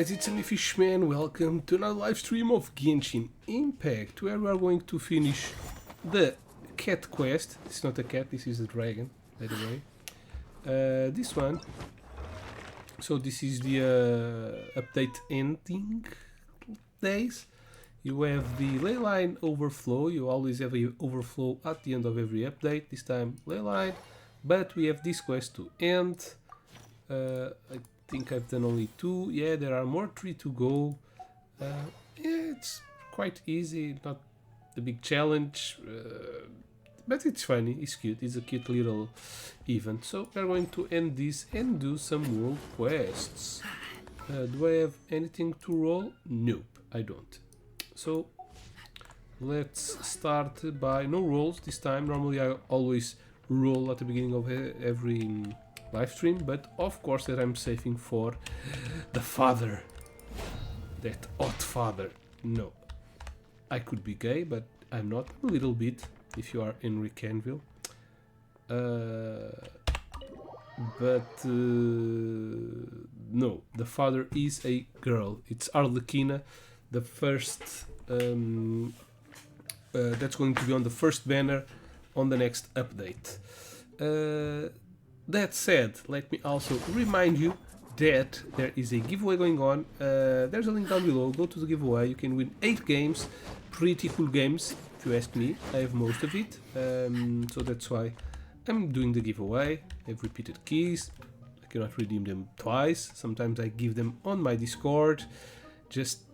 guys, it's me Fishman. Welcome to another live stream of Genshin Impact, where we are going to finish the cat quest. It's not a cat, this is a dragon, by the way. This one. So this is the update ending days. You have the ley line overflow. You always have a overflow at the end of every update. This time ley line, but we have this quest to end. I think I've done only 2. Yeah, there are more 3 to go. Yeah, it's quite easy, not the big challenge, but it's funny, it's cute, it's a cute little event. So we're going to end this and do some world quests. Do I have anything to roll? Nope, I don't. So let's start by no rolls this time. Normally I always roll at the beginning of every live stream, but of course that I'm saving for the father, that odd father. No, I could be gay, but I'm not. A little bit, if you are Henry Canville. No, the father is a girl. It's Arlequina, the first. That's going to be on the first banner on the next update. That said, let me also remind you that there is a giveaway going on. There's a link down below. Go to the giveaway. You can win 8 games. Pretty cool games, if you ask me. I have most of it. So that's why I'm doing the giveaway. I have repeated keys. I cannot redeem them twice. Sometimes I give them on my Discord. Just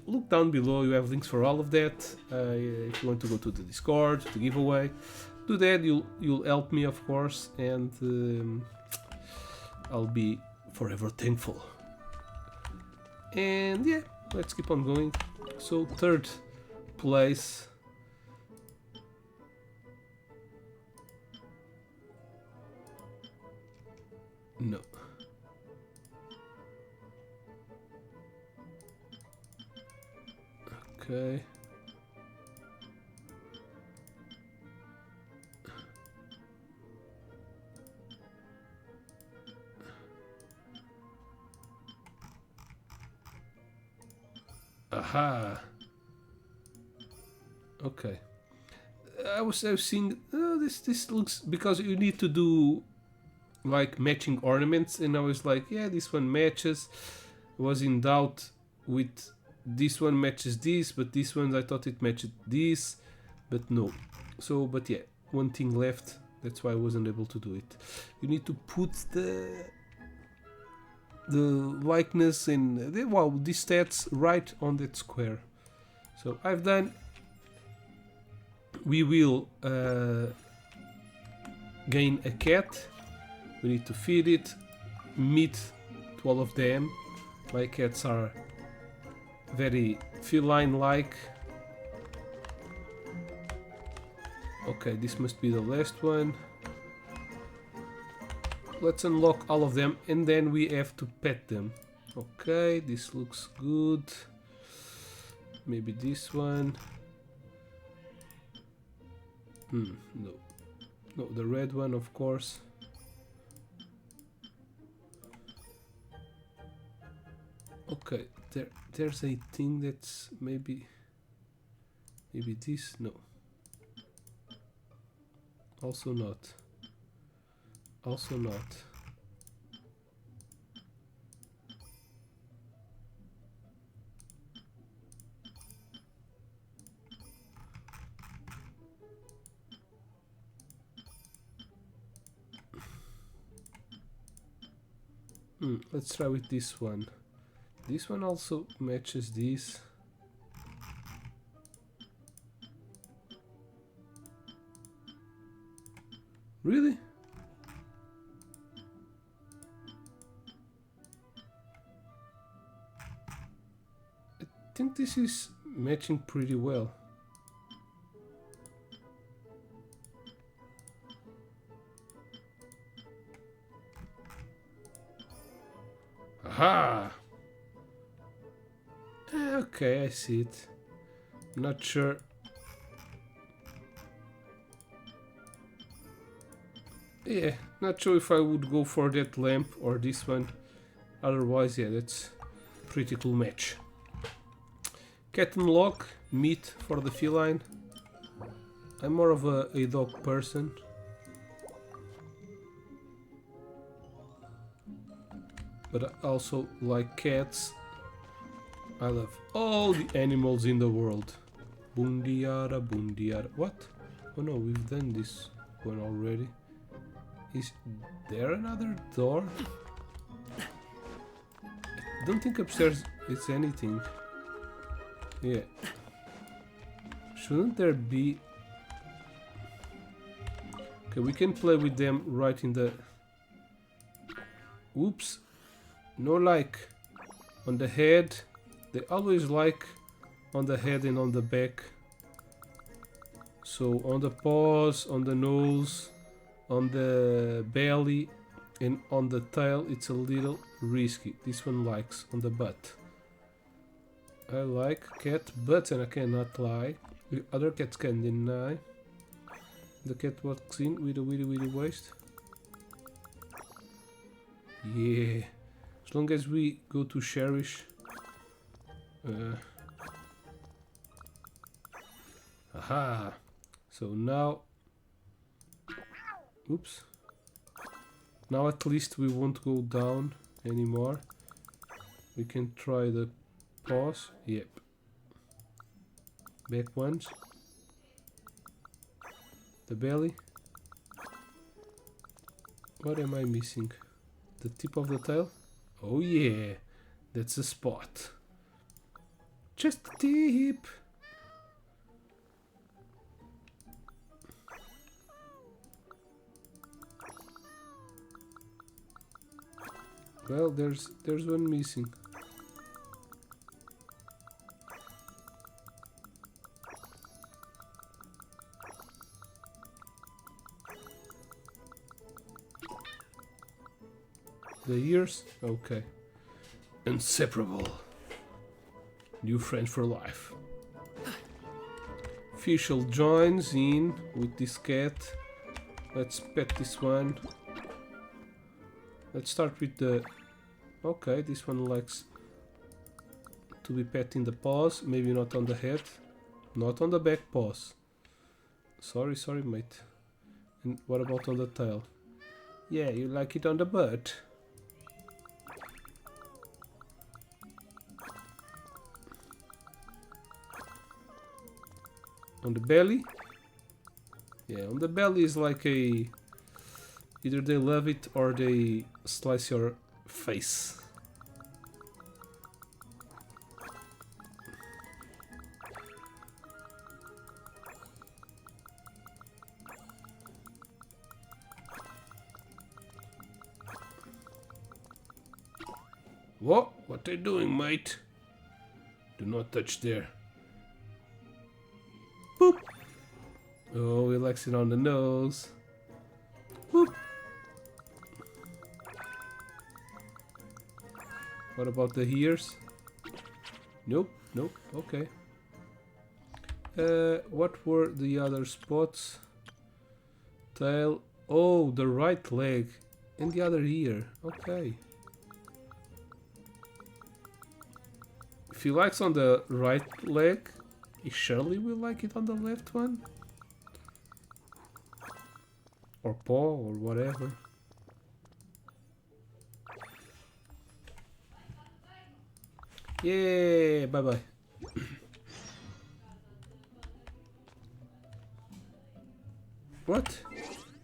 look down below. You have links for all of that. If you want to go to the Discord, the giveaway, do that. You'll help me, of course, and I'll be forever thankful. And yeah, let's keep on going. So 3rd place. No. Okay. Aha. Okay. I was seeing. Oh, this looks, because you need to do like matching ornaments, and I was like, yeah, this one matches. I was in doubt with this one matches this, but this one I thought it matched this, but no. So, but yeah, one thing left. That's why I wasn't able to do it. You need to put the likeness and the stats right on that square. So I've done. We will gain a cat. We need to feed it, meat to all of them. My cats are very feline-like. Okay, this must be the last one. Let's unlock all of them, and then we have to pet them. Okay, this looks good. Maybe this one. No. No, the red one, of course. Okay, there's a thing that's maybe this. No. Also not. Also not. Let's try with this one. This one also matches this. Really? I think this is matching pretty well. Aha! Okay, I see it. I'm not sure. Yeah, not sure if I would go for that lamp or this one. Otherwise, yeah, Pretty cool match. Cat unlock, meat for the feline. I'm more of a dog person. But I also like cats. I love all the animals in the world. Bundiara, bundiara. What? Oh no, we've done this one already. Is there another door? I don't think upstairs it's anything. Yeah. Shouldn't there be... Okay, we can play with them right in the... Oops. No like on the head. They always like on the head and on the back. So on the paws, on the nose, on the belly and on the tail it's a little risky. This one likes on the butt. I like cat butts and I cannot lie. The other cats can deny. The cat walks in with a witty waist. Yeah. As long as we go to cherish. Aha. So now. Oops. Now at least we won't go down anymore. We can try the paws. Yep. Back ones. The belly. What am I missing? The tip of the tail? Oh yeah, that's a spot. Just a tip. Well, there's one missing. The ears? Okay. Inseparable. New friends for life. Official joins in with this cat. Let's pet this one. Let's start with the... Okay, this one likes to be pet in the paws. Maybe not on the head. Not on the back paws. Sorry, mate. And what about on the tail? Yeah, you like it on the butt. On the belly? Yeah, on the belly is like a... Either they love it or they slice your face. What? What are you doing, mate? Do not touch there. Boop. Oh, he likes it on the nose. Boop. What about the ears? Nope, nope, okay. What were the other spots? Tail. Oh, the right leg and the other ear. Okay. If he likes on the right leg, he surely will like it on the left one. Or paw or whatever. Yeah, bye bye. What?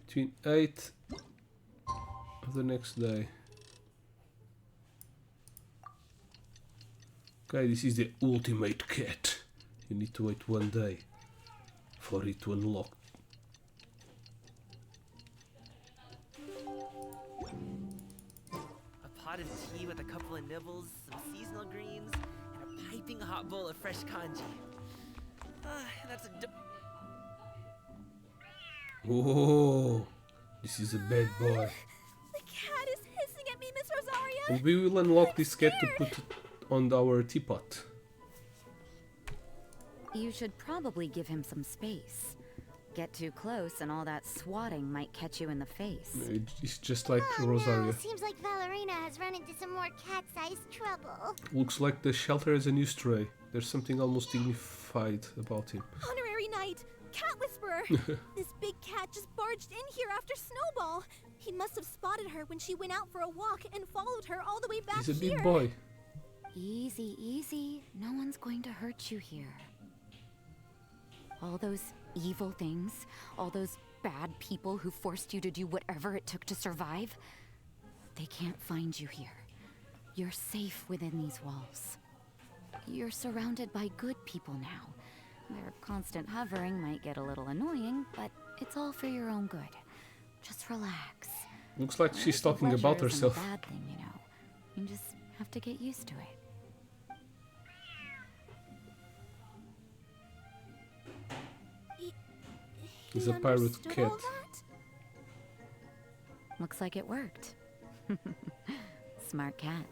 Between 8 of the next day. Okay, this is the ultimate cat. You need to wait 1 day for it to unlock. A pot of tea with a couple of nibbles, some seasonal greens, and a piping hot bowl of fresh congee. That's a Oh, this is a bad boy. The cat is hissing at me, Miss Rosaria. And we will unlock this cat to put it on our teapot. You should probably give him some space. Get too close and all that swatting might catch you in the face. It's just like Oh Rosario. no, seems like Valerina has run into some more cat-sized trouble. Looks like the shelter has a new stray. There's something almost dignified about him. Honorary Knight! Cat Whisperer! This big cat just barged in here after Snowball. He must have spotted her when she went out for a walk and followed her all the way back He's a here. big boy. Easy, easy. No one's going to hurt you here. All those evil things, all those bad people who forced you to do whatever it took to survive, they can't find you here. You're safe within these walls. You're surrounded by good people now. Their constant hovering might get a little annoying, but it's all for your own good. Just relax. Looks like she's Little talking about pleasure isn't a herself. bad thing, you know. You just have to get used to it. He's He a pirate understood cat. all that? Looks like it worked. Smart cat.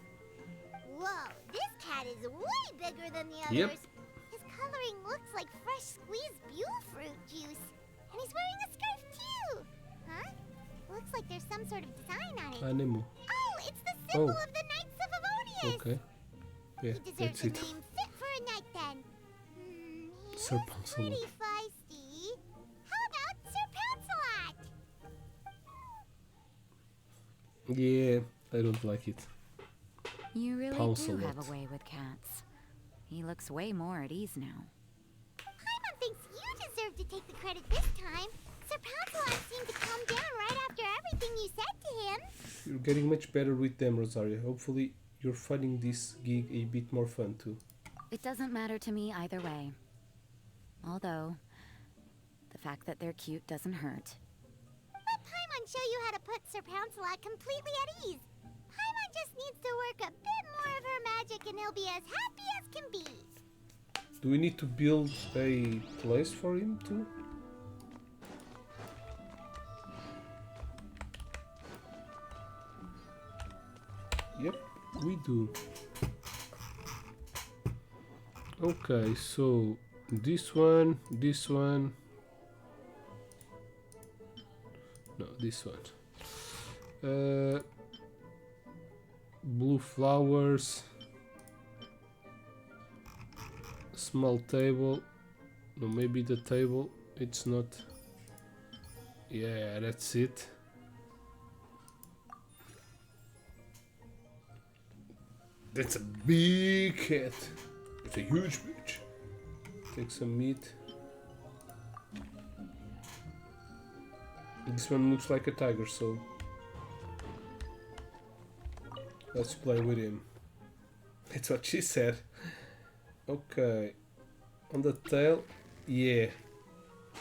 Whoa, this cat is way bigger than the others. Yep. His coloring looks like fresh squeezed Buell fruit juice. And he's wearing a scarf too. Huh? Looks like there's some sort of design on it. Animal. Oh, it's the symbol Oh. of the Knights of Avonius. Okay. Yeah, He deserves that's a it. name fit for a knight then. He Sir is Poncelot. pretty feisty. How about Sir Poncelot? Yeah, I don't like it. You really do Poncelot. have a way with cats. He looks way more at ease now. Paimon thinks you deserve to take the credit this time. Sir Poncelot seemed to calm down right after everything you said to him. You're getting much better with them, Rosario. Hopefully, you're finding this gig a bit more fun too. It doesn't matter to me either way. Although, the fact that they're cute doesn't hurt. Let Paimon show you how to put Sir Poncelot completely at ease. Paimon just needs to work a bit more of her magic and he'll be as happy as can be. Do we need to build a place for him too? Yep, we do. Okay, so this one, no, this one. Blue flowers, small table. No, maybe the table. It's not. Yeah, that's it. That's a big cat. It's a huge bitch. Take some meat. This one looks like a tiger, so let's play with him. That's what she said. Okay. On the tail, yeah,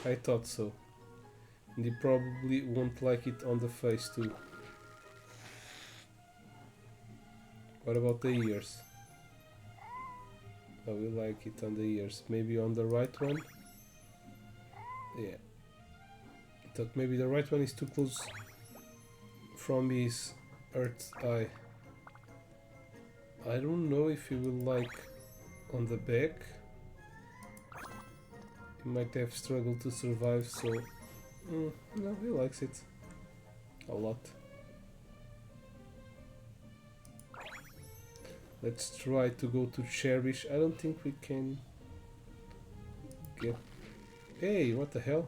I thought so. And he probably won't like it on the face too. What about the ears? I will like it on the ears. Maybe on the right one? Yeah. I thought maybe the right one is too close from his earth eye. I don't know if he will like on the back. He might have struggled to survive, so no, he likes it a lot. Let's try to go to Cherish. I don't think we can get... Hey, what the hell?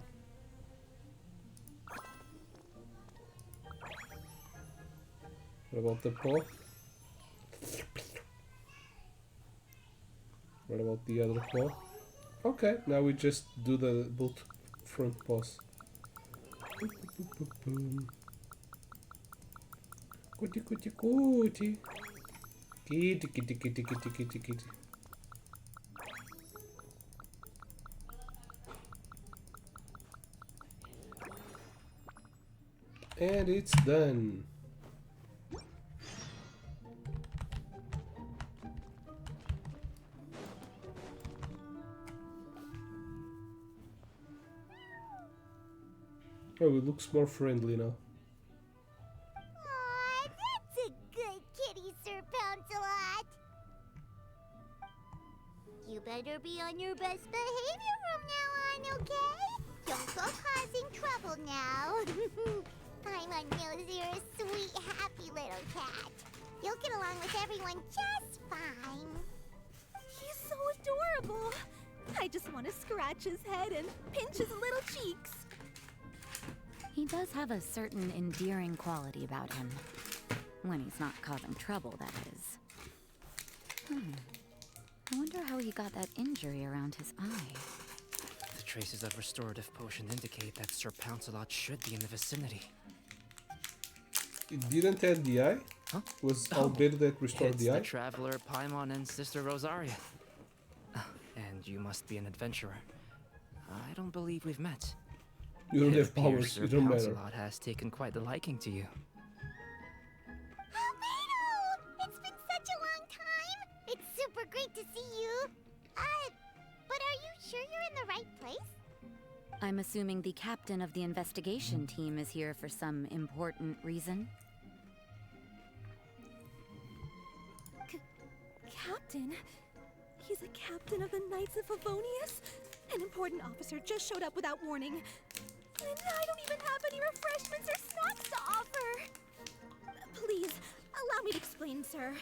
What about the paw? What about the other paw? Okay, now we just do the both front paws. Cootie cootie cootie. Kitty kitty kitty kitty kitty kitty. And it's done. Oh, it looks more friendly now. Aw, that's a good kitty, Sir Poncelot. You better be on your best behavior from now on, okay? Don't go causing trouble now. Paimon knows you're a sweet, happy little cat. You'll get along with everyone just fine. He's so adorable. I just want to scratch his head and pinch his little cheeks. He does have a certain endearing quality about him. When he's not causing trouble, that is. I wonder how he got that injury around his eye. The traces of restorative potion indicate that Sir Pouncelot should be in the vicinity. It didn't have the eye? Huh? Was Albedo that restored It's the eye? the traveler Paimon and Sister Rosaria. And you must be an adventurer. I don't believe we've met. You don't It have appears powers, Sir it don't matter. Pouncelot has taken quite the liking to you. Albedo! It's been such a long time! It's super great to see you. But are you sure you're in the right place? I'm assuming the captain of the investigation team is here for some important reason. Captain? He's a captain of the Knights of Favonius? An important officer just showed up without warning. And I don't even have any refreshments or snacks to offer. Please, allow me to explain, sir.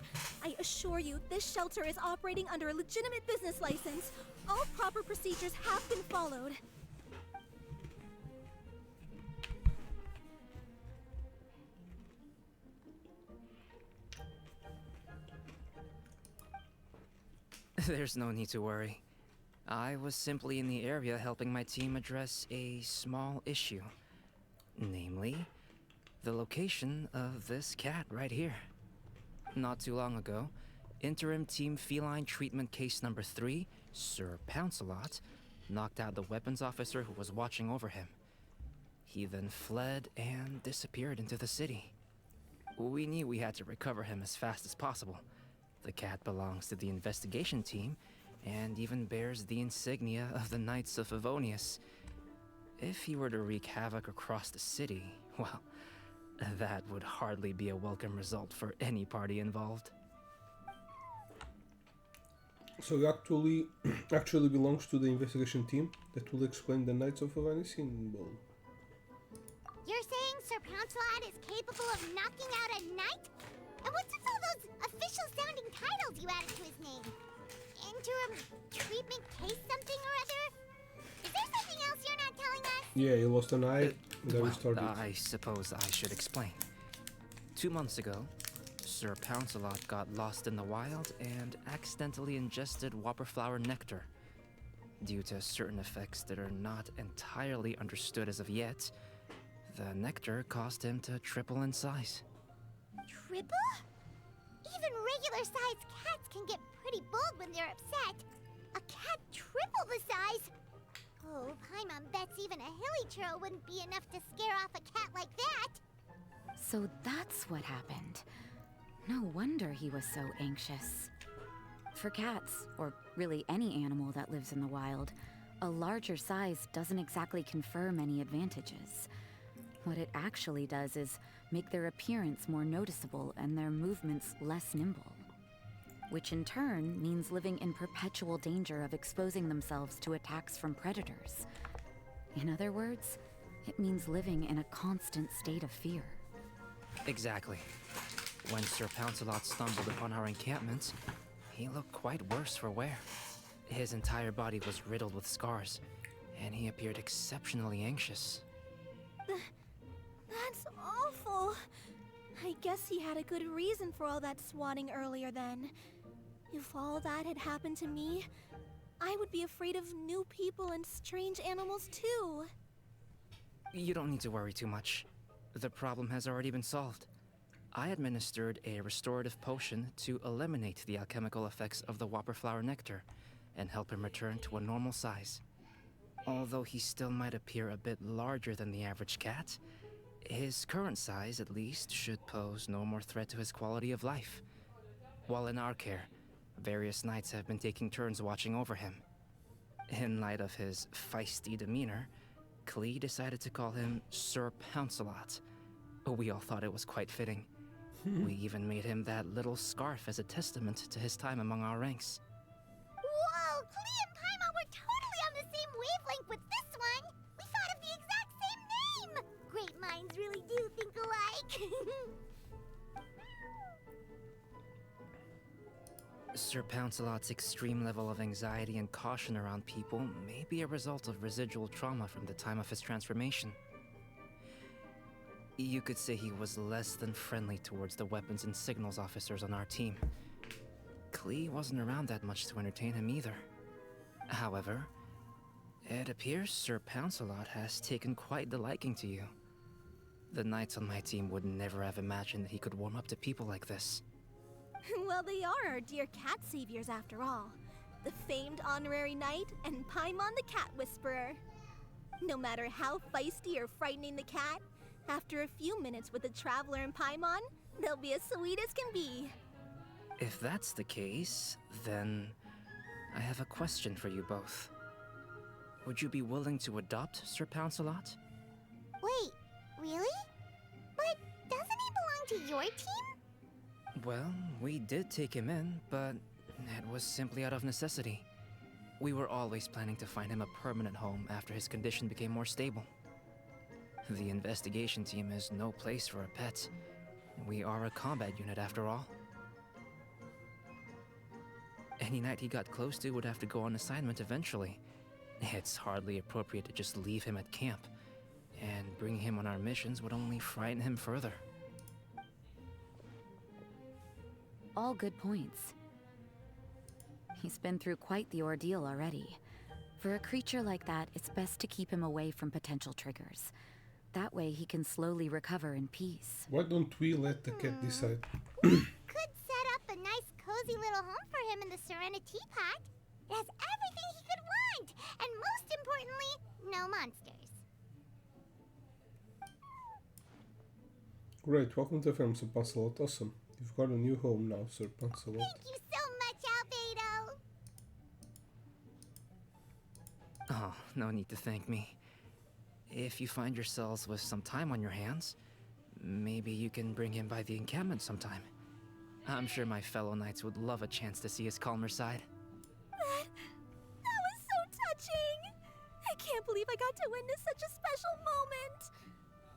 I assure you, this shelter is operating under a legitimate business license. All proper procedures have been followed. There's no need to worry. I was simply in the area helping my team address a small issue. Namely, the location of this cat right here. Not too long ago, Interim Team Feline Treatment Case number 3, Sir Pouncelot, knocked out the weapons officer who was watching over him. He then fled and disappeared into the city. We knew we had to recover him as fast as possible. The cat belongs to the investigation team, and even bears the insignia of the Knights of Favonius. If he were to wreak havoc across the city, well, that would hardly be a welcome result for any party involved. So he actually belongs to the investigation team that will explain the Knights of Favonius symbol. You're saying Sir Pouncelot is capable of knocking out a knight? And what's with all those official-sounding titles you added to his name? Interim treatment case something or other? Is there something else you're not telling us? Yeah, he lost an eye, and then Well, restored it. I suppose I should explain. 2 months ago, Sir Pouncelot got lost in the wild and accidentally ingested whopperflower nectar. Due to certain effects that are not entirely understood as of yet, the nectar caused him to triple in size. Triple? Even regular-sized cats can get pretty bold when they're upset. A cat triple the size? Oh, Paimon bets even a hilly churl wouldn't be enough to scare off a cat like that. So that's what happened. No wonder he was so anxious. For cats, or really any animal that lives in the wild, a larger size doesn't exactly confer many advantages. What it actually does is make their appearance more noticeable and their movements less nimble. Which in turn means living in perpetual danger of exposing themselves to attacks from predators. In other words, it means living in a constant state of fear. Exactly. When Sir Pouncelot stumbled upon our encampment, he looked quite worse for wear. His entire body was riddled with scars, and he appeared exceptionally anxious. That's awful. I guess he had a good reason for all that swatting earlier then. If all that had happened to me, I would be afraid of new people and strange animals too. You don't need to worry too much. The problem has already been solved. I administered a restorative potion to eliminate the alchemical effects of the whopperflower nectar and help him return to a normal size. Although he still might appear a bit larger than the average cat, his current size, at least, should pose no more threat to his quality of life. While in our care, various knights have been taking turns watching over him. In light of his feisty demeanor, Klee decided to call him Sir Pouncelot. We all thought it was quite fitting. We even made him that little scarf as a testament to his time among our ranks. Whoa, Klee and Paimon were totally on the same wavelength with this one. We Sir Pouncelot's extreme level of anxiety and caution around people may be a result of residual trauma from the time of his transformation. You could say he was less than friendly towards the weapons and signals officers on our team. Klee wasn't around that much to entertain him either. However, it appears Sir Pouncelot has taken quite the liking to you. The knights on my team would never have imagined that he could warm up to people like this. Well, they are our dear cat saviors after all. The famed honorary knight and Paimon the cat whisperer. No matter how feisty or frightening the cat, after a few minutes with the traveler and Paimon, they'll be as sweet as can be. If that's the case, then I have a question for you both. Would you be willing to adopt Sir Pouncelot? Wait, really? But doesn't he belong to your team? Well, we did take him in, but it was simply out of necessity. We were always planning to find him a permanent home after his condition became more stable. The investigation team is no place for a pet. We are a combat unit after all. Any knight he got close to would have to go on assignment eventually. It's hardly appropriate to just leave him at camp, and bringing him on our missions would only frighten him further. All good points. He's been through quite the ordeal already. For a creature like that, it's best to keep him away from potential triggers. That way he can slowly recover in peace. Why don't we let the cat decide? Could set up a nice cozy little home for him in the Serenity Pact. It has everything he could want, and most importantly, no monsters. Great, welcome to the farm, Sir Pouncelot. Awesome. You've got a new home now, Sir Pouncelot. Thank you so much, Albedo. Oh, no need to thank me. If you find yourselves with some time on your hands, maybe you can bring him by the encampment sometime. I'm sure my fellow knights would love a chance to see his calmer side. That was so touching! I can't believe I got to witness such a special moment!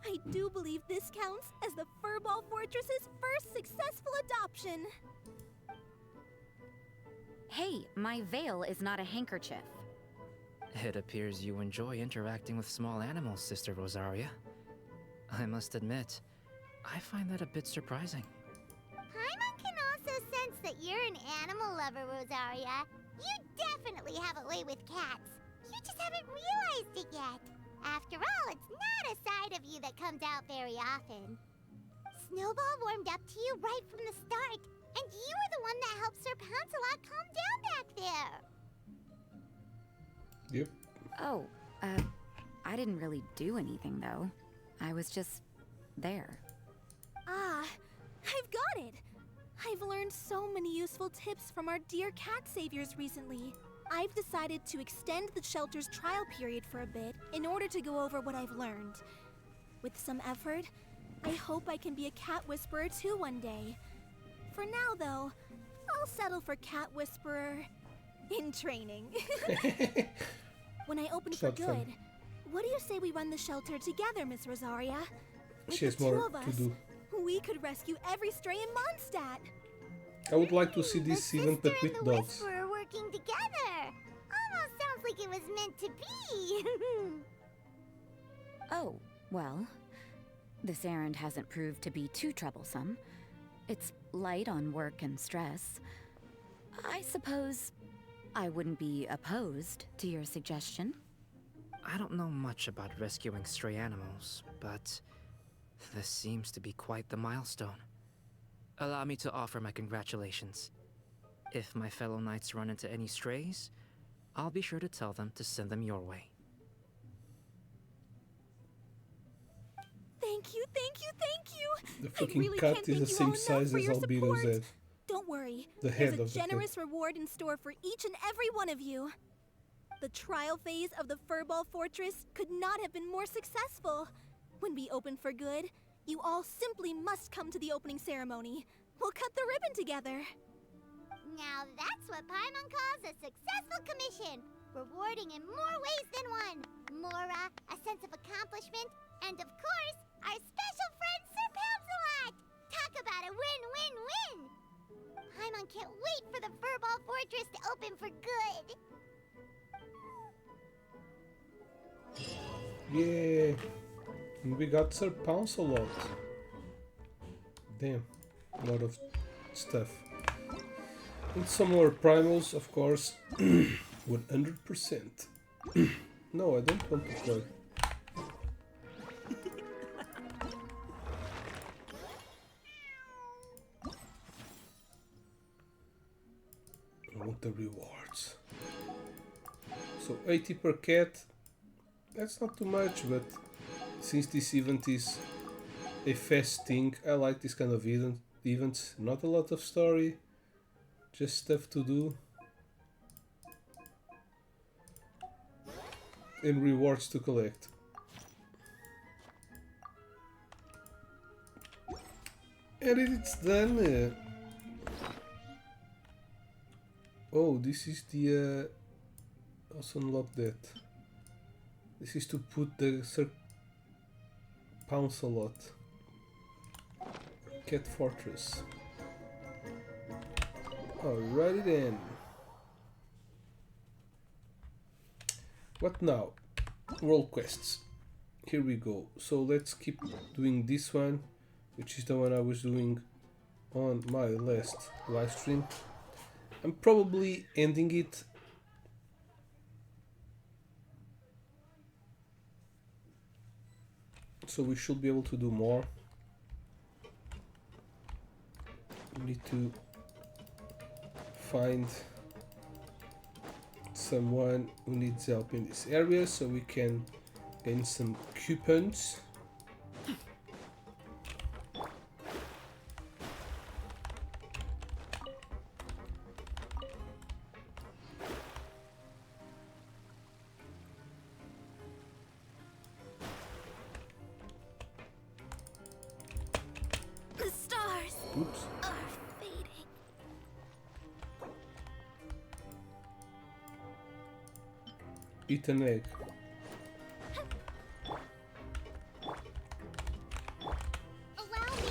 I do believe this counts as the Furball Fortress's first successful adoption. Hey, my veil is not a handkerchief. It appears you enjoy interacting with small animals, Sister Rosaria. I must admit, I find that a bit surprising. Paimon can also sense that you're an animal lover, Rosaria. You definitely have a way with cats. You just haven't realized it yet. After all, it's not a side of you that comes out very often. Snowball warmed up to you right from the start, and you were the one that helped Sir Pouncelot calm down back there. Yep. Oh, I didn't really do anything though. I was just there. Ah, I've got it! I've learned so many useful tips from our dear cat saviors recently. I've decided to extend the shelter's trial period for a bit in order to go over what I've learned. With some effort, I hope I can be a cat whisperer too one day. For now, though, I'll settle for cat whisperer in training. When I open It's for not good, fun. what do you say we run the shelter together, Miss Rosaria? With She has the two more of to us, do. we could rescue every stray in Mondstadt. I would like to see this The event, but sister with and the dogs. Whisperer working together. Almost sounds like it was meant to be. Oh, well, this errand hasn't proved to be too troublesome. It's light on work and stress. I suppose I wouldn't be opposed to your suggestion. I don't know much about rescuing stray animals, but this seems to be quite the milestone. Allow me to offer my congratulations. If my fellow knights run into any strays, I'll be sure to tell them to send them your way. Thank you, thank you, thank you! The I fucking really cat can't is the thank you same all enough size for as your Albedo's support. head. Don't worry, The there's head a of the cat. generous reward in store for each and every one of you. The trial phase of the Furball Fortress could not have been more successful. When we open for good, you all simply must come to the opening ceremony. We'll cut the ribbon together. Now that's what Paimon calls a successful commission. Rewarding in more ways than one. Mora, a sense of accomplishment, and of course, our special friend Sir Pouncelot! Talk about a win-win-win! Paimon can't wait for the Furball Fortress to open for good. Yeah. And we got Sir Pounce a lot. Damn. A lot of stuff. And some more primals, of course. 100%. No, I don't want to play. I want the rewards. So 80 per cat. That's not too much, but since this event is a fast thing, I like this kind of events. Not a lot of story, just stuff to do. And rewards to collect. And it's done. Oh, this is the... also unlock that. This is to put the Pounce a lot. Cat Fortress. Alrighty then. What now? World quests. Here we go. So let's keep doing this one, which is the one I was doing on my last live stream. I'm probably ending it. So we should be able to do more. We need to find someone who needs help in this area so we can gain some coupons. The stars Oops. are fading. Eat an egg. Allow me.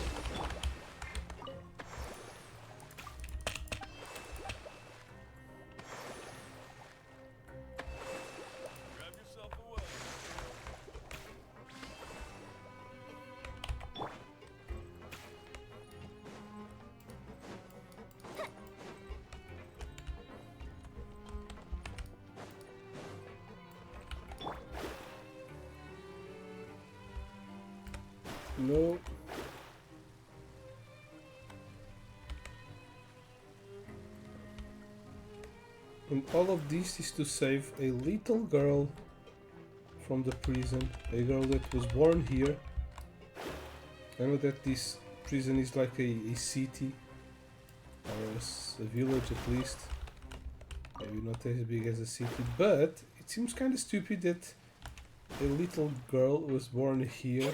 Grab yourself away. No. And all of this is to save a little girl from the prison. A girl that was born here. I know that this prison is like a city. Or a village at least. Maybe not as big as a city. But it seems kind of stupid that a little girl was born here.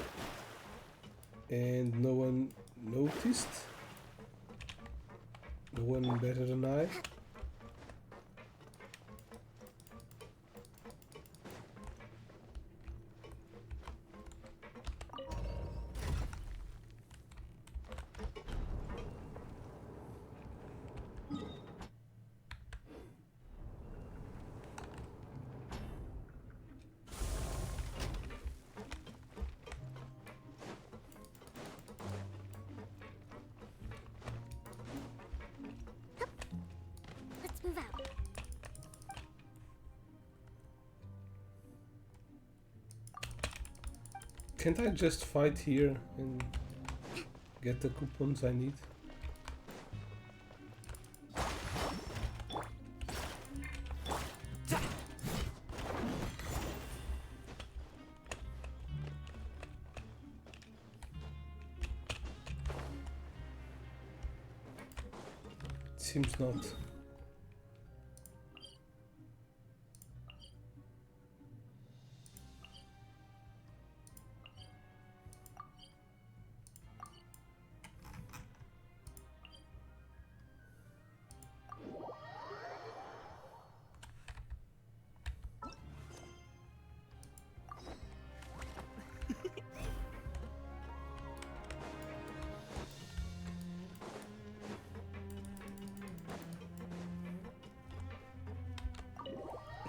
And no one noticed. No one better than I. Let's move out. Can't I just fight here and get the coupons I need? Seems not.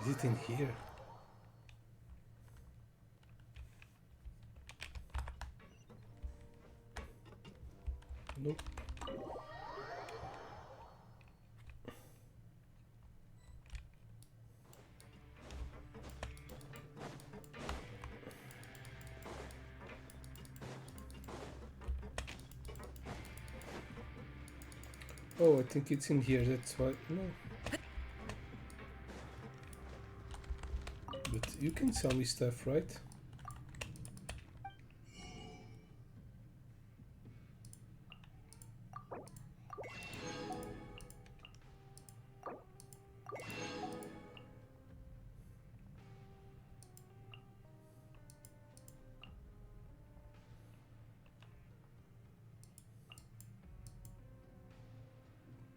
Is it in here? Nope. Oh, I think it's in here, that's why. No. But you can sell me stuff, right?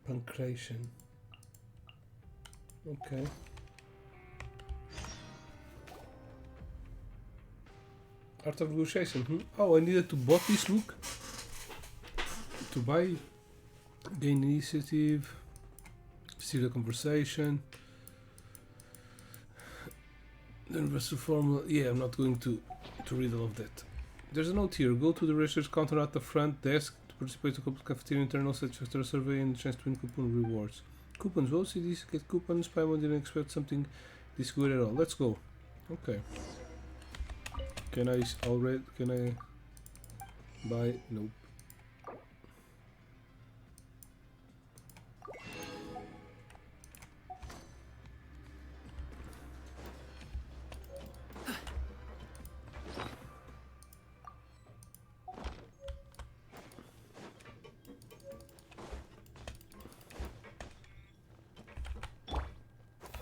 Pancreation. Okay. Art of negotiation. Oh, I needed to bought this book to buy. Gain initiative. See the conversation. The universal formula. Yeah, I'm not going to read all of that. There's a note here. Go to the research counter at the front desk to participate in the cafeteria internal sector survey and chance to win coupon rewards. Coupons. Well, CDs get coupons. Paimon didn't expect something this good at all. Let's go. Okay. Can I buy? Nope.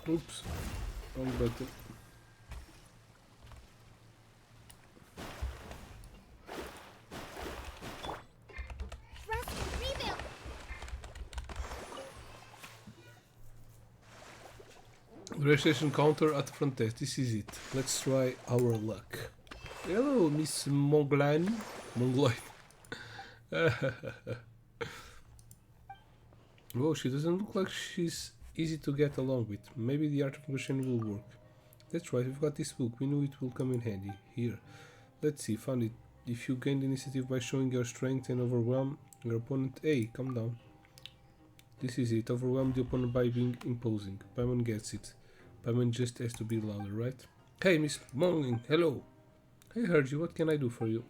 Oops. Wrong button. Registration counter at the front desk. This is it. Let's try our luck. Hello, Miss Monglan. Mongloid. Whoa, she doesn't look like she's easy to get along with. Maybe the art of negotiation will work. That's right, we've got this book. We knew it will come in handy. Here. Let's see, found it. If you gain the initiative by showing your strength and overwhelm your opponent. Hey, calm down. This is it. Overwhelm the opponent by being imposing. Paimon gets it. Paimon just has to be louder, right? Hey, Miss Mongling, hello. I heard you. What can I do for you?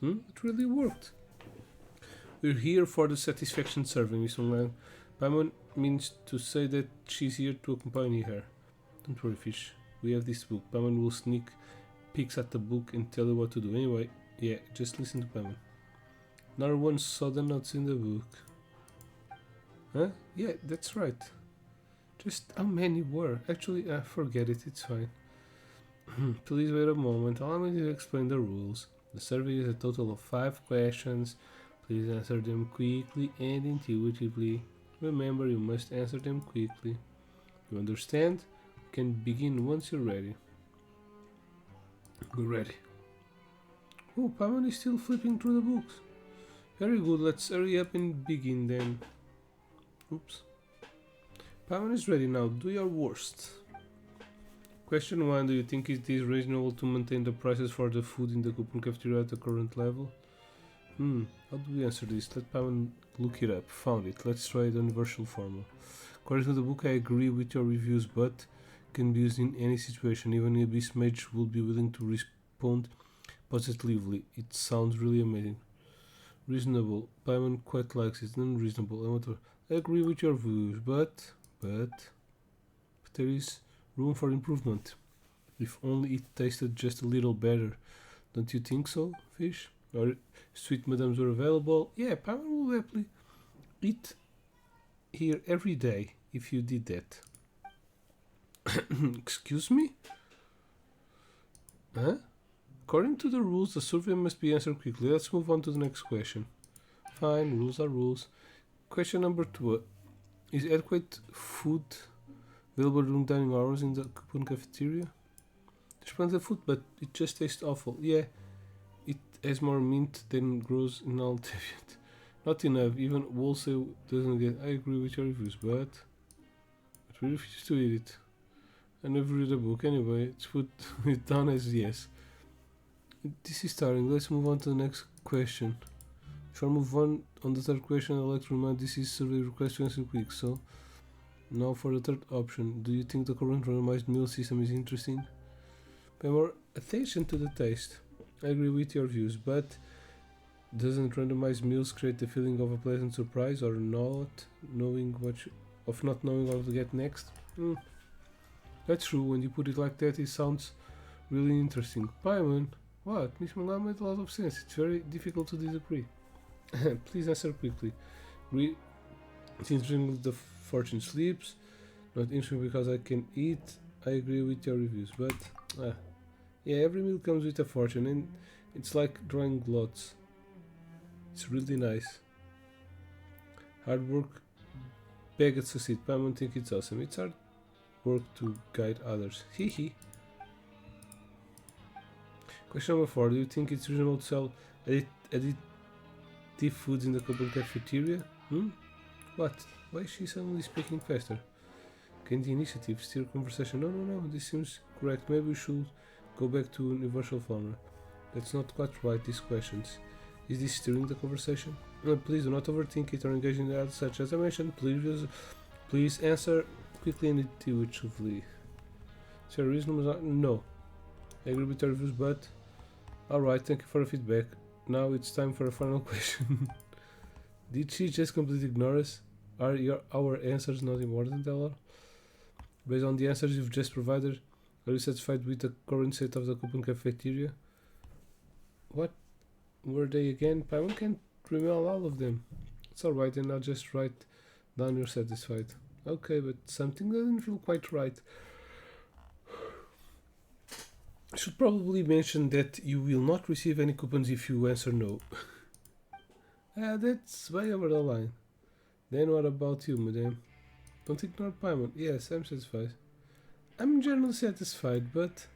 It really worked. We're here for the satisfaction survey, Miss Mongling. Paimon means to say that she's here to accompany her. Don't worry, fish. We have this book. Paimon will sneak peeks at the book and tell you what to do. Anyway, yeah, just listen to Paimon. Another one saw the notes in the book. Huh? Yeah, that's right. Just how many were? Actually, forget it, it's fine. Please wait a moment, allow me to explain the rules. The survey is a total of 5 questions. Please answer them quickly and intuitively. Remember, you must answer them quickly. You understand? You can begin once you're ready. We're ready. Oh, Paimon is still flipping through the books. Very good, let's hurry up and begin then. Oops. Paimon is ready now. Do your worst. Question 1. Do you think it is reasonable to maintain the prices for the food in the coupon cafeteria at the current level? How do we answer this? Let Paimon look it up. Found it. Let's try the universal formula. According to the book, I agree with your reviews, but can be used in any situation. Even a beast mage will be willing to respond positively. It sounds really amazing. Reasonable. Paimon quite likes it. Unreasonable. I agree with your views, but there is room for improvement. If only it tasted just a little better. Don't you think so, fish? Or sweet madams were available? Yeah, Paimon will happily eat here every day if you did that. Excuse me? Huh? According to the rules, the survey must be answered quickly. Let's move on to the next question. Fine, rules are rules. Question number 2. Is adequate food available during dining hours in the coupon cafeteria? There's plenty of food, but it just tastes awful. Yeah, it has more mint than grows in Altaviat. Not enough, even wholesale doesn't get. I agree with your reviews, but we refuse to eat it. I never read a book anyway. Let's put it down as yes. This is tiring. Let's move on to the next question. Before I move on the third question, I'd like to remind this is survey request to answer quick. So, now for the third option. Do you think the current randomized meal system is interesting? Pay more attention to the taste. I agree with your views, but doesn't randomized meals create the feeling of a pleasant surprise or not knowing what to get next? That's true. When you put it like that, it sounds really interesting. Paimon, what? Miss Milan made a lot of sense. It's very difficult to disagree. Please answer quickly. It's interesting the fortune sleeps. Not interesting because I can eat. I agree with your reviews, but yeah, every meal comes with a fortune, and it's like drawing lots. It's really nice. Hard work begets succeed. Paimon think it's awesome. It's hard work to guide others. Hehe. Question number 4. Do you think it's reasonable to sell additive foods in the couple cafeteria? What? Why is she suddenly speaking faster? Gain the initiative, steer conversation. No, this seems correct. Maybe we should go back to universal formula. That's not quite right, these questions. Is this steering the conversation? Please do not overthink it or engage in ads such as I mentioned. Please answer quickly and intuitively. Is there a reasonable? No. I agree with your reviews, but alright, thank you for the feedback. Now it's time for a final question. Did she just completely ignore us? Are our answers not important at all? Based on the answers you've just provided, are you satisfied with the current state of the coupon cafeteria? What were they again? Paimon can't remember all of them. It's alright, then I'll just write down you're satisfied. Okay, but something doesn't feel quite right. I should probably mention that you will not receive any coupons if you answer no. That's way over the line. Then what about you, madam? Don't ignore Paimon. Yes, I'm satisfied. I'm generally satisfied, but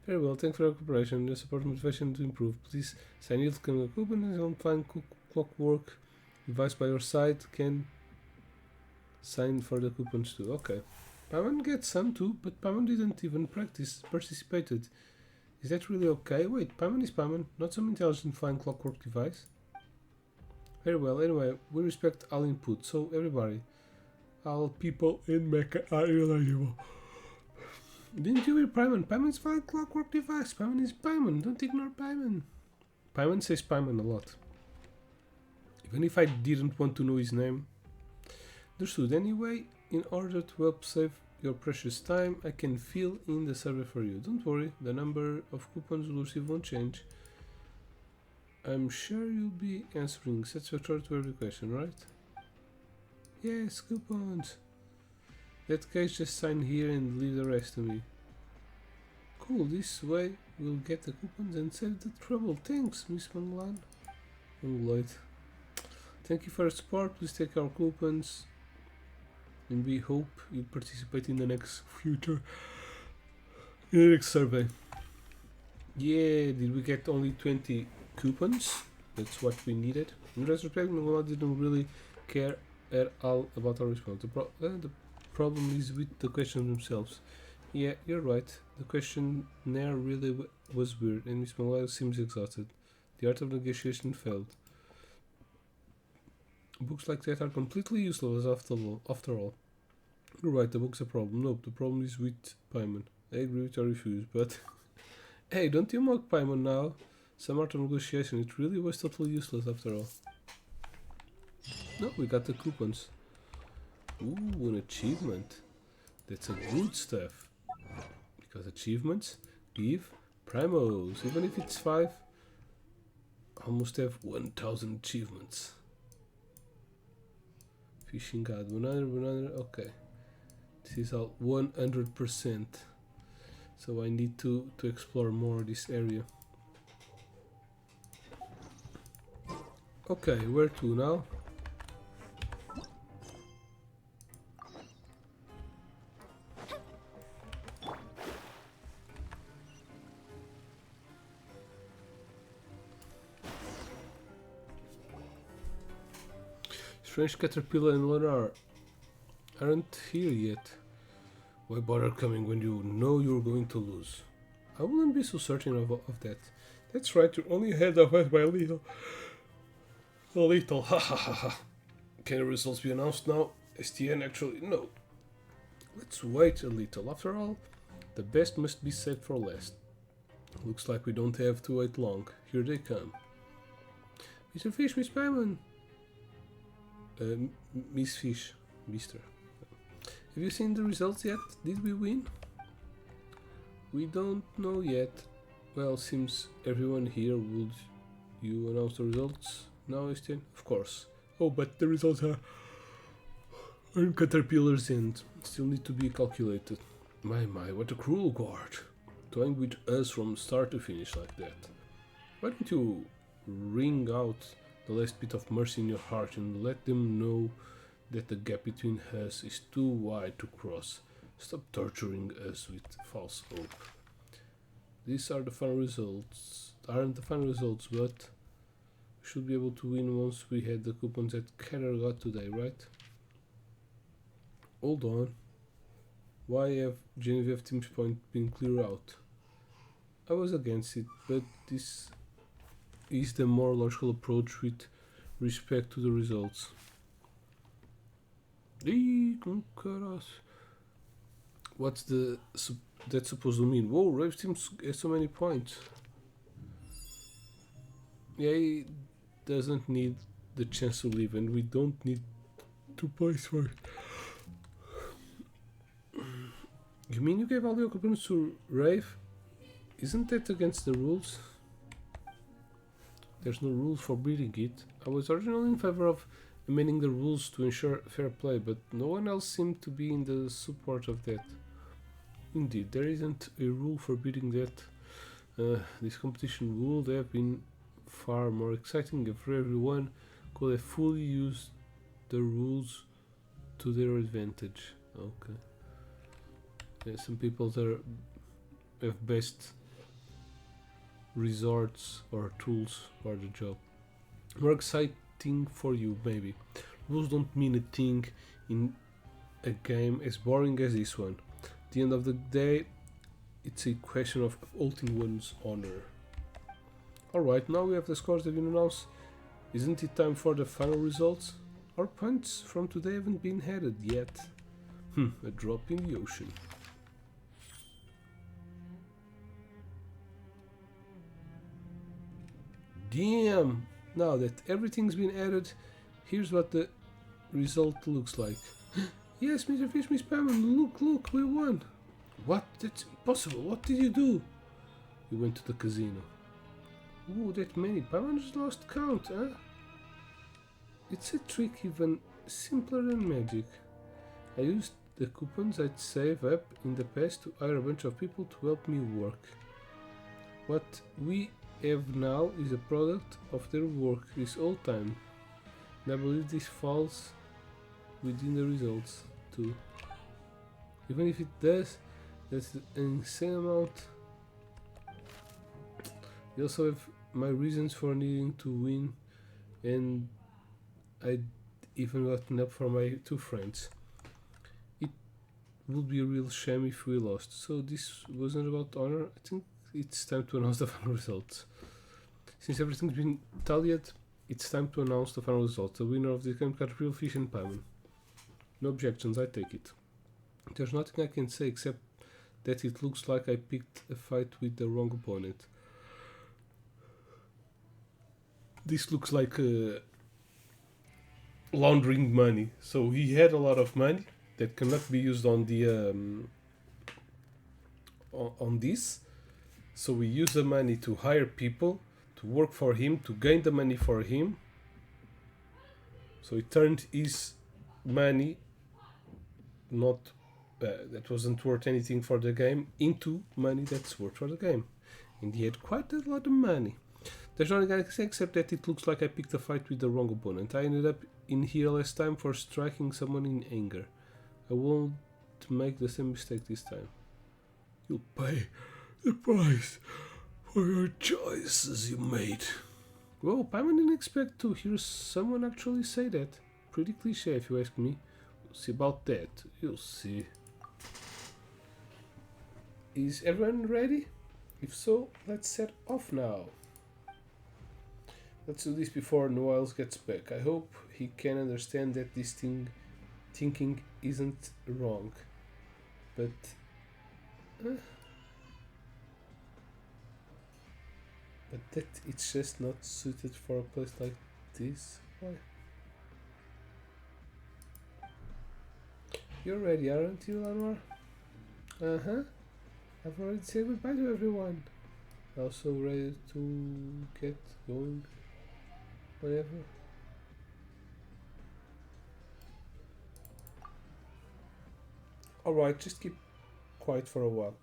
very well, thanks for your cooperation. Your support and motivation to improve. Please sign your coupon and I'll find clockwork device by your side. Can sign for the coupons too. Okay. Paimon gets some too, but Paimon didn't even participated. Is that really okay? Wait, Paimon is Paimon, not some intelligent flying clockwork device. Very well, anyway, we respect all input, so everybody, all people in Mecca are eligible. Didn't you hear Paimon? Paimon's flying clockwork device. Paimon is Paimon, don't ignore Paimon. Paimon says Paimon a lot. Even if I didn't want to know his name. Understood. Anyway, in order to help save your precious time, I can fill in the survey for you. Don't worry, the number of coupons you'll receive won't change. I'm sure you'll be answering satisfactory to every question, right? Yes, coupons. In that case, just sign here and leave the rest to me. Cool, this way we'll get the coupons and save the trouble. Thanks, Miss Monglan. Mongloid. Thank you for your support. Please take our coupons. And we hope you participate in the next survey. Yeah, did we get only 20 coupons? That's what we needed. In retrospect, Mongol didn't really care at all about our response. The problem is with the questions themselves. Yeah, you're right. The questionnaire really was weird, and Miss Mongol seems exhausted. The art of negotiation failed. Books like that are completely useless after all. You're right, the book's a problem. Nope, the problem is with Paimon. I agree with your reviews, but hey, don't you mock Paimon now? Some art of negotiation, it really was totally useless after all. No, we got the coupons. Ooh, an achievement. That's a good stuff. Because achievements give primos. Even if it's 5, almost have 1000 achievements. Fishing god, banana, okay. This is all 100%. So I need to explore more this area. Okay, where to now? Strange Caterpillar and Lunar aren't here yet. Why bother coming when you know you're going to lose? I wouldn't be so certain of that. That's right, you're only ahead of us by a little. A little, ha ha ha ha. Can the results be announced now? STN actually, no. Let's wait a little. After all, the best must be saved for last. Looks like we don't have to wait long. Here they come. Mr. Fish, Miss Payman. Miss Fish, Mister. Have you seen the results yet? Did we win? We don't know yet. Well, seems everyone here would you announce the results now, Estienne? Of course. Oh, but the results are on Caterpillar's end. Still need to be calculated. My, what a cruel guard. Toying with us from start to finish like that. Why don't you wring out the last bit of mercy in your heart and let them know that the gap between us is too wide to cross. Stop torturing us with false hope. These are the final results. Aren't the final results, but we should be able to win once we had the coupons that Keller got today, right? Hold on. Why have Genevieve Team's point been cleared out? I was against it, but this is the more logical approach with respect to the results. What's that supposed to mean? Whoa, Rave Team has so many points. Yeah, he doesn't need the chance to leave, and we don't need 2 points for it. You mean you gave all the occupants to Rave? Isn't that against the rules? There's no rule forbidding it. I was originally in favor of amending the rules to ensure fair play, but no one else seemed to be in the support of that. Indeed, there isn't a rule forbidding that. This competition would have been far more exciting if everyone could have fully used the rules to their advantage. Okay. Yeah, some people have best resorts or tools for the job. More exciting for you, maybe. Rules don't mean a thing in a game as boring as this one. At the end of the day, it's a question of upholding one's honor. Alright, now we have the scores that have been announced. Isn't it time for the final results? Our points from today haven't been added yet. A drop in the ocean. Damn! Now that everything's been added, here's what the result looks like. Yes, Mr. Fish, Miss Pamela, look, we won! What? That's impossible, what did you do? We went to the casino. Ooh, that many. Pamela's lost count, huh? It's a trick even simpler than magic. I used the coupons I'd save up in the past to hire a bunch of people to help me work. What we have now is a product of their work this whole time. And I believe this falls within the results too. Even if it does, that's an insane amount. I also have my reasons for needing to win, and I even gotten up for my 2 friends. It would be a real shame if we lost, so this wasn't about honor. I think it's time to announce the final results. Since everything's been tallied, it's time to announce the final results. The winner of the game got real fish and payment. No objections, I take it. There's nothing I can say except that it looks like I picked a fight with the wrong opponent. This looks like laundering money. So he had a lot of money that cannot be used on the on this. So we use the money to hire people to work for him, to gain the money for him. So he turned his money, not that wasn't worth anything for the game, into money that's worth for the game. And he had quite a lot of money. There's nothing I can say except that it looks like I picked a fight with the wrong opponent. I ended up in here last time for striking someone in anger. I won't make the same mistake this time. You'll pay the price for your choices you made. Whoa, I didn't expect to hear someone actually say that. Pretty cliche if you ask me. We'll see about that. You'll see. Is everyone ready? If so, let's set off now. Let's do this before Noels gets back. I hope he can understand that this thinking isn't wrong. But that it's just not suited for a place like this. Why? You're ready, aren't you, Lanwar? Uh-huh. I've already said goodbye to everyone. Also ready to get going whenever. Alright, just keep quiet for a while.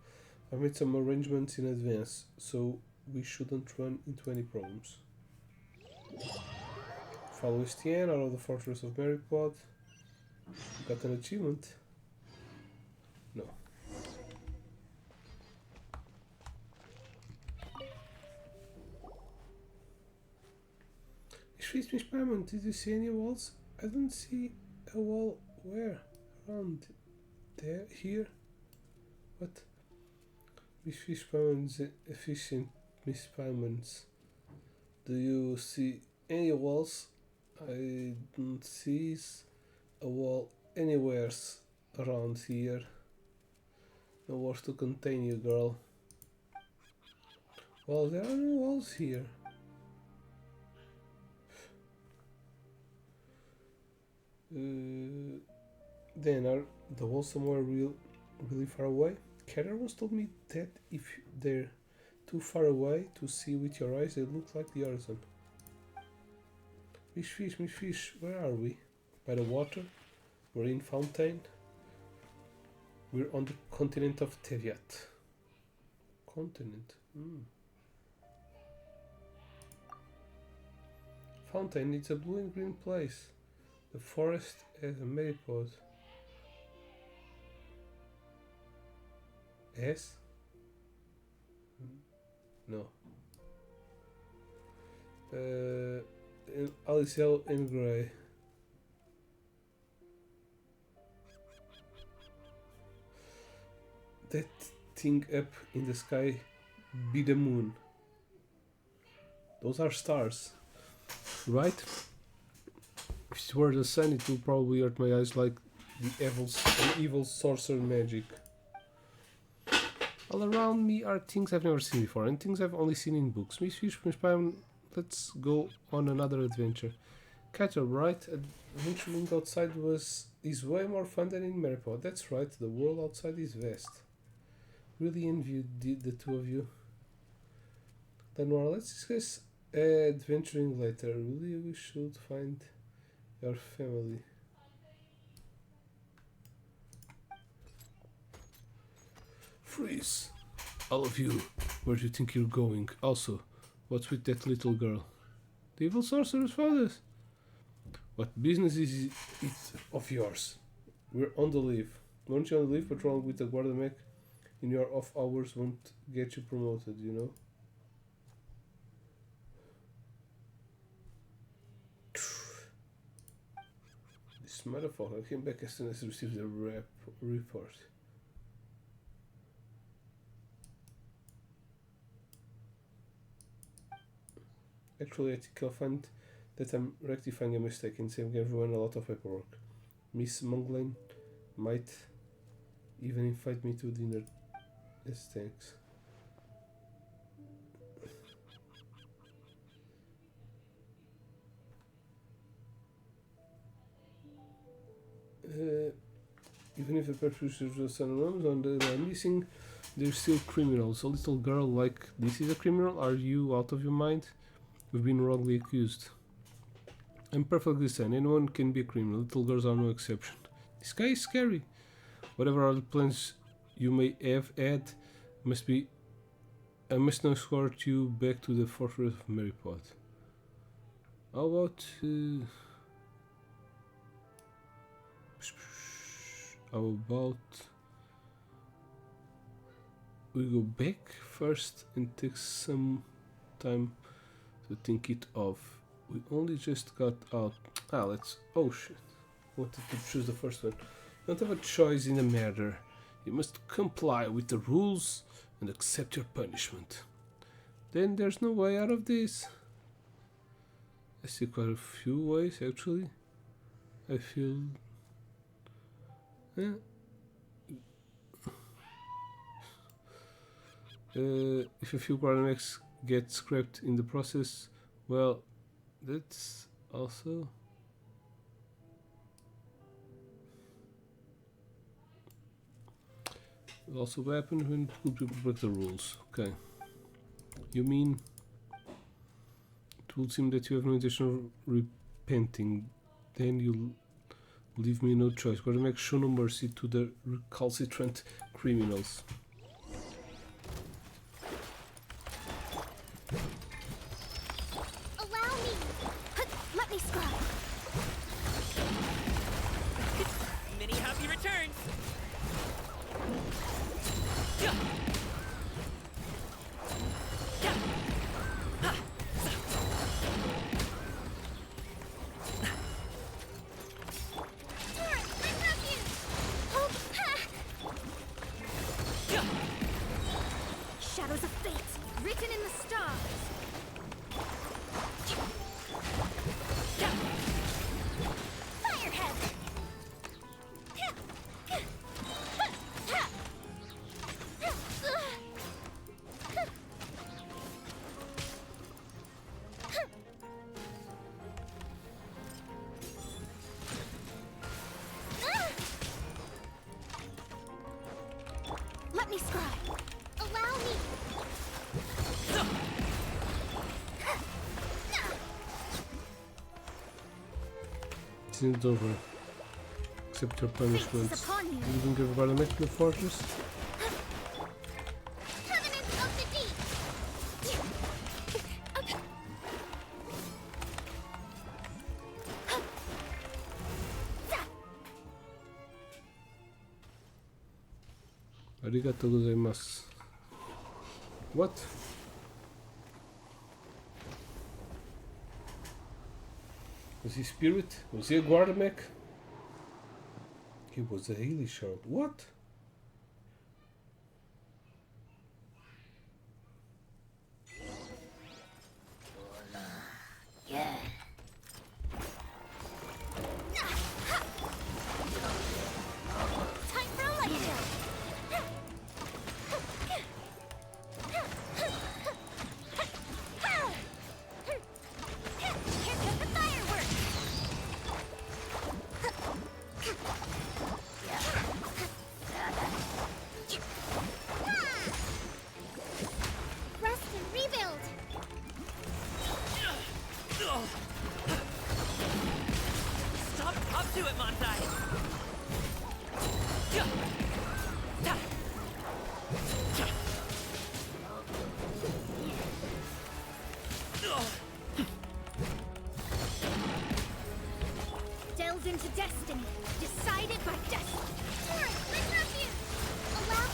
I made some arrangements in advance, so we shouldn't run into any problems. Follow Estienne out of the fortress of Merrypod. Got an achievement? No. Miss Paimon, did you see any walls? I don't see a wall. Where? Around there? Here? What? Miss Fishpaimon's efficient Miss Paimons. Do you see any walls? I don't see a wall anywhere around here. No walls to contain you, girl. Well, there are no walls here. Then are the walls somewhere really far away? Kara once told me that if they're too far away to see with your eyes, they look like the horizon. Miss Fish, where are we? By the water? We're in Fountain. We're on the continent of Teviat. Continent? Fountain, it's a blue and green place. The forest has a Merrypod. Yes? No. Alicel in grey. That thing up in the sky be the moon. Those are stars. Right? If it were the sun, it would probably hurt my eyes like the evil sorcerer magic. All around me are things I've never seen before, and things I've only seen in books. Miss Fish, Miss Paimon, let's go on another adventure. Catcher, right? Adventuring outside is way more fun than in Merrypod. That's right, the world outside is vast. Really envy the two of you. Then well, let's discuss adventuring later. Really, we should find your family. Freeze! All of you, where do you think you're going? Also, what's with that little girl? The evil sorcerer's fathers. What business is it of yours? We're on the leave. Weren't you on the leave patrolling with the Guardamec? In your off hours won't get you promoted, you know? This motherfucker came back as soon as he received the report. Actually, I think I'll find that I'm rectifying a mistake in saving everyone a lot of paperwork. Miss Munglain might even invite me to dinner as thanks. Even if the perpetrators are anonymous on the are missing, they're still criminals. A little girl like this is a criminal? Are you out of your mind? We've been wrongly accused. I'm perfectly sane. Anyone can be a criminal. Little girls are no exception. This guy is scary. Whatever other plans you may have had, I must now escort you back to the fortress of Merrypod. How about we go back first and take some time to think it off. We only just got out. Oh shit. Wanted to choose the first one. Don't have a choice in the matter. You must comply with the rules and accept your punishment. Then there's no way out of this. I see quite a few ways actually. I feel... if a few Guardian get scrapped in the process, well, that's also... will also happen when good people break the rules. Okay. You mean it will seem that you have no intention of repenting, then you'll leave me no choice. Gotta make show no mercy to the recalcitrant criminals. Allow me. Let me scrub. Many happy returns! Shadows of fate, written in the stars. Firehead. Let me scribe. Allow me. It's not over. Accept your punishments. upon you. You don't give about a mech in the fortress? Covenant of the Deep. Arigato gozaimasu. What? Was he spirit? Was he a Guardamech? He was a Healy Shard. What? Time for a light show. Here comes the fireworks. Rest and rebuild. Stop up to it, Montai! Delve into destiny, decided by destiny. Torrent, let's not you. Allow.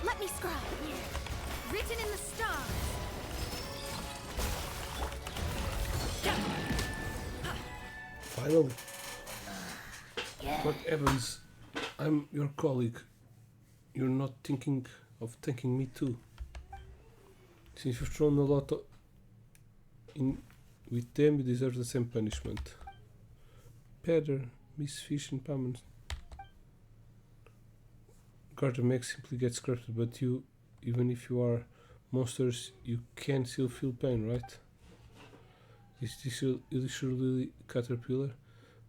Let me scribe. Written in the stars. Finally. What Evans? I'm your colleague. You're not thinking of thanking me too. Since you've thrown a lot in with them, you deserve the same punishment. Pedder, Miss Fish and Pammon. Guardian simply gets scrapped, but you, even if you are monsters, you can still feel pain, right? Is this literally caterpillar?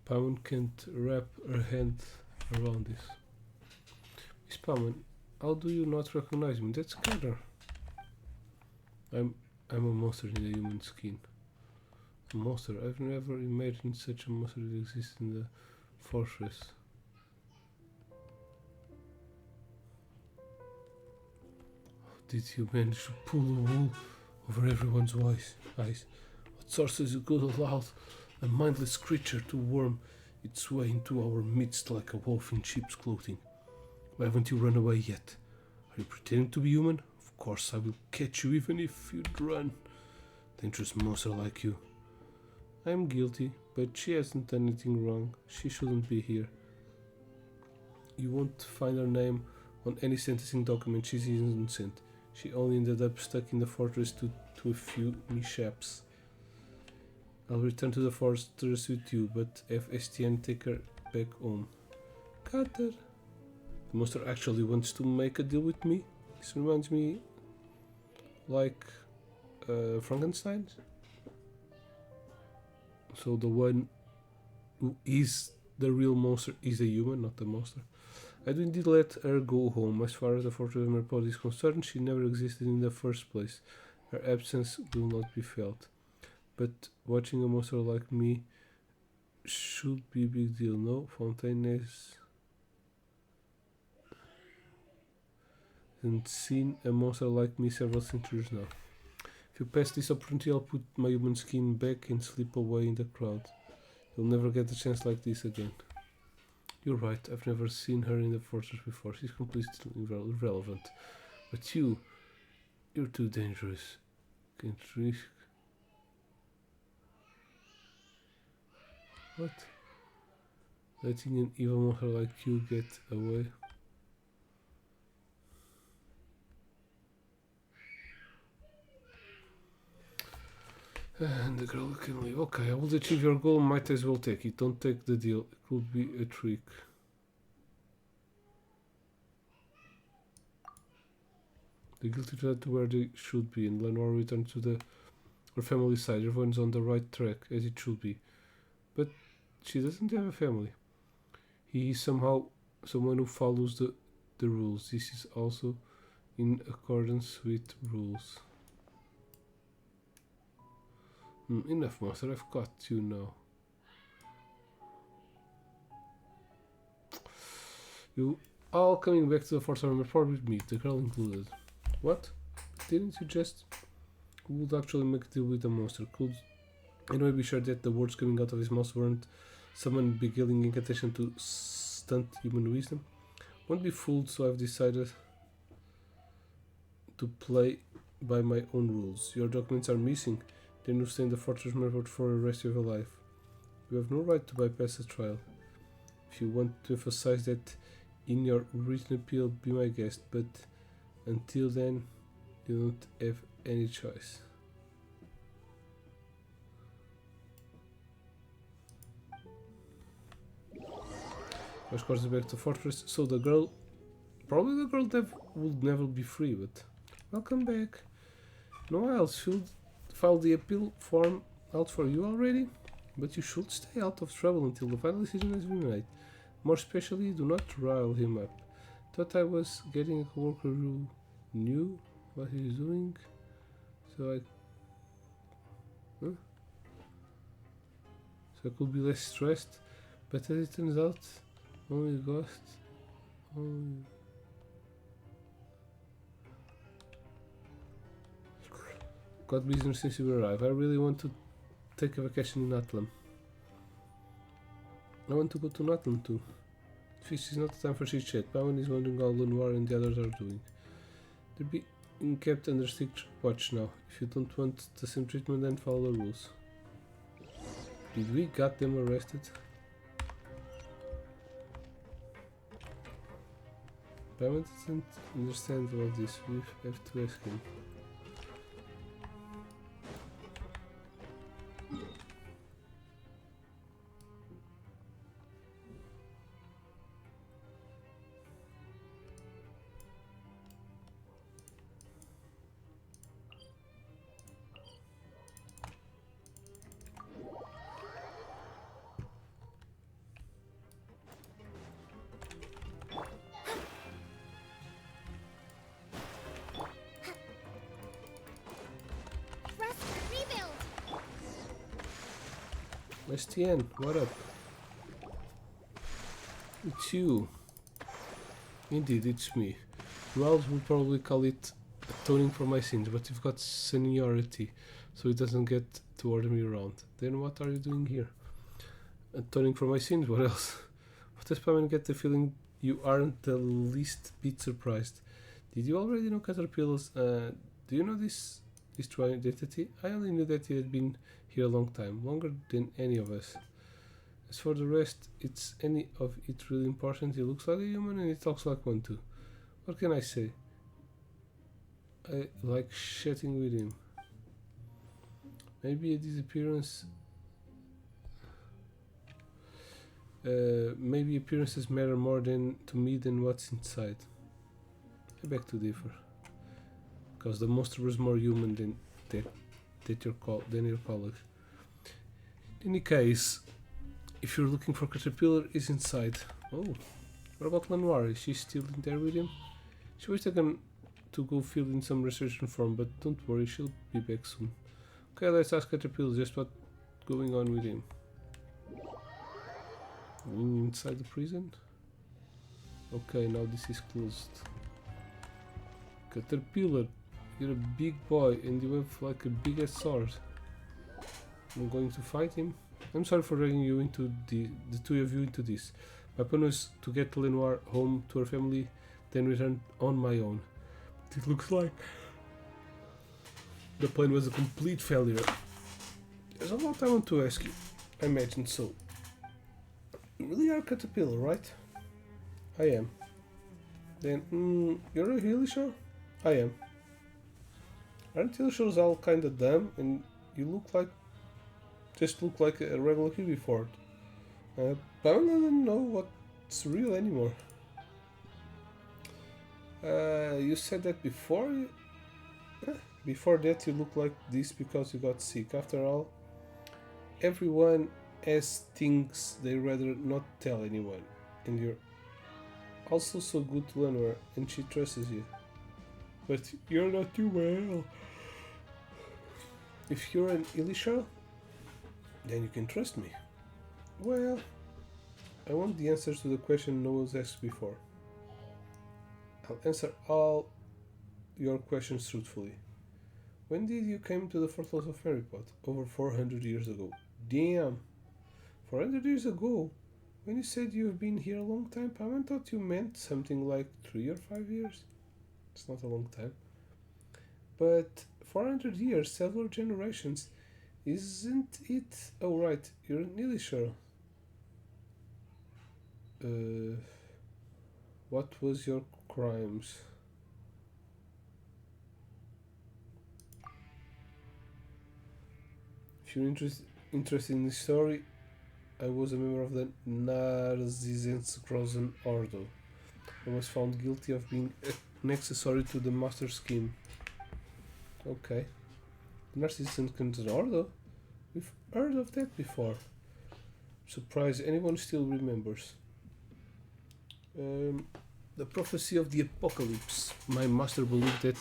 Pammon can't wrap her hand around this. Miss Pammon, how do you not recognize me? That's Cutter. I'm a monster in a human skin. A monster? I've never imagined such a monster that exists in the fortress. Did you manage to pull the wool over everyone's eyes? What sorceress could allow a mindless creature to worm its way into our midst like a wolf in sheep's clothing. Why haven't you run away yet? Are you pretending to be human? Of course I will catch you even if you'd run. Dangerous monster like you. I am guilty, but she hasn't done anything wrong. She shouldn't be here. You won't find her name on any sentencing document. She's innocent. She only ended up stuck in the fortress to a few mishaps. I'll return to the fortress with you, but have STN take her back home. Cutter! The monster actually wants to make a deal with me. This reminds me like Frankenstein. So the one who is the real monster is a human, not the monster. I do indeed let her go home. As far as the fortress of Merpod is concerned, she never existed in the first place. Her absence will not be felt. But watching a monster like me should be a big deal, no? Fontaine hasn't seen a monster like me several centuries now. If you pass this opportunity, I'll put my human skin back and slip away in the crowd. You'll never get a chance like this again. You're right, I've never seen her in the fortress before. She's completely irrelevant. But you're too dangerous. Can't risk. What? Letting an evil monster like you get away? And the girl can leave. Okay, I will achieve your goal. Might as well take it. Don't take the deal. It could be a trick. The guilty return to where they should be, and Lenoir returned to her family side. Everyone's on the right track, as it should be. But she doesn't have a family. He is somehow someone who follows the rules. This is also in accordance with rules. Enough, monster. I've got you now. You all coming back to the force armor with me, the girl included. What? Didn't you just? Who would actually make a deal with the monster? Could anyone be sure that the words coming out of his mouth weren't someone beguiling incantation to stunt human wisdom? Won't be fooled, so I've decided to play by my own rules. Your documents are missing. Then you stay in the fortress murdered for the rest of your life. You have no right to bypass a trial. If you want to emphasize that in your written appeal, be my guest, but until then, you don't have any choice. Of course, back to the fortress. So the girl, probably the girl that would never be free, but welcome back. No else file the appeal form out for you already, but you should stay out of trouble until the final decision has been made. More especially, do not rile him up. Thought I was getting a coworker who knew what he was doing, so I could be less stressed. But as it turns out, only ghosts. Got business since you arrived. I really want to take a vacation in Atlan. I want to go to Natlan too. This is not the time for chit chat. Bowen is wondering how Lenoir and the others are doing. They're being kept under strict watch now. If you don't want the same treatment, then follow the rules. Did we got them arrested? Bowen doesn't understand all this. We have to ask him. STN, what up? It's you. Indeed, it's me. Wells would probably call it atoning for my sins, but you've got seniority, so it doesn't get to order me around. Then what are you doing here? atoning for my sins. What else? What does Paimon get the feeling you aren't the least bit surprised? Did you already know caterpillars? Do you know this true identity? I only knew that he had been here a long time, longer than any of us. As for the rest, it's any of it really important? He looks like a human and he talks like one too. What can I say? I like chatting with him. Maybe a disappearance. Maybe appearances matter more to me than what's inside. I beg to differ, because the monster was more human than your colleague. In any case, if you're looking for Caterpillar, is inside. Oh, what about Lenoir? Is she still in there with him? She was taken to go fill in some research form, but don't worry, she'll be back soon. Okay, let's ask Caterpillar just what's going on with him. Inside the prison? Okay, now this is closed. Caterpillar, you're a big boy and you have like a big ass sword. I'm going to fight him. I'm sorry for dragging you into the two of you into this. My plan was to get Lenoir home to her family, then return on my own. It looks like the plan was a complete failure. There's a lot I want to ask you. I imagine so. You really are Caterpillar, right? I am. Then, you're really sure? I am. Aren't Illishores all kinda dumb and you look like a regular Kirby Ford? But I don't know what's real anymore. You said that before? Before that you looked like this because you got sick. After all, everyone has things they rather not tell anyone. And you're also so good to Lenoir and she trusts you. But you're not too well. If you're an Ilishar, then you can trust me. Well, I want the answers to the question no one's asked before. I'll answer all your questions truthfully. When did you come to the fortress of Merrypot? Over 400 years ago. Damn! 400 years ago? When you said you've been here a long time, I thought you meant something like 3 or 5 years. It's not a long time. But 400 years, several generations, isn't it? Oh right, you're nearly sure. What was your crimes? If you're interested in the story, I was a member of the Narzisenskrozen Ordo. I was found guilty of being an accessory to the master scheme. Okay. The Narzisenskrozen Ordo? We've heard of that before. Surprised anyone still remembers. The prophecy of the apocalypse. My master believed that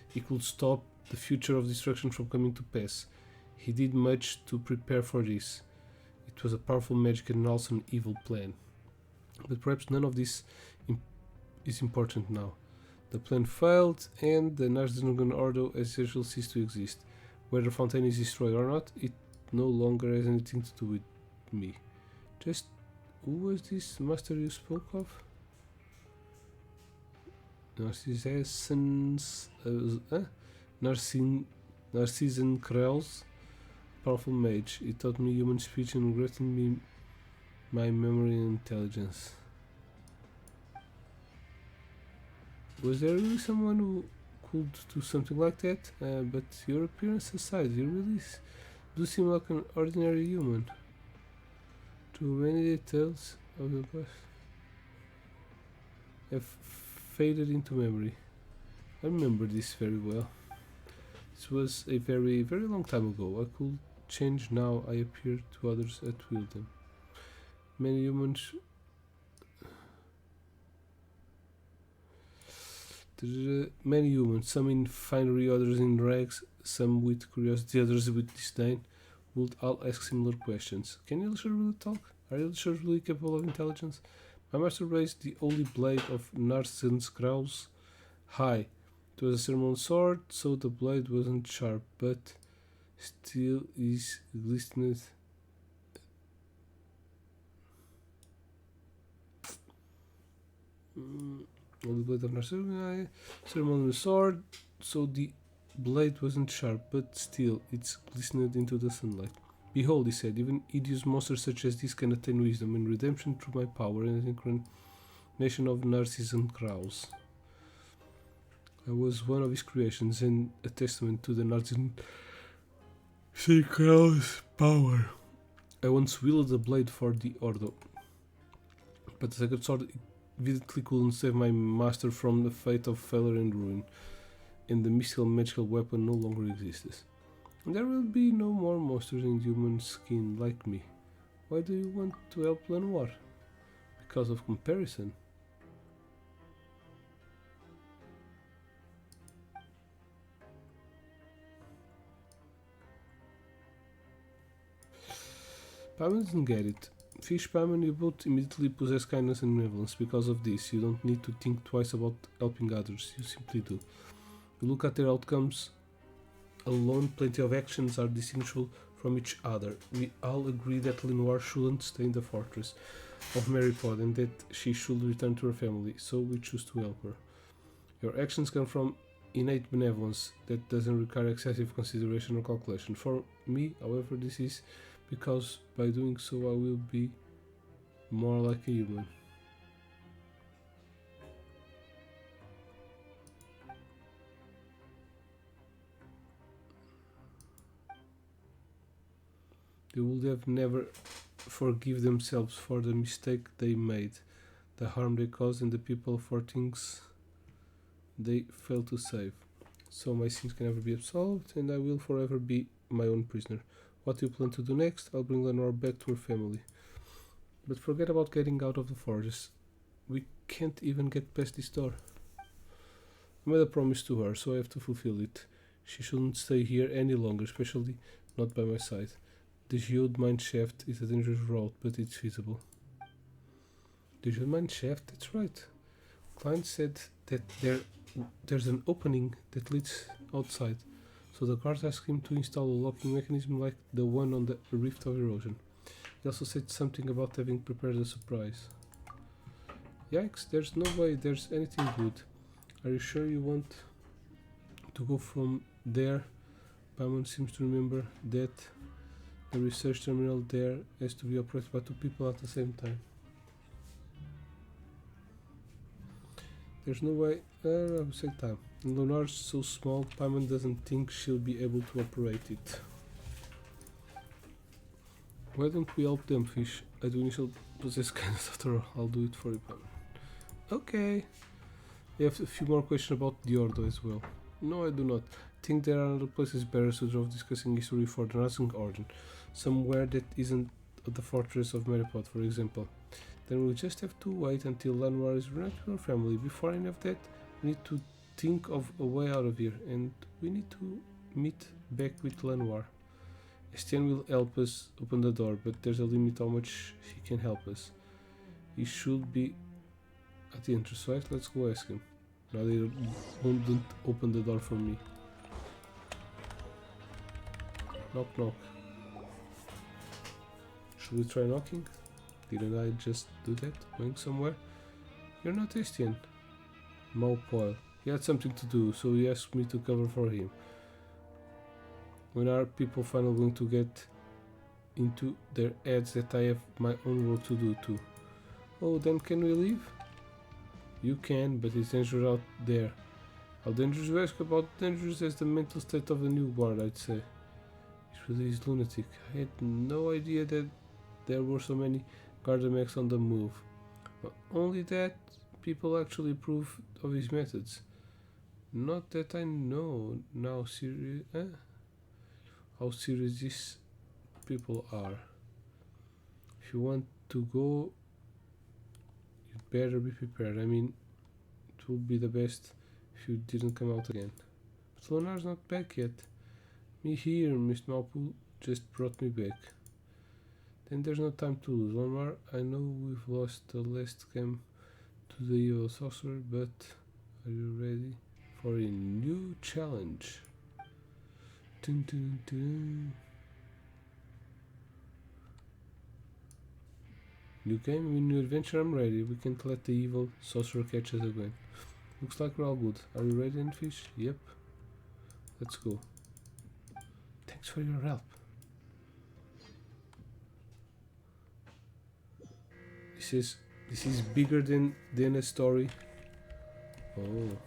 he could stop the future of destruction from coming to pass. He did much to prepare for this. It was a powerful magic and also an evil plan. But perhaps none of this is important now. The plan failed and the Narzisenskrozen Ordo as usual ceased to exist. Whether Fontaine is destroyed or not, it no longer has anything to do with me. Just who was this master you spoke of? Narcissen Krells, powerful mage. He taught me human speech and granted me my memory and intelligence. Was there really someone who could do something like that? But your appearance aside, you really do seem like an ordinary human. Too many details of your past have faded into memory. I remember this very well. This was a very, very long time ago. I could change now. I appear to others at will then. Many humans... Many humans, some in finery, others in rags, some with curiosity, others with disdain, would all ask similar questions. Can Ilishar really talk? Are Ilishars really capable of intelligence? My master raised the holy blade of Narzisenskrozen high. It was a ceremonial sword, so the blade wasn't sharp, but still is glistened All the blade of Narcissus, ceremonial sword, so the blade wasn't sharp, but still, it glistened into the sunlight. Behold, he said, even hideous monsters such as this can attain wisdom and redemption through my power and incarnation of Narcissus crows. I was one of his creations and a testament to the Narcissus crow's power. I once wielded a blade for the Ordo, but the sacred sword evidently couldn't save my master from the fate of failure and ruin, and the mystical magical weapon no longer exists. There will be no more monsters in human skin like me. Why do you want to help Lenoir? Because of comparison? Paimon doesn't get it. Fish Paimon, you both immediately possess kindness and benevolence. Because of this, you don't need to think twice about helping others, you simply do. You look at their outcomes alone, plenty of actions are distinguishable from each other. We all agree that Lenoir shouldn't stay in the fortress of Maripod and that she should return to her family, so we choose to help her. Your actions come from innate benevolence that doesn't require excessive consideration or calculation. For me, however, this is because by doing so I will be more like a human. They would have never forgive themselves for the mistake they made, the harm they caused, and the people for things they failed to save. So my sins can never be absolved, and I will forever be my own prisoner. What do you plan to do next? I'll bring Lenore back to her family. But forget about getting out of the forest. We can't even get past this door. I made a promise to her, so I have to fulfill it. She shouldn't stay here any longer, especially not by my side. The geode mine shaft is a dangerous route, but it's feasible. The geode mine shaft? That's right. Klein said that there's an opening that leads outside, so the guards asked him to install a locking mechanism like the one on the Rift of Erosion. He also said something about having prepared a surprise. Yikes, there's no way there's anything good. Are you sure you want to go from there? Paimon seems to remember that the research terminal there has to be operated by two people at the same time. There's no way, at the same time. Lunar's so small, Paimon doesn't think she'll be able to operate it. Why don't we help them, Fish? I do initial possess kindness after all. I'll do it for you, Paimon. Okay. I have a few more questions about the Ordo as well. No, I do not. I think there are other places better suited of discussing history for the Nazi Origin. Somewhere that isn't at the fortress of Maripod, for example. Then we'll just have to wait until Lenoir is reunited with her family. Before any of that, we need to think of a way out of here, and we need to meet back with Lenoir. Estienne will help us open the door, but there's a limit how much he can help us. He should be at the entrance, right? Let's go ask him. Now they don't open the door for me. Knock knock. Should we try knocking? Didn't I just do that? Going somewhere? You're not Estienne. Maupoil. He had something to do, so he asked me to cover for him. When are people finally going to get into their heads that I have my own work to do too? Oh, then can we leave? You can, but it's dangerous out there. How dangerous you ask? About dangerous as the mental state of the new guard, I'd say. It really is lunatic. I had no idea that there were so many Gardamex on the move. Not only that, people actually approve of his methods. Not that I know now how serious these people are. If you want to go, you'd better be prepared. I mean, it would be the best if you didn't come out again. But Leonard's not back yet. Me here, Mr. Malpool just brought me back. Then there's no time to lose. Lamar, I know we've lost the last game to the evil sorcerer, but are you ready for a new challenge? Dun, dun, dun. New game, new adventure, I'm ready. We can't let the evil sorcerer catch us again. Looks like we're all good. Are you ready, Fish? Yep. Let's go. Thanks for your help. This is bigger than a story. Oh.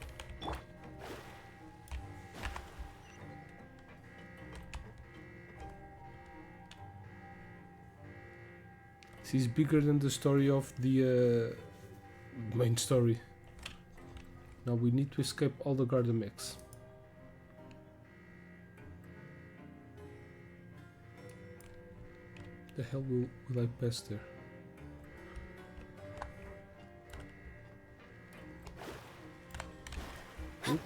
This is bigger than the story of the main story. Now we need to escape all the garden mechs. The hell will I pass there? Oops.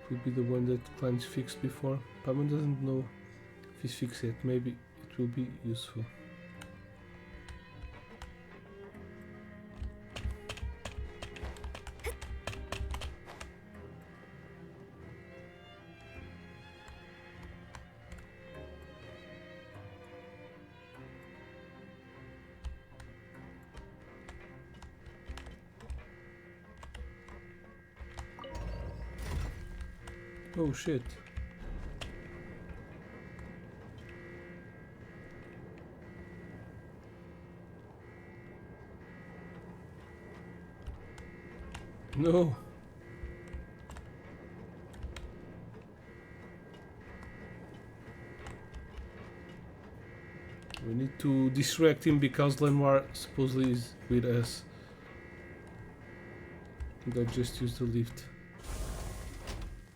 Would be the one that clients fixed before. Paimon doesn't know if he's fixed it. Maybe it will be useful. Oh shit. No. We need to distract him because Lenoir supposedly is with us. And I just used the lift.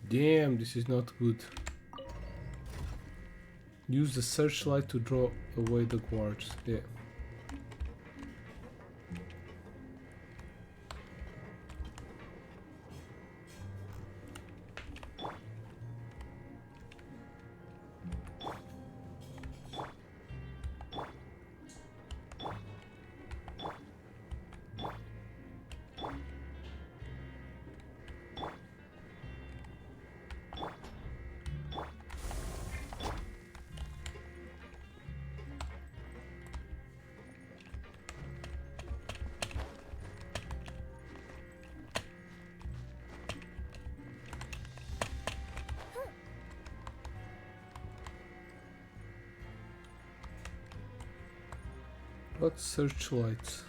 Damn, this is not good. Use the searchlight to draw away the guards. Yeah. What searchlights?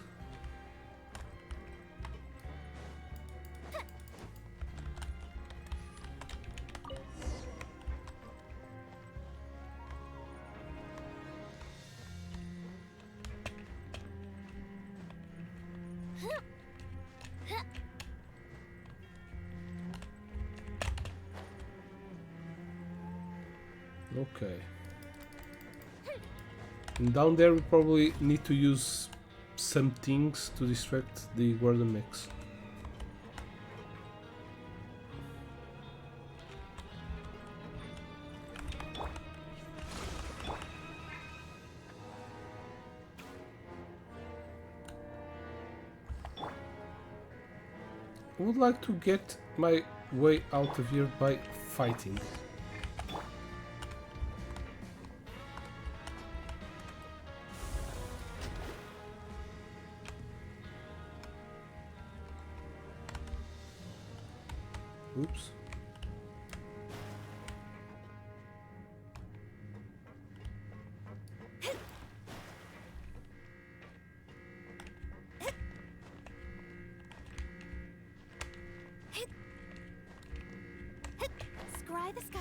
Okay. And down there we probably need to use some things to distract the Gordon mechs. I would like to get my way out of here by fighting. Oops. Scry the sky.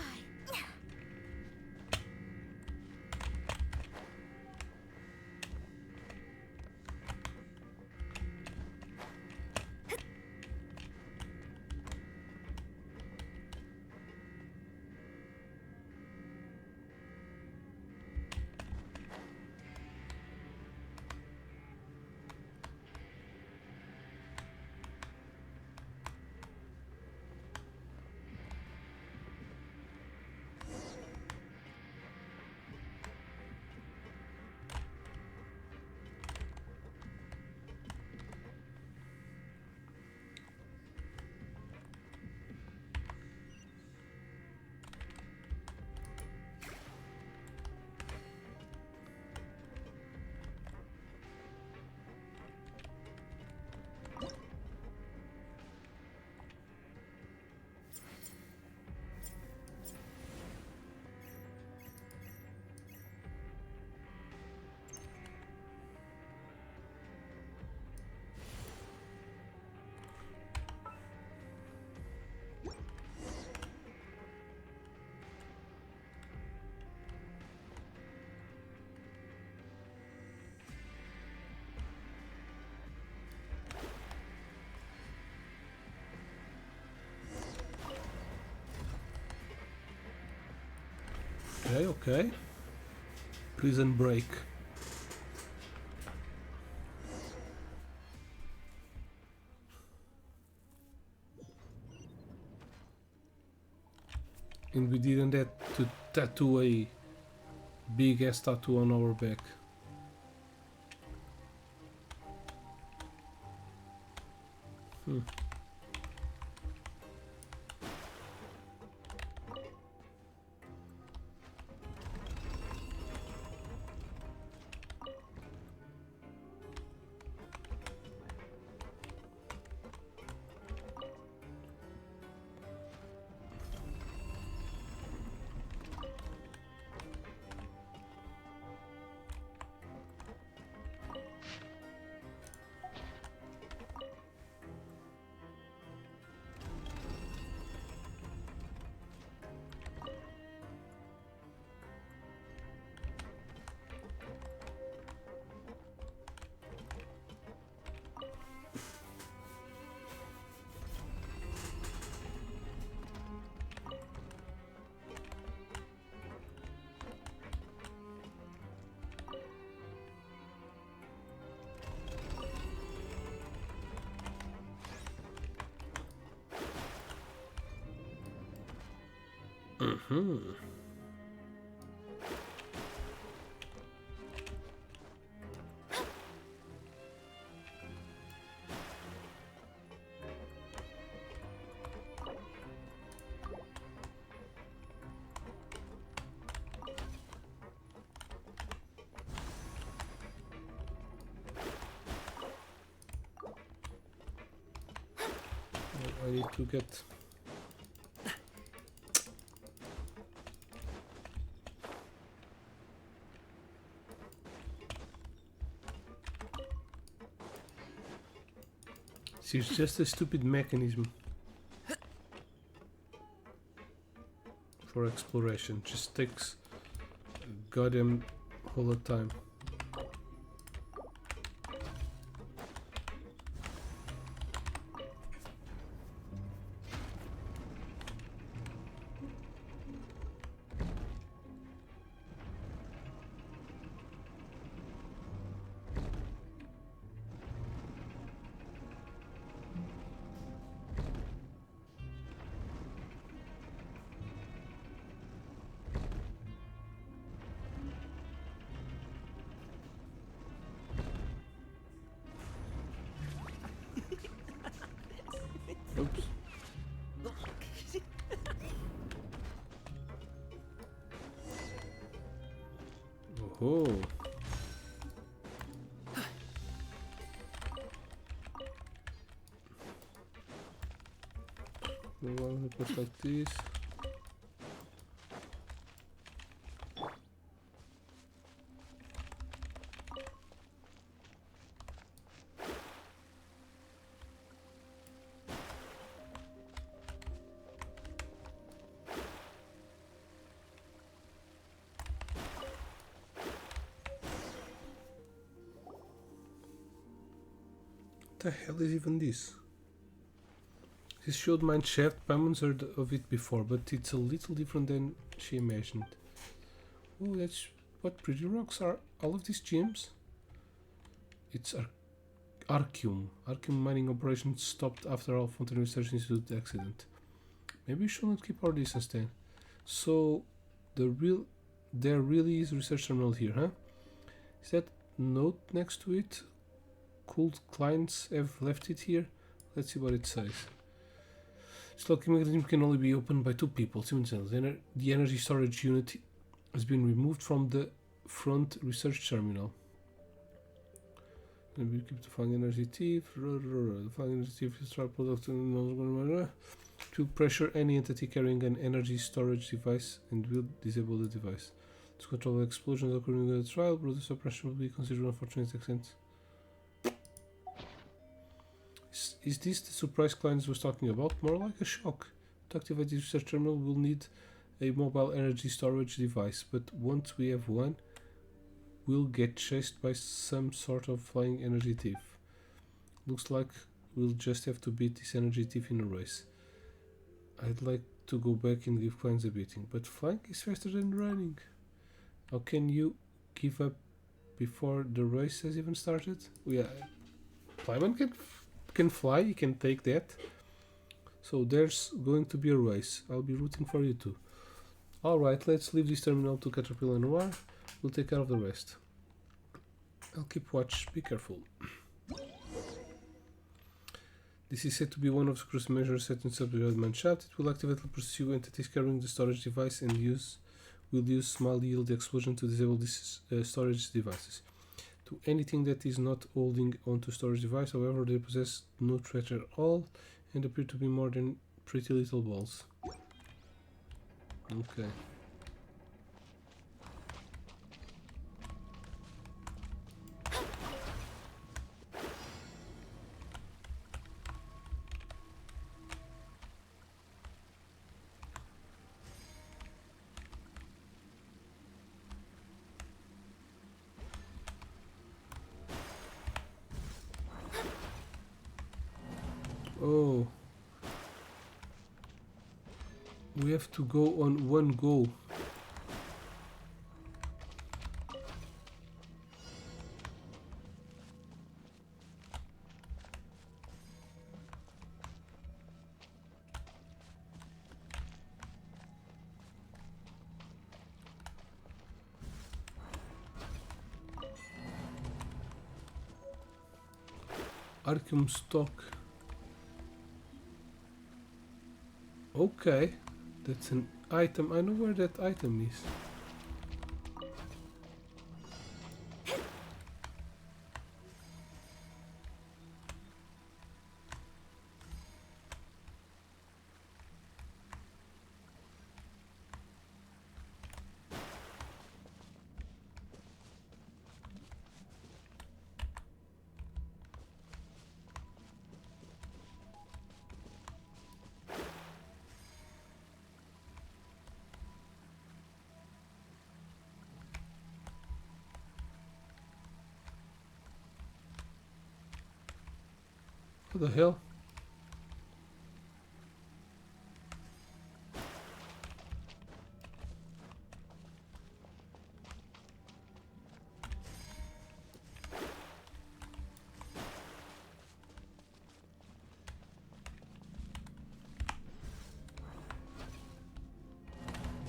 Okay, okay. Prison break. And we didn't have to tattoo a big ass tattoo on our back. I need to get... See, it's just a stupid mechanism for exploration. Just takes a goddamn whole lot of time. Oops. Oh. The one that goes like this. What the hell is even this? This showed mine shaft. Paimons heard of it before, but it's a little different than she imagined. Oh, that's what pretty rocks are. All of these gems? It's Arcium. Arcium mining operations stopped after all Fountain Research Institute accident. Maybe we shouldn't keep our distance then. So, there really is research terminal here, huh? Is that note next to it? Cooled clients have left it here. Let's see what it says. This locking mechanism can only be opened by two people. The energy storage unit has been removed from the front research terminal. And we keep the flying energy thief. The flying energy thief is try product to pressure any entity carrying an energy storage device and will disable the device. To control explosions occurring in the trial, but this operation will be considered unfortunate extent. Is this the surprise clients was talking about? More like a shock. To activate the research terminal, we'll need a mobile energy storage device, but once we have one, we'll get chased by some sort of flying energy thief. Looks like we'll just have to beat this energy thief in a race. I'd like to go back and give clients a beating, but flying is faster than running. How can you give up before the race has even started? Yeah, Flyman can fly, you can take that. So there's going to be a race. I'll be rooting for you too. Alright, let's leave this terminal to Caterpillar Noir. We'll take care of the rest. I'll keep watch, be careful. This is said to be one of the crucial measures set in subdivided mine shaft. It will actively pursue entities carrying the storage device and will use small yield explosion to disable these storage devices. To anything that is not holding onto storage device, however, they possess no threat at all and appear to be more than pretty little balls. Okay. Oh. We have to go on one go. Arkham stock. Okay, that's an item. I know where that item is. What the hell?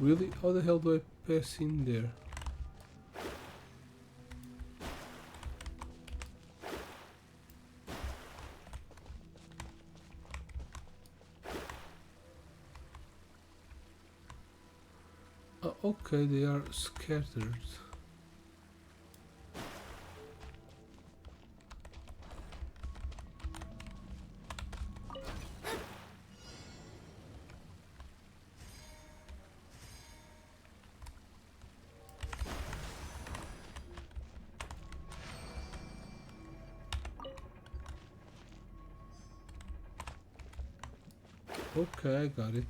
Really? How the hell do I pass in there? Okay, they are scattered. Okay, I got it.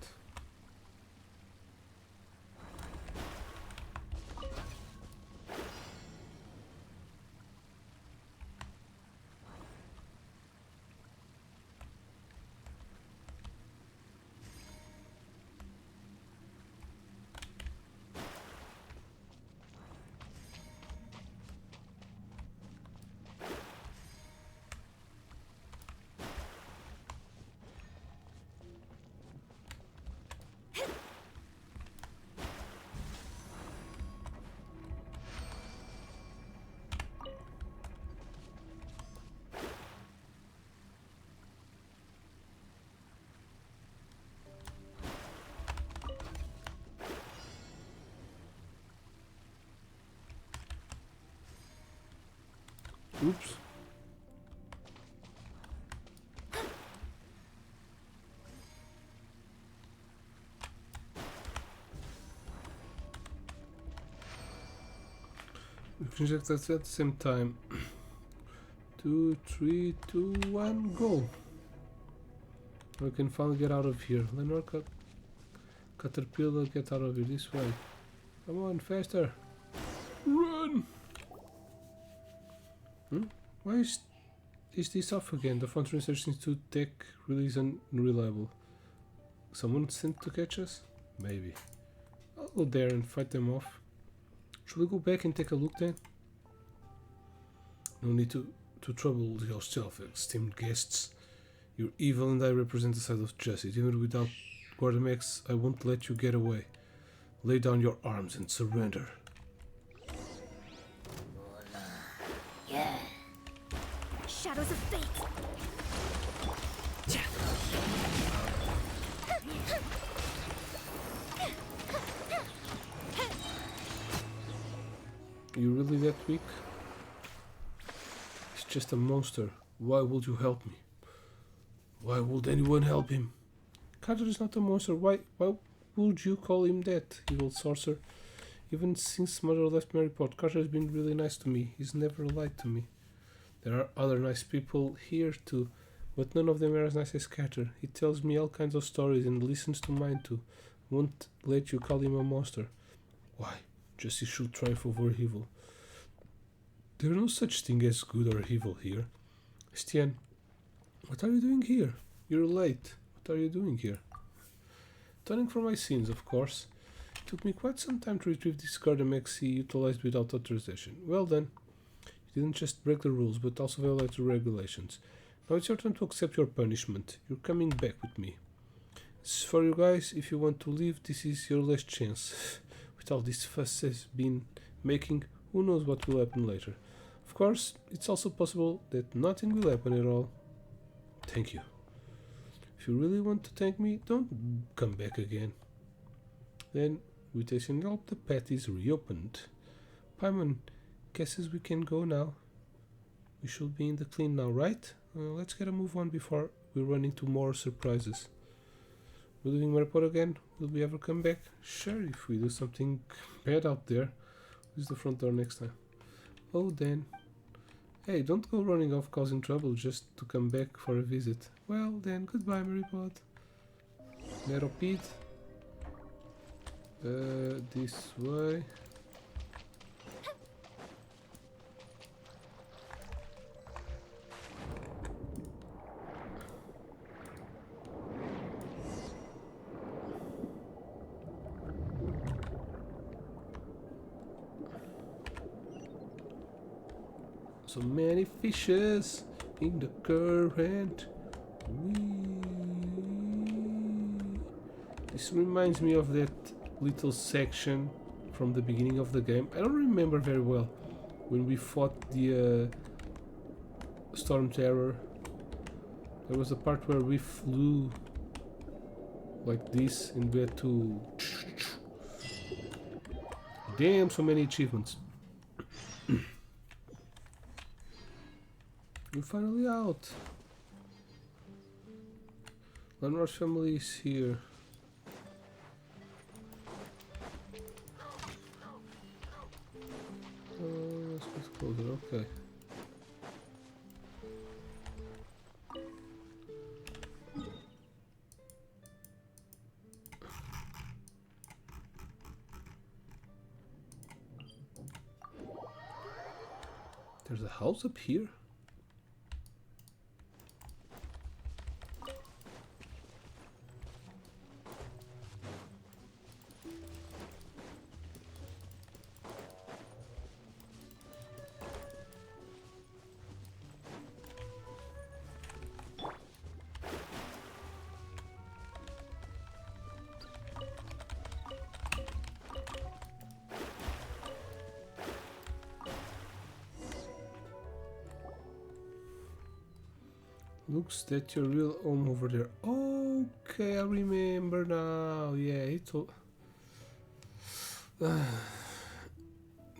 Oops. We can check that at the same time. 2, 3, 2, 1, go! We can finally get out of here. Lenore, Caterpillar, get out of here this way. Come on, faster! Run! Why is this off again? The font research seems to tech release unreliable. Someone sent to catch us? Maybe. I'll go there and fight them off. Should we go back and take a look then? No need to trouble yourself, esteemed guests. You're evil and I represent the side of justice. Even without Guardamex, I won't let you get away. Lay down your arms and surrender. Shadows of fate. You really that weak? It's just a monster. Why would you help me? Why would anyone help him? Carter is not a monster. Why would you call him that, evil sorcerer? Even since Mother left Maryport, Carter has been really nice to me. He's never lied to me. There are other nice people here too, but none of them are as nice as Carter. He tells me all kinds of stories and listens to mine too. Won't let you call him a monster. Why? Justice should triumph over evil. There is no such thing as good or evil here. Stian, what are you doing here? You're late. What are you doing here? Turning from my sins, of course. It took me quite some time to retrieve this Guardamex he utilized without authorization. Well done. You didn't just break the rules, but also violate the regulations. Now it's your turn to accept your punishment. You're coming back with me. This is for you guys. If you want to leave, this is your last chance. With all this fuss has been making, who knows what will happen later. Of course, it's also possible that nothing will happen at all. Thank you. If you really want to thank me, don't come back again. Then, with a help, the path is reopened. Paimon, guesses we can go now. We should be in the clean now, right? Let's get a move on before we run into more surprises. We're leaving Maryport again. Will we ever come back? Sure, if we do something bad out there. Use the front door next time. Oh, then. Hey, don't go running off causing trouble just to come back for a visit. Well, then, goodbye, Maryport. Meropede. This way. So many fishes in the current. This reminds me of that little section from the beginning of the game. I don't remember very well when we fought the Storm Terror. There was a part where we flew like this and we had to... Damn, so many achievements. We're finally out. Lenoir's family is here. Let's get closer, okay. There's a house up here? Looks that your real home over there. Okay, I remember now. Yeah, it's all...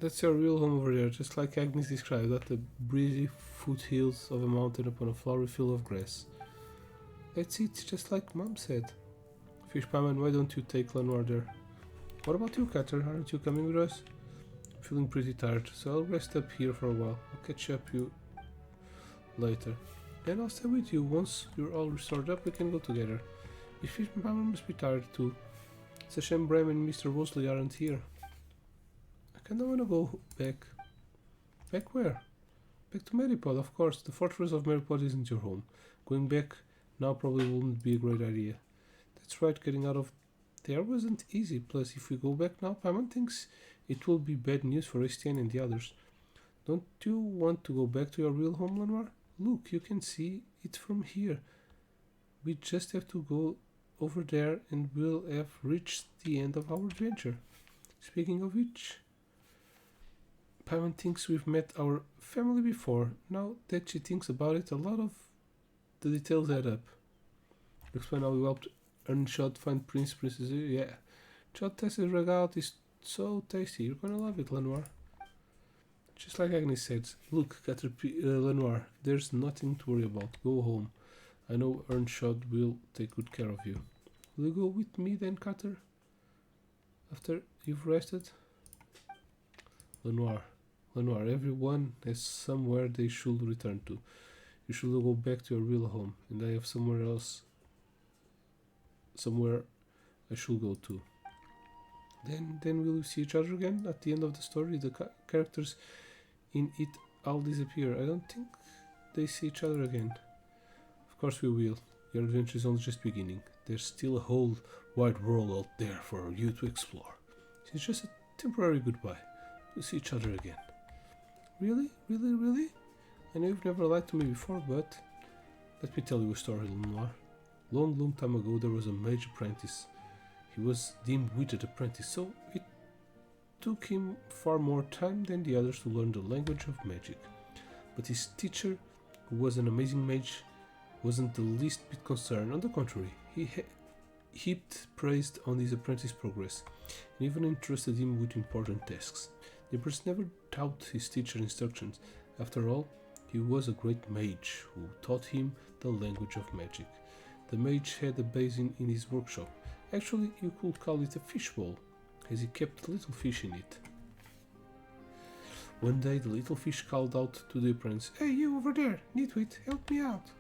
That's your real home over there, just like Agnes described, at the breezy foothills of a mountain upon a flowery field of grass. That's it, just like Mom said. Fish Paimon, why don't you take Lenoir there? What about you, Carter? Aren't you coming with us? I'm feeling pretty tired, so I'll rest up here for a while. I'll catch up you later. Then I'll stay with you. Once you're all restored up, we can go together. If Fish Paimon must be tired too. It's a shame Bram and Mr. Wosley aren't here. I kinda wanna go back. Back where? Back to Maryport, of course. The fortress of Maryport isn't your home. Going back now probably wouldn't be a great idea. That's right, getting out of there wasn't easy. Plus, if we go back now, Paimon thinks it will be bad news for Estienne and the others. Don't you want to go back to your real home, Lenoir? Look, you can see it from here. We just have to go over there and we'll have reached the end of our adventure. Speaking of which, Paimon thinks we've met our family before. Now that she thinks about it, a lot of the details add up. Explain how we helped Earnshot find Princess. Yeah. Chot tasted regal is so tasty. You're gonna love it, Lenoir. Just like Agnes said, look, Lenoir, there's nothing to worry about. Go home. I know Earnshot will take good care of you. Will you go with me then, Carter? After you've rested? Lenoir, everyone has somewhere they should return to. You should go back to your real home, and I have somewhere I should go to. Then will we see each other again at the end of the story? The characters in it all disappear. I don't think they see each other again. Of course we will. Your adventure is only just beginning. There's still a whole wide world out there for you to explore. It's just a temporary goodbye. We'll see each other again. Really? Really? Really? I know you've never lied to me before, but let me tell you a story, Lenoir. Long time ago there was a mage apprentice. He was the dim-witted apprentice, so it took him far more time than the others to learn the language of magic. But his teacher, who was an amazing mage, wasn't the least bit concerned. On the contrary, he heaped praise on his apprentice's progress, and even entrusted him with important tasks. The apprentice never doubted his teacher's instructions. After all, he was a great mage who taught him the language of magic. The mage had a basin in his workshop. Actually, you could call it a fishbowl, as he kept little fish in it. One day, the little fish called out to the apprentice, "Hey, you over there, Nitwit, help me out."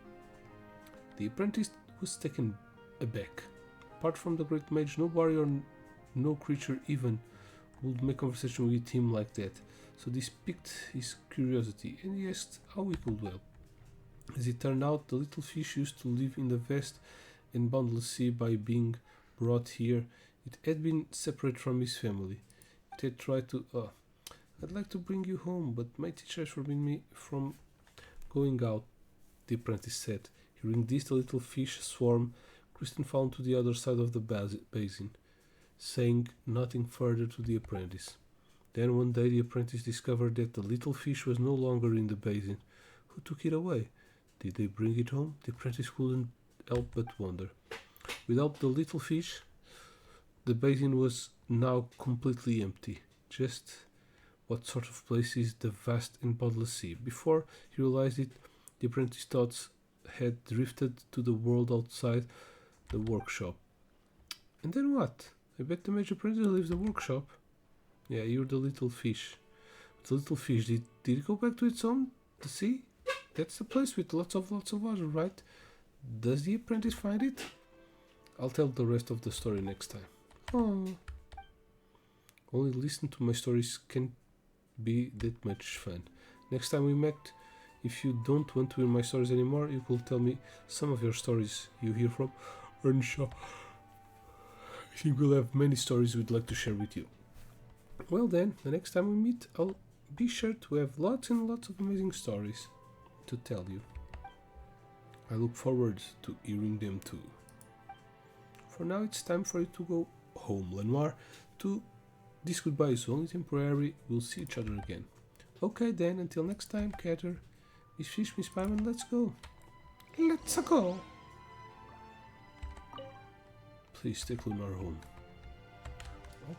The apprentice was taken aback. Apart from the great mage, no warrior, no creature even, would make conversation with him like that. So this piqued his curiosity, and he asked how he could help. As it turned out, the little fish used to live in the vast and boundless sea. By being brought here, it had been separated from his family. It had tried to, I'd like to bring you home, but my teacher has forbidden me from going out, the apprentice said. Hearing this, the little fish swarm Kristen found to the other side of the basin, saying nothing further to the apprentice. Then one day the apprentice discovered that the little fish was no longer in the basin. Who took it away? Did they bring it home? The apprentice couldn't help but wonder. Without the little fish, the basin was now completely empty. Just what sort of place is the vast and boundless sea? Before he realized it, the apprentice's thoughts had drifted to the world outside the workshop. And then what? I bet the major apprentice leaves the workshop. Yeah, you're the little fish. The little fish, did it go back to its home? The sea? That's the place with lots of water, right? Does the apprentice find it? I'll tell the rest of the story next time. Oh. Only listen to my stories can be that much fun. Next time we met, if you don't want to hear my stories anymore, you could tell me some of your stories you hear from Earnshaw. I think we'll have many stories we'd like to share with you. Well then, the next time we meet, I'll be sure to have lots and lots of amazing stories to tell you. I look forward to hearing them too. For now, it's time for you to go home, Lenoir. This goodbye is only temporary. We'll see each other again. Okay then, until next time, Cater. Miss Fish, Miss Paimon, let's go. Let's go. Please take Lenoir home.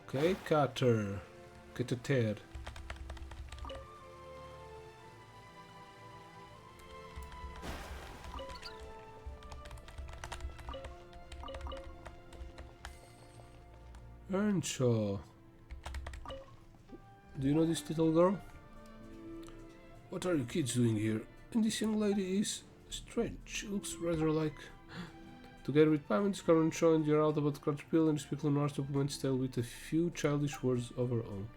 Okay, Carter. Get a tear. Earnshaw. Do you know this little girl? What are you kids doing here? And this young lady is strange. She looks rather like... Together with Paimon, discover Earnshaw and you're out about Carterpill and speak Lenoir's document style with a few childish words of her own.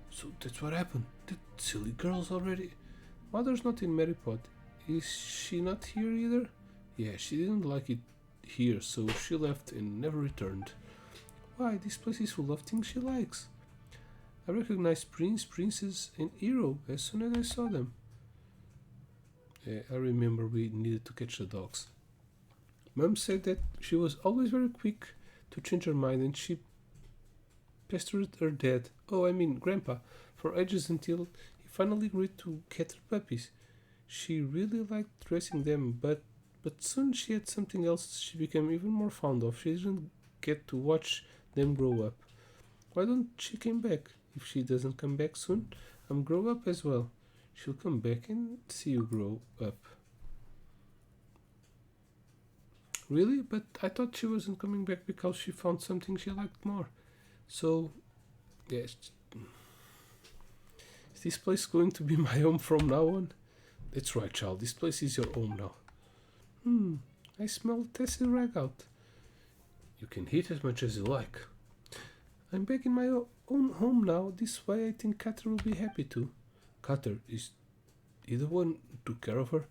So that's what happened. That silly girl's already... Mother's not in Merrypot. Is she not here either? Yeah, she didn't like it here, so she left and never returned. Why, this place is full of things she likes. I recognized Prince, Princess, and Hero as soon as I saw them. I remember we needed to catch the dogs. Mum said that she was always very quick to change her mind, and she pestered her dad, Grandpa, for ages until he finally agreed to get her puppies. She really liked dressing them, but soon she had something else she became even more fond of. She didn't get to watch them grow up. Why don't she come back? If she doesn't come back soon, I'm grow up as well. She'll come back and see you grow up. Really? But I thought she wasn't coming back because she found something she liked more. So, yes. Is this place going to be my home from now on? That's right, child. This place is your home now. I smell Tessie rag out. You can eat as much as you like. I'm back in my own home now. This way I think Cutter will be happy too. Cutter, is he the one who took care of her?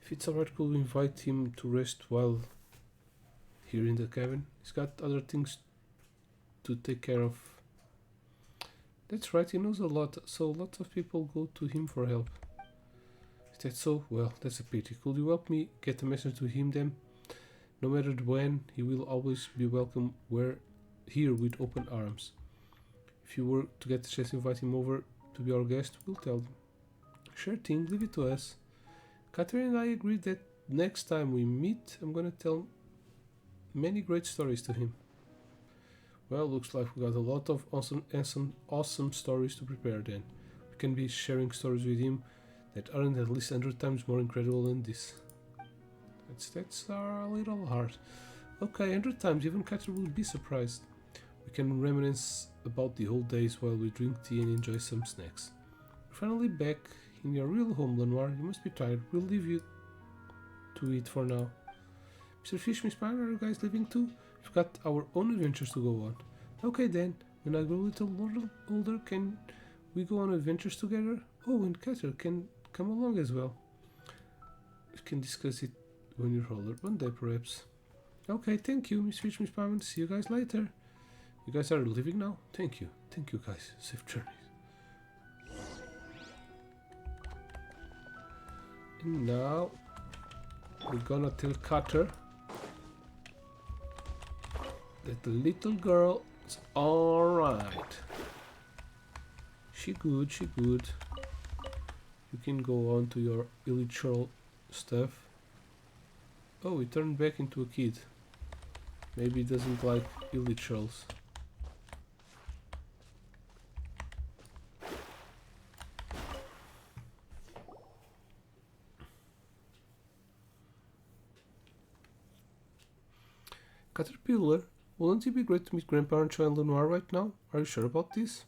If it's alright, could we invite him to rest while here in the cabin? He's got other things to take care of. That's right, he knows a lot, so lots of people go to him for help. Is that so? Well, that's a pity. Could you help me get a message to him then? No matter when, he will always be welcome here with open arms. If you were to get the chance to invite him over to be our guest, we'll tell him. Sure thing, leave it to us. Catherine and I agreed that next time we meet, I'm gonna tell many great stories to him. Well, looks like we got a lot of awesome stories to prepare then. We can be sharing stories with him that aren't at least 100 times more incredible than this. That's a little hard. Okay, 100 times, even Catherine will be surprised. We can reminisce about the old days while we drink tea and enjoy some snacks. We're finally back in your real home, Lenoir. You must be tired. We'll leave you to it for now. Mr. Fish, Miss Pine, are you guys leaving too? We've got our own adventures to go on. Okay then, when I grow a little older, can we go on adventures together? Oh, and Cutter can come along as well. We can discuss it when you're older, one day perhaps. Okay, thank you, Miss Fish, Miss Pine. See you guys later. You guys are leaving now? Thank you guys. Safe journeys. And now we're gonna tell Cutter that the little girl is alright. She good. You can go on to your illegal stuff. Oh, he turned back into a kid. Maybe he doesn't like illegals. Caterpillar, wouldn't it be great to meet Grandpa and Joy and Lenoir right now? Are you sure about this?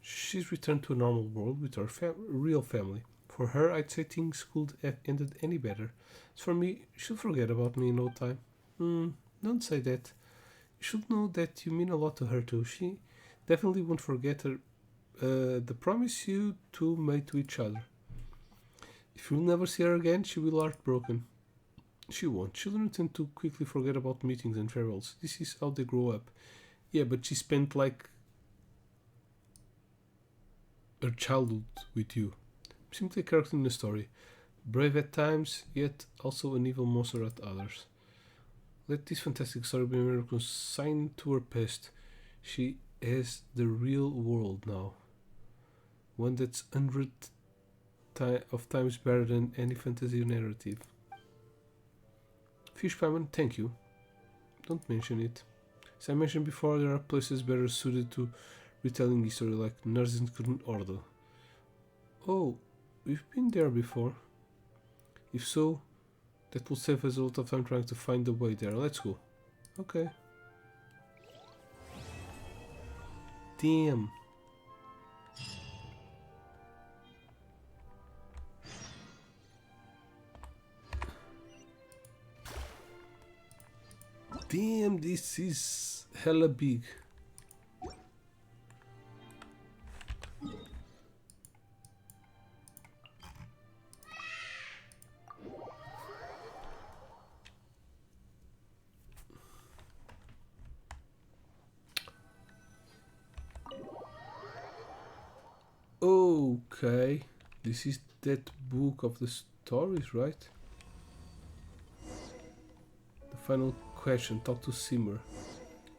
She's returned to a normal world with her real family. For her, I'd say things could have ended any better. As for me, she'll forget about me in no time. Don't say that. You should know that you mean a lot to her too. She definitely won't forget the promise you two made to each other. If you'll never see her again, she will heartbroken. She won't. Children tend to quickly forget about meetings and farewells. This is how they grow up. Yeah, but she spent like her childhood with you. Simply a character in the story. Brave at times, yet also an evil monster at others. Let this fantastic story be a miracle consigned to her past. She has the real world now. One that's 100 of times better than any fantasy narrative. Fish Payment, thank you. Don't mention it. As I mentioned before, there are places better suited to retelling history, like Nursing Order. Oh, we've been there before. If so, that will save us a lot of time trying to find the way there. Let's go. Okay. Damn. Damn, this is hella big. Okay, this is that book of the stories, right? The final question, talk to Simmer.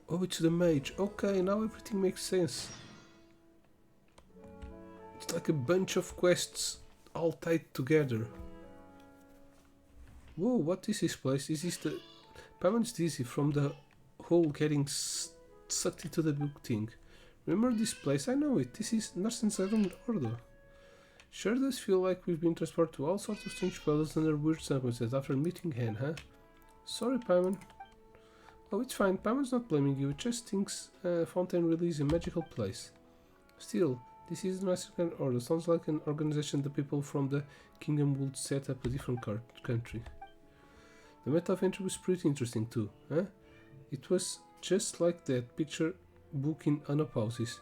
Oh, it's the mage. Okay, now everything makes sense. It's like a bunch of quests all tied together. Whoa, what is this place? Is this the... Paman's dizzy from the whole getting sucked into the book thing. Remember this place? I know it. This is Narsen's Order. Sure does feel like we've been transported to all sorts of strange places under weird circumstances after meeting Hen, huh? Sorry, Paimon. Oh, it's fine. Paimon's not blaming you. It just thinks Fontaine really is a magical place. Still, this is the Narsen's Order. Sounds like an organization the people from the kingdom would set up a different country. The meta adventure was pretty interesting too, huh? It was just like that picture book in Anapausis.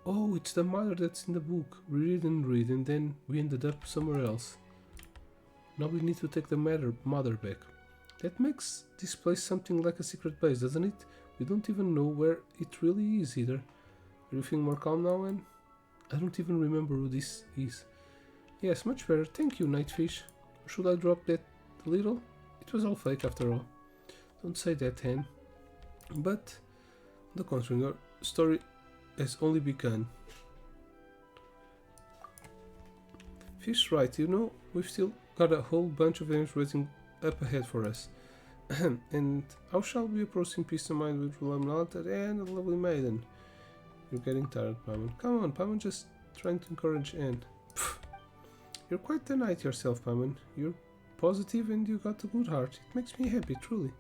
Oh, it's the mother that's in the book. We read and then we ended up somewhere else. Now we need to take the mother back. That makes this place something like a secret base, doesn't it? We don't even know where it really is either. Are you feeling more calm now, Anne? I don't even remember who this is. Yes, much better. Thank you, Nightfish. Or should I drop that a little? It was all fake after all. Don't say that, Anne. But, on the contrary, your story has only begun. Fish right, you know, we've still got a whole bunch of games waiting up ahead for us. And how shall we approach in peace of mind with Lamnata and a lovely maiden? You're getting tired, Paimon. Come on, Paimon, just trying to encourage Anne. Pfft. You're quite the knight yourself, Paimon. You're positive and you got a good heart. It makes me happy, truly.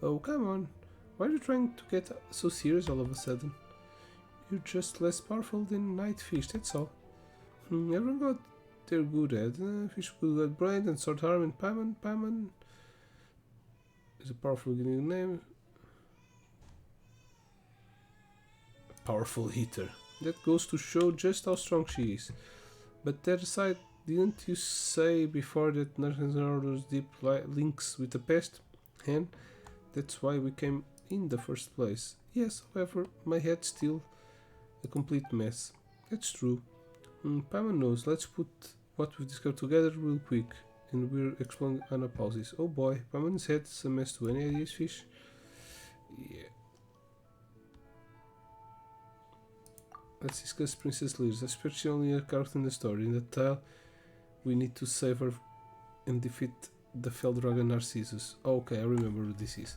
Oh, come on. Why are you trying to get so serious all of a sudden? You're just less powerful than Nightfish, that's all. Everyone got their good head. Fish good brain and sword arm, and Paimon is a powerful name. A powerful hitter. That goes to show just how strong she is. But that aside, didn't you say before that Narsen's Order's deep links with the past? And that's why we came in the first place. Yes, however, my head's still a complete mess. That's true. Paimon knows. Let's put what we've discovered together real quick. And we're exploring Anapausis. Oh boy, Paimon's head's a mess too. Any ideas, Fish? Yeah. Let's discuss Princess Lyris. I suspect she's only a character in the story. In the tale, we need to save her and defeat the fell dragon Narcissus. Okay, I remember who this is.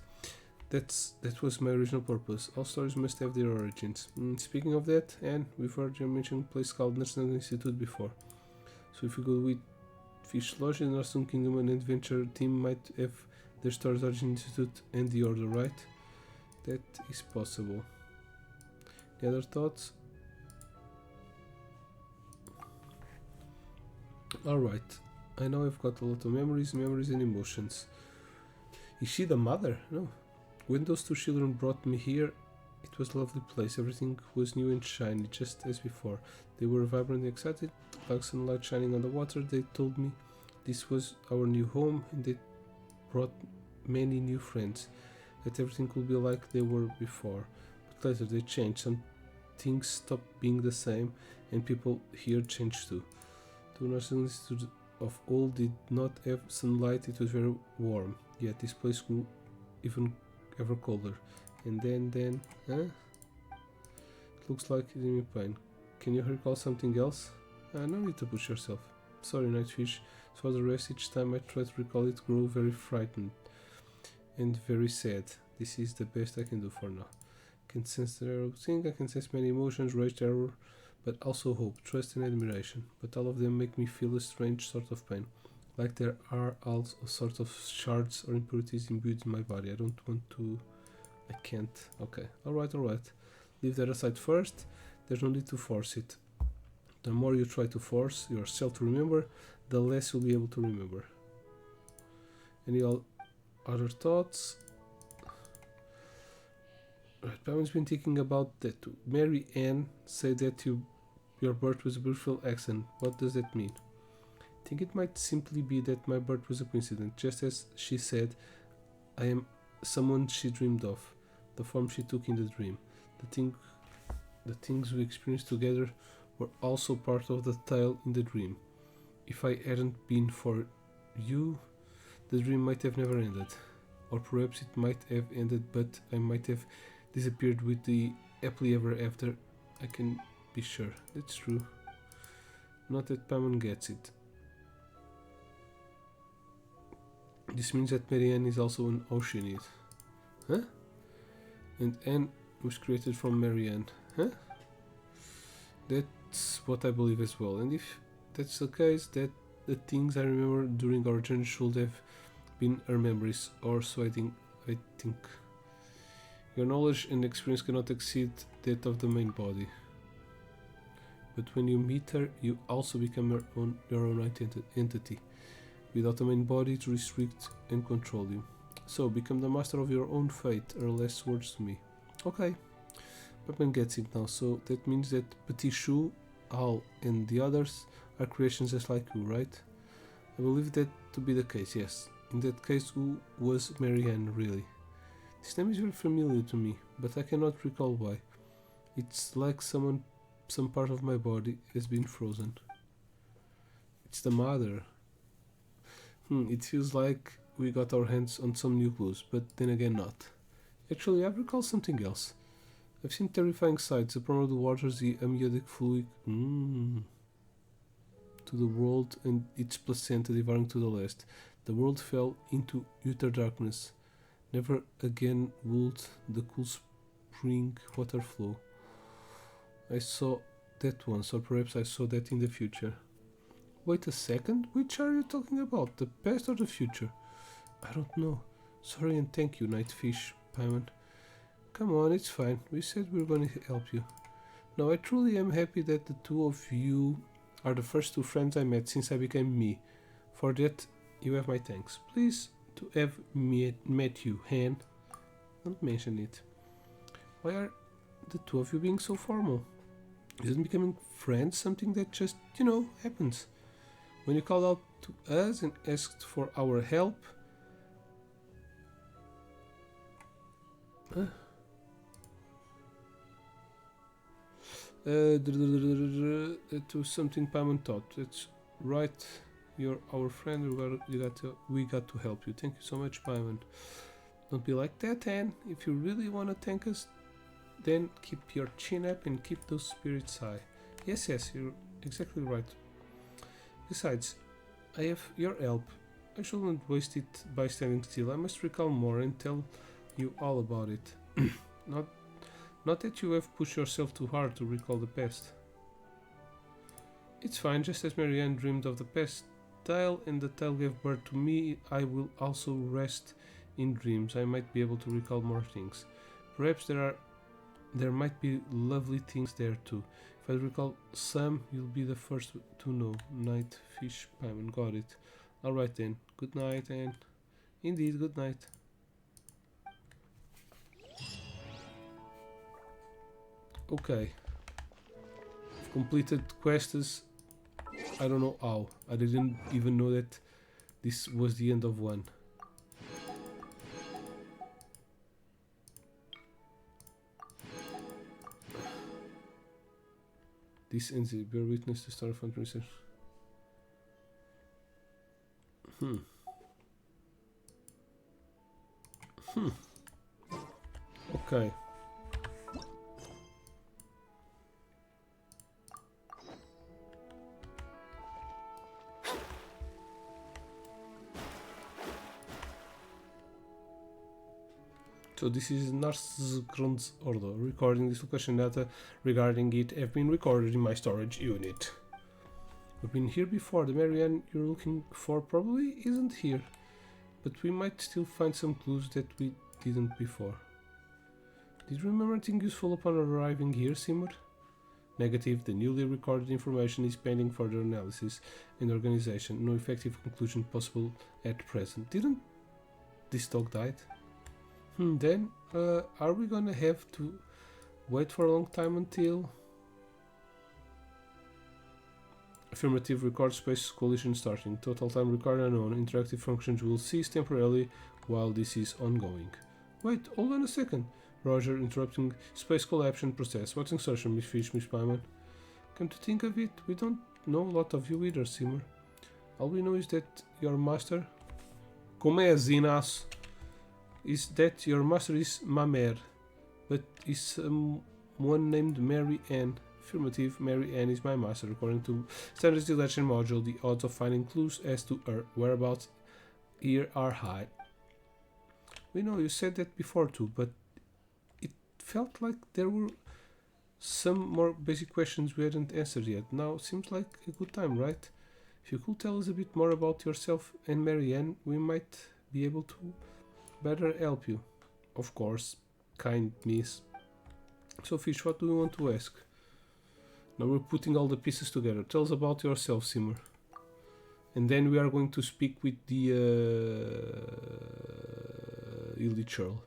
That was my original purpose. All stories must have their origins. Speaking of that, Anne, we've heard you mention a place called National Institute before. So if you go with Fish Lodge, the Northern Kingdom and Adventure team might have their stories origin institute and the order, right? That is possible. Any other thoughts? Alright, I know I've got a lot of memories and emotions. Is she the mother? No. When those two children brought me here, it was a lovely place. Everything was new and shiny, just as before. They were vibrant and excited, like sunlight shining on the water. They told me this was our new home, and they brought many new friends, that everything could be like they were before. But later they changed. Some things stopped being the same, and people here changed too. The National Institute of old did not have sunlight. It was very warm, yet this place grew even ever colder. And then, huh? It looks like it's in pain. Can you recall something else? No need to push yourself. Sorry, Nightfish. For the rest, each time I try to recall it, grow very frightened and very sad. This is the best I can do for now. I can sense the thing. I can sense many emotions, rage, terror, but also hope, trust, and admiration. But all of them make me feel a strange sort of pain, like there are all sorts of shards or impurities imbued in my body. I don't want to. I can't. Okay. Alright. Leave that aside first. There's no need to force it. The more you try to force yourself to remember, the less you'll be able to remember. Any other thoughts? Right, Pamela's been thinking about that too. Mary Ann said that your birth was a beautiful accident. What does that mean? I think it might simply be that my birth was a coincidence. Just as she said, I am someone she dreamed of, the form she took in the dream. The things we experienced together were also part of the tale in the dream. If I hadn't been for you, the dream might have never ended. Or perhaps it might have ended, but I might have disappeared with the happily ever after. I can be sure. That's true. Not that Paimon gets it. This means that Marianne is also an Oceanid. Huh? And Anne was created from Marianne. Huh? That's what I believe as well. And if that's the case, that the things I remember during our journey should have been her memories, or so I think. Your knowledge and experience cannot exceed that of the main body. But when you meet her, you also become your own entity, without a main body to restrict and control you. So, become the master of your own fate, her last words to me. Okay, Paimon gets it now, so that means that Petit Chou, Al, and the others are creations just like you, right? I believe that to be the case, yes. In that case, who was Marianne, really? This name is very familiar to me, but I cannot recall why. It's like some part of my body has been frozen. It's the mother. It feels like we got our hands on some new clues, but then again not. Actually, I recall something else. I've seen terrifying sights, the primordial the waters, the amniotic fluid to the world and its placenta devouring to the last. The world fell into utter darkness. Never again would the cool spring water flow. I saw that once, or perhaps I saw that in the future. Wait a second, which are you talking about? The past or the future? I don't know. Sorry and thank you, Nightfish, Paimon. Come on, it's fine. We said we were going to help you. No, I truly am happy that the two of you are the first two friends I met since I became me. For that, you have my thanks. Please to have met you, Han. Don't mention it. Why are the two of you being so formal? Isn't becoming friends something that just, happens? When you called out to us and asked for our help... That was something Paimon thought. That's right. You're our friend. We got to help you. Thank you so much, Paimon. Don't be like that, Anne. If you really want to thank us, then keep your chin up and keep those spirits high. Yes, you're exactly right. Besides, I have your help. I shouldn't waste it by standing still. I must recall more and tell you all about it. Not that you have pushed yourself too hard to recall the past. It's fine, just as Marianne dreamed of the past tale and the tale gave birth to me, I will also rest in dreams. I might be able to recall more things. Perhaps there might be lovely things there too. If I recall some, you'll be the first to know. Nightfish Paimon, got it. Alright then, good night, and indeed, good night. Okay. I've completed quests. I don't know how. I didn't even know that this was the end of one. This ends it. Bear witness to start fund research. Okay. So this is Narsgrund's order. Recording this location data regarding it have been recorded in my storage unit. We've been here before. The Marianne you're looking for probably isn't here, but we might still find some clues that we didn't before. Did you remember anything useful upon arriving here, Simur? Negative. The newly recorded information is pending further analysis and organization. No effective conclusion possible at present. Didn't this dog die? Then, are we gonna have to wait for a long time until... Affirmative, record space collision starting. Total time record unknown. Interactive functions will cease temporarily while this is ongoing. Wait, hold on a second. Roger, interrupting space collapsion process. What's insertion, Miss Fish, Miss Paimon? Come to think of it, we don't know a lot of you either, Simmer. All we know is that your master... Como é, Zinaço? Is that your master is Mamer, but is someone named Mary Ann. Affirmative, Mary Ann is my master. According to Standard Selection Module, the odds of finding clues as to her whereabouts here are high. We know you said that before too, but it felt like there were some more basic questions we hadn't answered yet. Now seems like a good time, right? If you could tell us a bit more about yourself and Mary Ann, we might be able to better help you. Of course, kind miss. So Fish, what do you want to ask? Now we're putting all the pieces together. Tell us about yourself, Simmer. And then we are going to speak with the Elite Churl.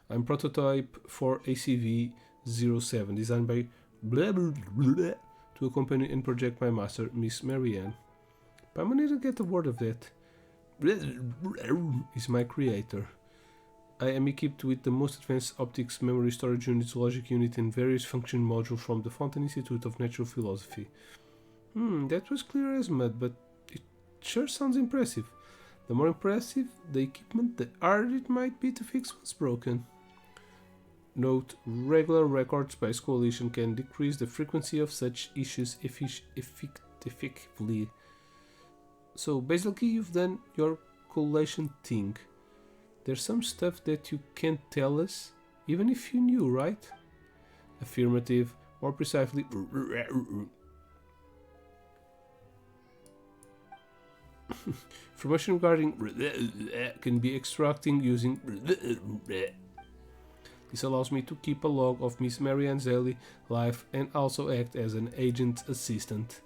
I'm prototype for ACV-07, designed by blah, blah, blah, to accompany and project my master, Miss Mary Ann. But I didn't get a word of that. Is my creator. I am equipped with the most advanced optics, memory storage units, logic unit, and various function modules from the Fountain Institute of Natural Philosophy. That was clear as mud, but it sure sounds impressive. The more impressive the equipment, the harder it might be to fix what's broken. Note, regular record space coalition can decrease the frequency of such issues effectively. So basically you've done your collation thing. There's some stuff that you can't tell us, even if you knew, right? Affirmative, more precisely. Information regarding can be extracting using. This allows me to keep a log of Miss Mary Ann's daily life and also act as an agent assistant.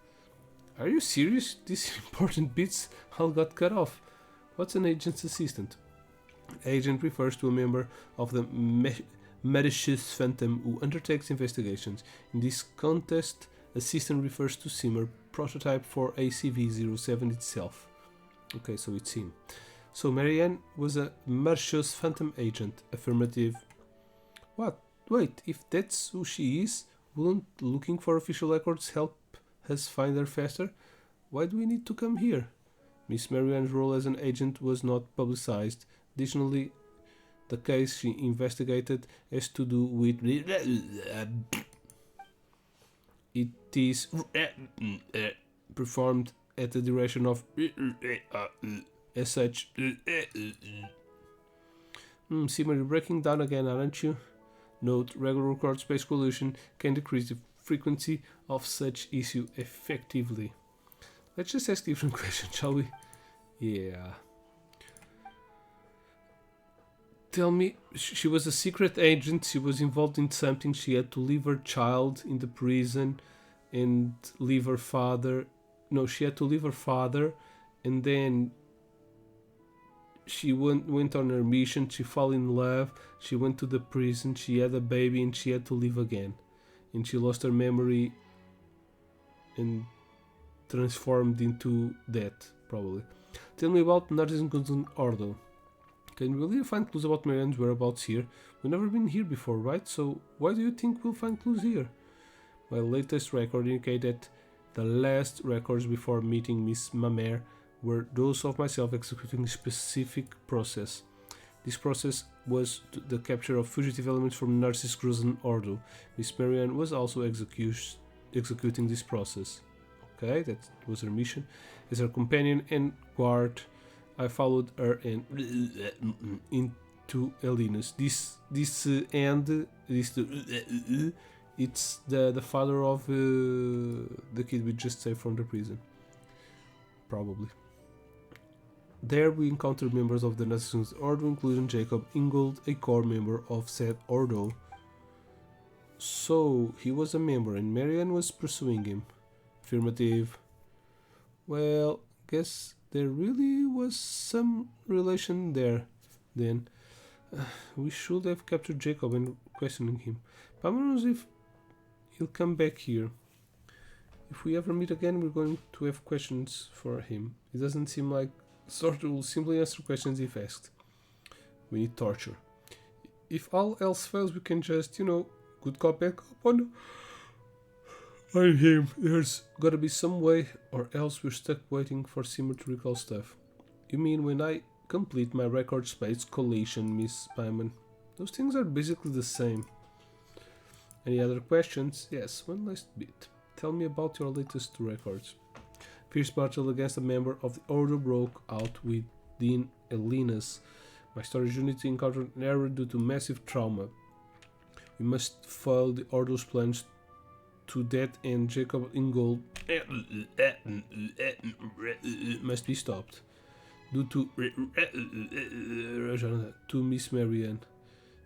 Are you serious? These important bits all got cut off. What's an agent's assistant? Agent refers to a member of the malicious phantom who undertakes investigations. In this context, assistant refers to Simmer, prototype for ACV-07 itself. Okay, so it's him. So Mary Ann was a malicious phantom agent. Affirmative. What? Wait, if that's who she is, wouldn't looking for official records help us find her faster? Why do we need to come here? Miss Mary Ann's role as an agent was not publicized. Additionally, the case she investigated has to do with it is performed at the direction of as such. Simmer, you're breaking down again, aren't you? Note, regular record space collision can decrease the frequency of such issue effectively. Let's just ask different questions, shall we? Yeah. Tell me, she was a secret agent, she was involved in something, she had to leave her child in the prison and leave her father. No, she had to leave her father and then she went on her mission, she fell in love, she went to the prison, she had a baby and she had to leave again. And she lost her memory and transformed into that, probably. Tell me about Narcissus Ordo. Can we really find clues about Marianne's whereabouts here? We've never been here before, right? So why do you think we'll find clues here? My latest record indicate that the last records before meeting Miss Mamer were those of myself executing a specific process. This process was the capture of fugitive elements from Narcissus Grusen Ordo. Miss Marianne was also executing this process. Okay, that was her mission. As her companion and guard, I followed her and into Elinus. It's the father of the kid we just saved from the prison. Probably. There we encountered members of the Narcissus Ordo, including Jacob Ingold, a core member of said Ordo. So, he was a member and Marianne was pursuing him. Affirmative. Well, guess there really was some relation there, then. We should have captured Jacob and questioning him. But who knows if he'll come back here. If we ever meet again, we're going to have questions for him. It doesn't seem like Sorter will simply answer questions if asked. We need torture. If all else fails, we can just, good cop, bad cop. I'm him. There's gotta be some way, or else we're stuck waiting for Simmer to recall stuff. You mean when I complete my record space collation, Miss Pyman? Those things are basically the same. Any other questions? Yes, one last bit. Tell me about your latest records. Fierce battle against a member of the Order broke out within Elena's. My storage unit encountered an error due to massive trauma. We must follow the Order's plans to that end. Jacob Ingold must be stopped. Due to Miss Marianne.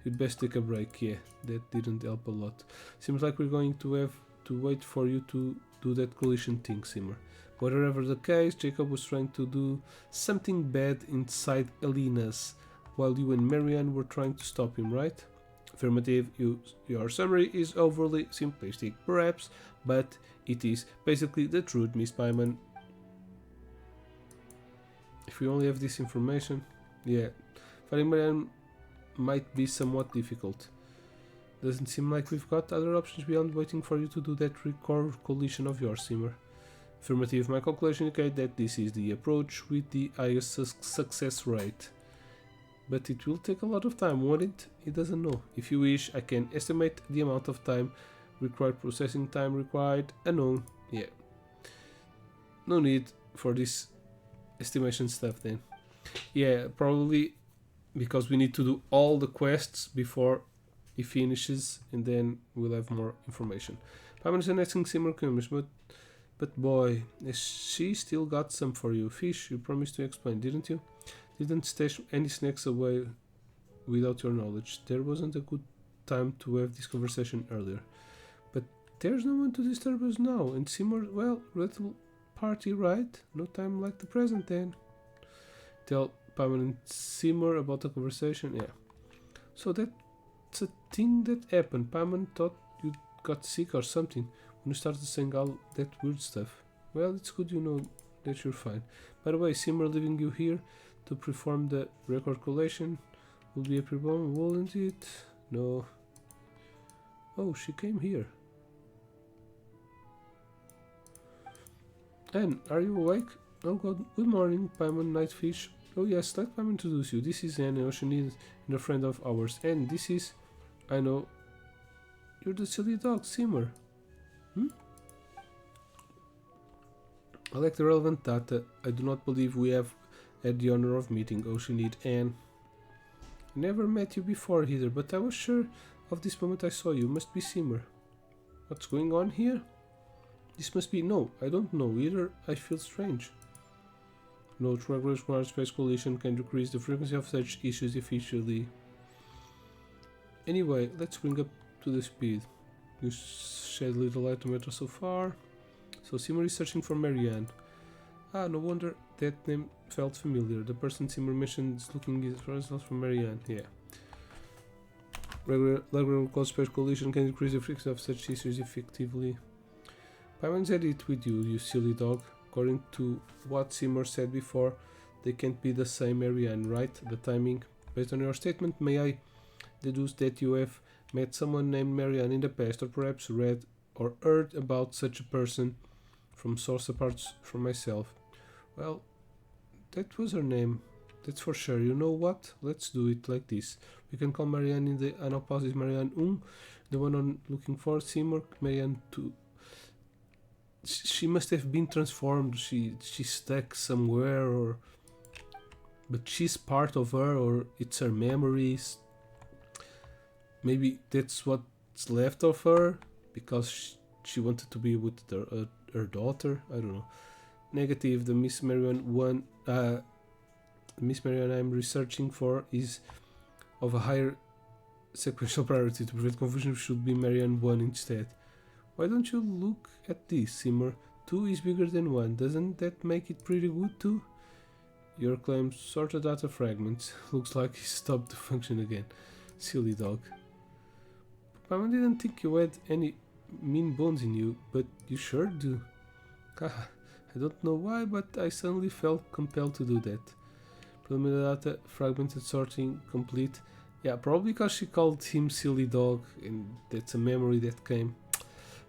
You'd best take a break. Yeah, that didn't help a lot. Seems like we're going to have to wait for you to do that collision thing, Simmer. Whatever the case, Jacob was trying to do something bad inside Elena's, while you and Marianne were trying to stop him, right? Affirmative. Your summary is overly simplistic, perhaps, but it is basically the truth, Miss Pyman. If we only have this information, yeah, fighting Marianne might be somewhat difficult. Doesn't seem like we've got other options beyond waiting for you to do that record collision of yours, Simmer. Affirmative. My calculation indicate that this is the approach with the highest success rate. But it will take a lot of time, won't it? He doesn't know. If you wish, I can estimate the amount of time required, processing time required, unknown. Yeah. No need for this estimation stuff then. Yeah, probably because we need to do all the quests before he finishes, and then we'll have more information. I'm asking Simmer comes, but boy, she still got some for you. Fish, you promised to explain, didn't you? Didn't stash any snacks away without your knowledge. There wasn't a good time to have this conversation earlier. But there's no one to disturb us now, and Simmer, well, little party, right? No time like the present then. Tell Pamela and Simmer about the conversation, yeah. So that's a thing that happened. Pamela thought you got sick or something when you started saying all that weird stuff. Well, it's good you know that you're fine. By the way, Simmer leaving you here to perform the record collation will be a problem, won't it? No. Oh, she came here. Anne, are you awake? Oh god, good morning, Paimon Nightfish. Oh yes, let Paimon introduce you. This is Anne, Oceanid, and a friend of ours. And this is... I know... You're the silly dog, Simmer. I like the relevant data. I do not believe we have had the honor of meeting Oceanid and I never met you before either, but I was sure of this moment I saw you. Must be Simmer. What's going on here? This must be... No, I don't know either. I feel strange. Note, regular smart space collision can decrease the frequency of such issues efficiently. Anyway, let's bring up to the speed. You shed little light on matter so far. So Simmer is searching for Marianne. Ah, no wonder that name felt familiar. The person Simmer mentioned is looking for Marianne. Yeah. Regular close space collision can decrease the frequency of such issues effectively. Paimon's had it with you, you silly dog. According to what Simmer said before, they can't be the same Marianne, right? The timing. Based on your statement, may I deduce that you have met someone named Marianne in the past, or perhaps read or heard about such a person from source apart from myself? Well, that was her name, that's for sure. You know what? Let's do it like this. We can call Marianne in the unopposite Marianne the one I'm looking for. Simmer, Marianne 2. She must have been transformed. She's stuck somewhere, or but she's part of her, or it's her memories. Maybe that's what's left of her because she wanted to be with her daughter. I don't know. Negative. The Miss Marianne one, Miss Marianne I'm researching for is of a higher sequential priority. To prevent confusion, should be Marianne 1 instead. Why don't you look at this, Simmer? 2 is bigger than 1. Doesn't that make it pretty good too? Your claims sorted data fragments. Looks like he stopped to function again. Silly dog. I didn't think you had any mean bones in you, but you sure do. I don't know why, but I suddenly felt compelled to do that. Preliminary data fragmented sorting complete. Yeah, probably because she called him silly dog, and that's a memory that came.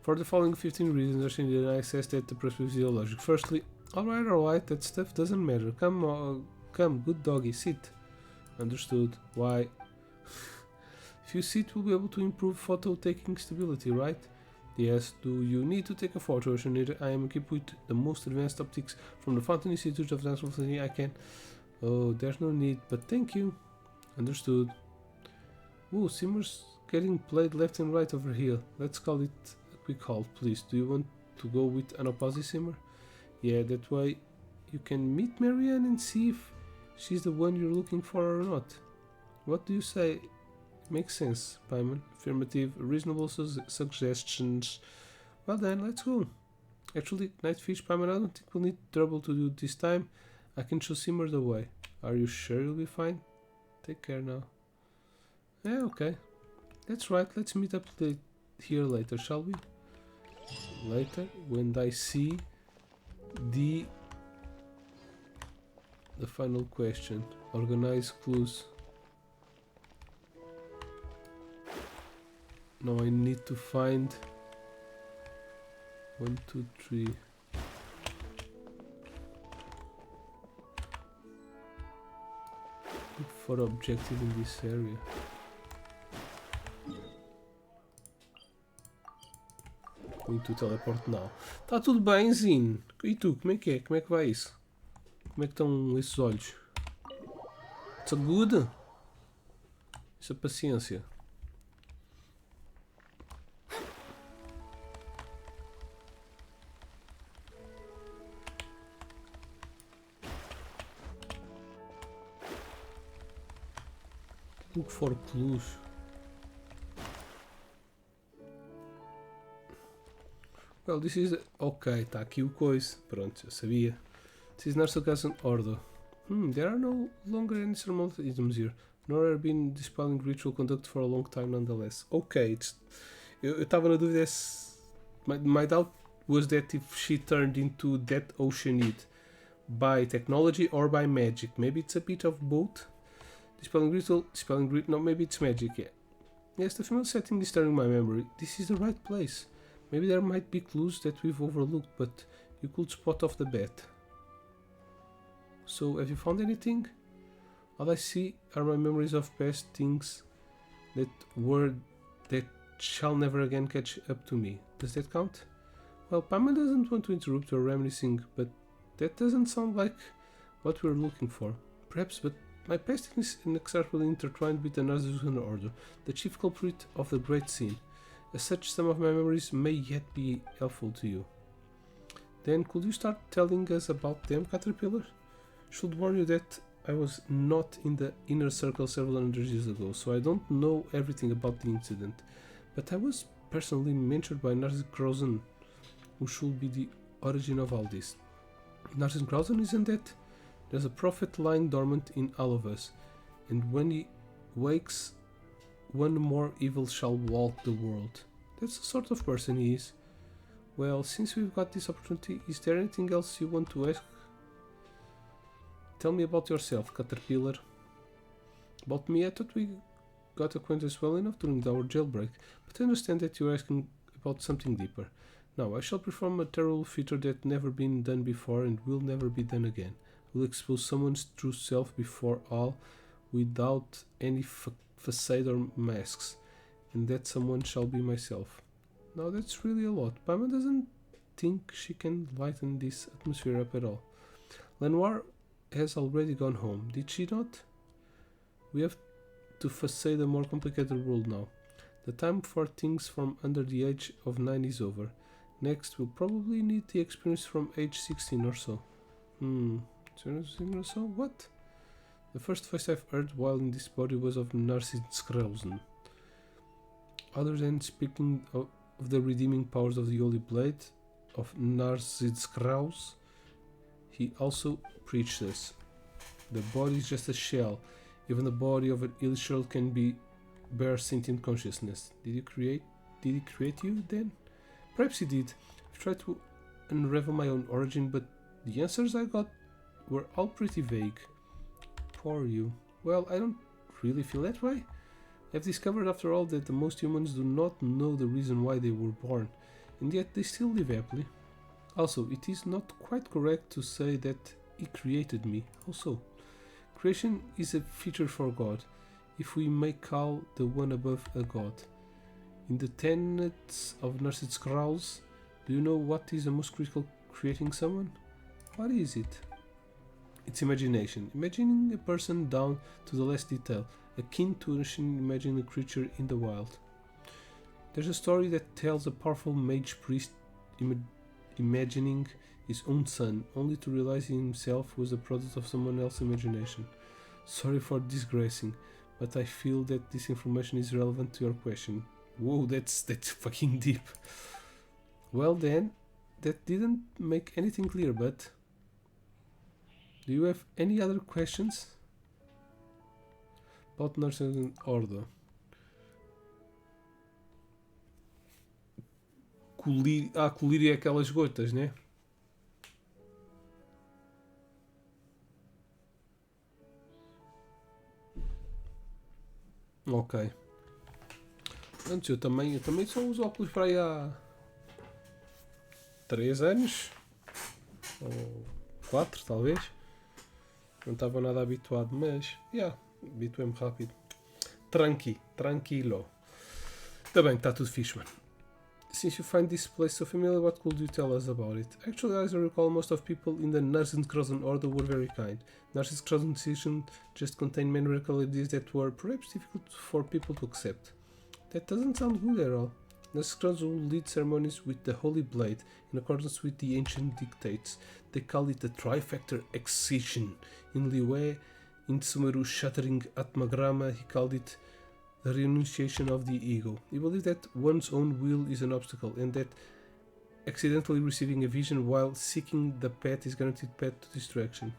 For the following 15 reasons, I should deny access that the perspective is logic. Firstly, alright, that stuff doesn't matter. Come, good doggy, sit. Understood. Why? If you sit, we'll be able to improve photo taking stability, right? Yes. Do you need to take a photo? I am equipped with the most advanced optics from the Fountain Institute of National Photography. I can. Oh, there's no need, but thank you. Understood. Ooh, Simmer's getting played left and right over here. Let's call it a quick halt, please. Do you want to go with an opposite Simmer? Yeah, that way you can meet Marianne and see if she's the one you're looking for or not. What do you say? Makes sense, Paimon. Affirmative, reasonable suggestions. Well then, let's go. Actually, Nightfish, Paimon, I don't think we'll need trouble to do this time. I can show Simmer the way. Are you sure you'll be fine? Take care now. Yeah, okay. That's right, let's meet up here later, shall we? Later, when I see the final question. Organize clues. Now I need to find 1, 2, 3. Look for objective in this area. Going to teleport now. Tá tudo bem, Zin? E tu, como é que é? Como é que vai isso? Como é que estão esses olhos? It's a good? Isso é paciência. Look for clues. Well, this is... Ok, está aqui o coisa. Pronto, eu sabia. This is not sarcasm order. There are no longer any ceremonialisms here. Nor have been dispelling ritual conduct for a long time nonetheless. Ok, eu estava na dúvida se... My doubt was that if she turned into that Oceanid by technology or by magic. Maybe it's a bit of both. Dispelling ritual, no, maybe it's magic, yeah. Yes, the familiar setting is stirring my memory. This is the right place. Maybe there might be clues that we've overlooked, but you could spot off the bat. So, have you found anything? All I see are my memories of past things that shall never again catch up to me. Does that count? Well, Paimon doesn't want to interrupt or reminiscing, but that doesn't sound like what we're looking for. Perhaps, but my past is inexorably intertwined with the Narzukan Order, the chief culprit of the Great Sin. As such, some of my memories may yet be helpful to you. Then, could you start telling us about them, Caterpillar? Should warn you that I was not in the inner circle several hundred years ago, so I don't know everything about the incident. But I was personally mentored by Narzen Krausen, who should be the origin of all this. Narzen Krausen, isn't that? There's a prophet lying dormant in all of us, and when he wakes, one more evil shall walk the world. That's the sort of person he is. Well, since we've got this opportunity, is there anything else you want to ask? Tell me about yourself, Caterpillar. About me, I thought we got acquainted well enough during our jailbreak, but I understand that you're asking about something deeper. Now, I shall perform a terrible feature that never been done before and will never be done again. I will expose someone's true self before all, without any facade or masks, and that someone shall be myself. Now that's really a lot. Paimon doesn't think she can lighten this atmosphere up at all. Lenoir has already gone home, did she not? We have to facade a more complicated world now. The time for things from under the age of 9 is over. Next, we'll probably need the experience from age 16 or so. 16 or so? What? The first voice I've heard while in this body was of Narciskrausen. Other than speaking of the redeeming powers of the Holy Blade of Narciskraus, he also preached us. The body is just a shell. Even the body of an Ilishal can bear sentient consciousness. Did he create you then? Perhaps he did. I've tried to unravel my own origin, but the answers I got were all pretty vague. Poor you. Well, I don't really feel that way. I've discovered after all that the most humans do not know the reason why they were born, and yet they still live happily. Also, it is not quite correct to say that he created me. Also, creation is a feature for God, if we may call the one above a god. In the tenets of Narcissus Krauss, do you know what is the most critical creating someone? What is it? It's imagination. Imagining a person down to the last detail, akin to imagining a creature in the wild. There's a story that tells a powerful mage priest imagining his own son, only to realize he himself was the product of someone else's imagination. Sorry for digressing, but I feel that this information is relevant to your question. Whoa, that's fucking deep. Well then, that didn't make anything clear, but do you have any other questions? About Nursing Order. Colírio é aquelas gotas, né? Ok. Antes eu também só uso óculos para aí há 3 anos. Ou 4 talvez. Não estava nada habituado, mas habituei-me rápido. Tranquilo. Tá bem, está tudo fixe, mano. Since you find this place so familiar, what could you tell us about it? Actually, as I recall, most of people in the Narcissus order were very kind. Narcissus decision just contained many radical ideas that were perhaps difficult for people to accept. That doesn't sound good at all. Narcissus will lead ceremonies with the Holy Blade in accordance with the ancient dictates. They call it the Trifactor Excision. In Liu, in Sumeru Shattering Atmagrama, he called it the renunciation of the ego. He believed that one's own will is an obstacle and that accidentally receiving a vision while seeking the path is guaranteed path to distraction.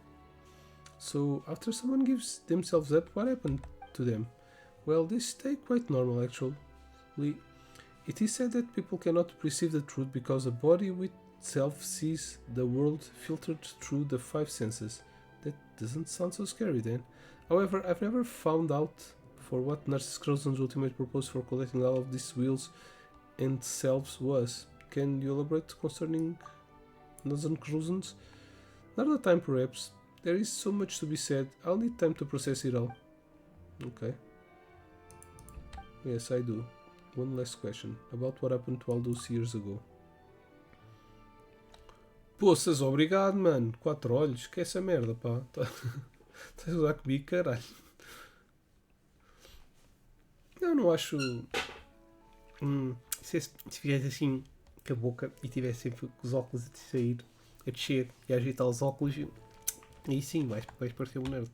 So after someone gives themselves up, what happened to them? Well, they stay quite normal actually. It is said that people cannot perceive the truth because the body with self sees the world filtered through the 5 senses. That doesn't sound so scary then. However, I've never found out for what Narcissus Crozon's ultimate purpose for collecting all of these wills and selves was. Can you elaborate concerning Narcissus Crozon's? Another time perhaps. There is so much to be said. I'll need time to process it all. Okay. Yes, I do. One last question. About what happened to all those years ago. Poças, obrigado, mano. 4 olhos. Que é essa merda, pá. Estás a usar comigo, caralho. Eu não acho. Se fizesse assim com a boca e tivesse sempre os óculos a sair, a descer e a agitar os óculos, aí sim vais parecer um nerd.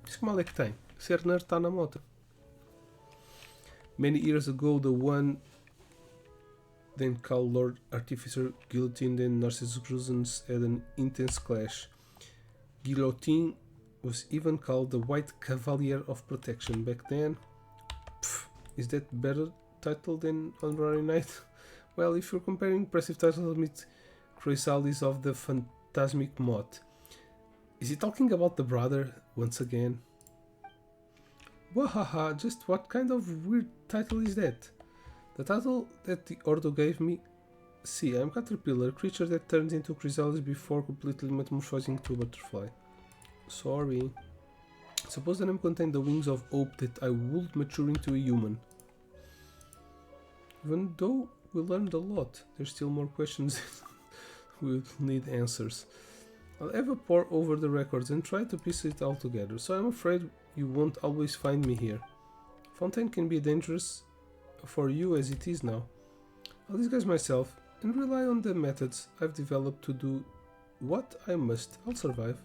Isso que mal é que tem? Ser nerd está na moda. Many years ago, the one then called Lord Artificer Guillotine and Narcissus Cruzens had an intense clash. Guillotine was even called the White Cavalier of Protection back then. Is that better title than Honorary Knight? Well, if you're comparing impressive titles with Chrysalis of the Phantasmic Moth, is he talking about the brother once again? Wahaha, just what kind of weird title is that? The title that the Ordo gave me. See, I'm Caterpillar, creature that turns into Chrysalis before completely metamorphosing to a butterfly. Sorry. Suppose the name contained the wings of hope that I would mature into a human. Even though we learned a lot, there's still more questions we'll need answers. I'll have a pore over the records and try to piece it all together, so I'm afraid you won't always find me here. Fontaine can be dangerous for you as it is now. I'll disguise myself and rely on the methods I've developed to do what I must. I'll survive.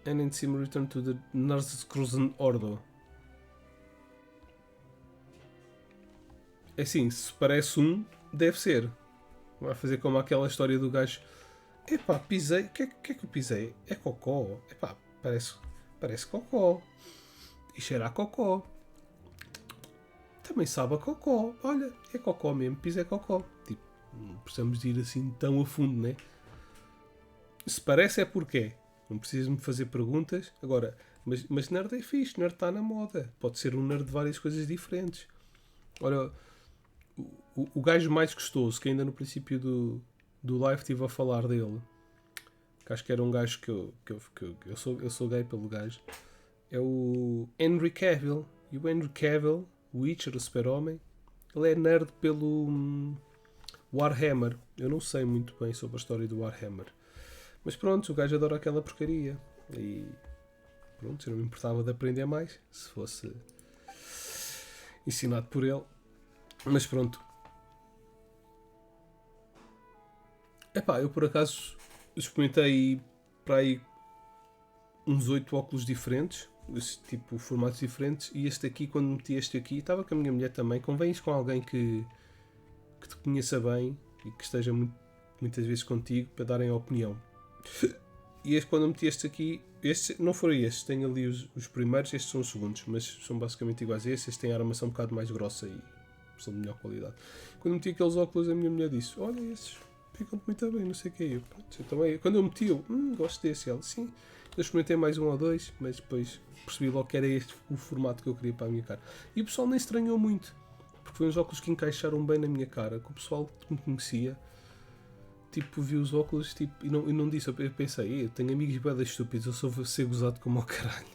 And in sim return to the Narcissus Cruzen Ordo. É assim, se parece um, deve ser. Vai fazer como aquela história do gajo. Epá, pisei. O que é que eu pisei? É cocó. Epá, parece cocó. E cheira a cocó. Também sabe a cocó. Olha, é cocó mesmo, pisei cocó. Tipo, não precisamos de ir assim tão a fundo, né? Se parece é porque é. Não precisas me fazer perguntas. Agora, mas nerd é fixe, nerd está na moda. Pode ser um nerd de várias coisas diferentes. Ora, o gajo mais gostoso, que ainda no princípio do live estive a falar dele, que acho que era um gajo que eu sou gay pelo gajo, é o Henry Cavill. E o Henry Cavill, o Witcher, o super-homem, ele é nerd pelo Warhammer. Eu não sei muito bem sobre a história do Warhammer. Mas pronto, o gajo adora aquela porcaria. E pronto, eu não me importava de aprender mais, se fosse ensinado por ele. Mas pronto. Epá, eu por acaso experimentei para aí uns 8 óculos diferentes, tipo formatos diferentes, e este aqui, quando meti este aqui, estava com a minha mulher também. Convém com alguém que te conheça bem e que esteja muitas vezes contigo para darem a opinião. E este, quando eu meti este aqui, este não foram estes, tenho ali os primeiros, estes são os segundos, mas são basicamente iguais a estes. Este tem a armação um bocado mais grossa e são de melhor qualidade. Quando eu meti aqueles óculos, a minha mulher disse: olha, esses ficam muito bem, não sei o que é. Eu, pronto, eu também, quando eu meti, gosto desse. Ela, sim. Eu experimentei mais um ou dois, mas depois percebi logo que era este o formato que eu queria para a minha cara. E o pessoal nem estranhou muito, porque foi uns óculos que encaixaram bem na minha cara, que o pessoal que me conhecia, tipo, viu os óculos tipo, e não disse. Eu pensei: eu tenho amigos bem estúpidos, eu sou ser gozado como ao caralho.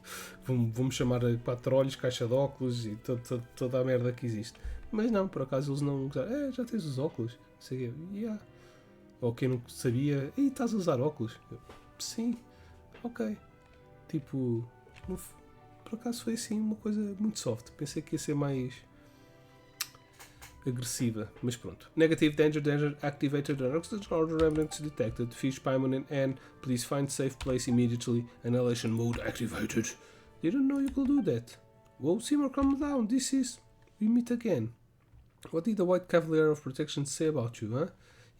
Vão-me chamar para trolhos, caixa de óculos e toda a merda que existe. Mas não, por acaso eles não gozaram. Já tens os óculos? Sei, yeah. Ou quem não sabia: e estás a usar óculos? Eu, sim. Ok. Tipo, por acaso foi assim uma coisa muito soft. Pensei que ia ser mais agressiva, mas pronto. Negative danger activated and oxygen remnants detected. Fish, Paimon and Anne, please find safe place immediately. Annihilation mode activated. Didn't know you could do that. Whoa, Simmer, calm down. This is... We meet again. What did the White Cavalier of Protection say about you, huh?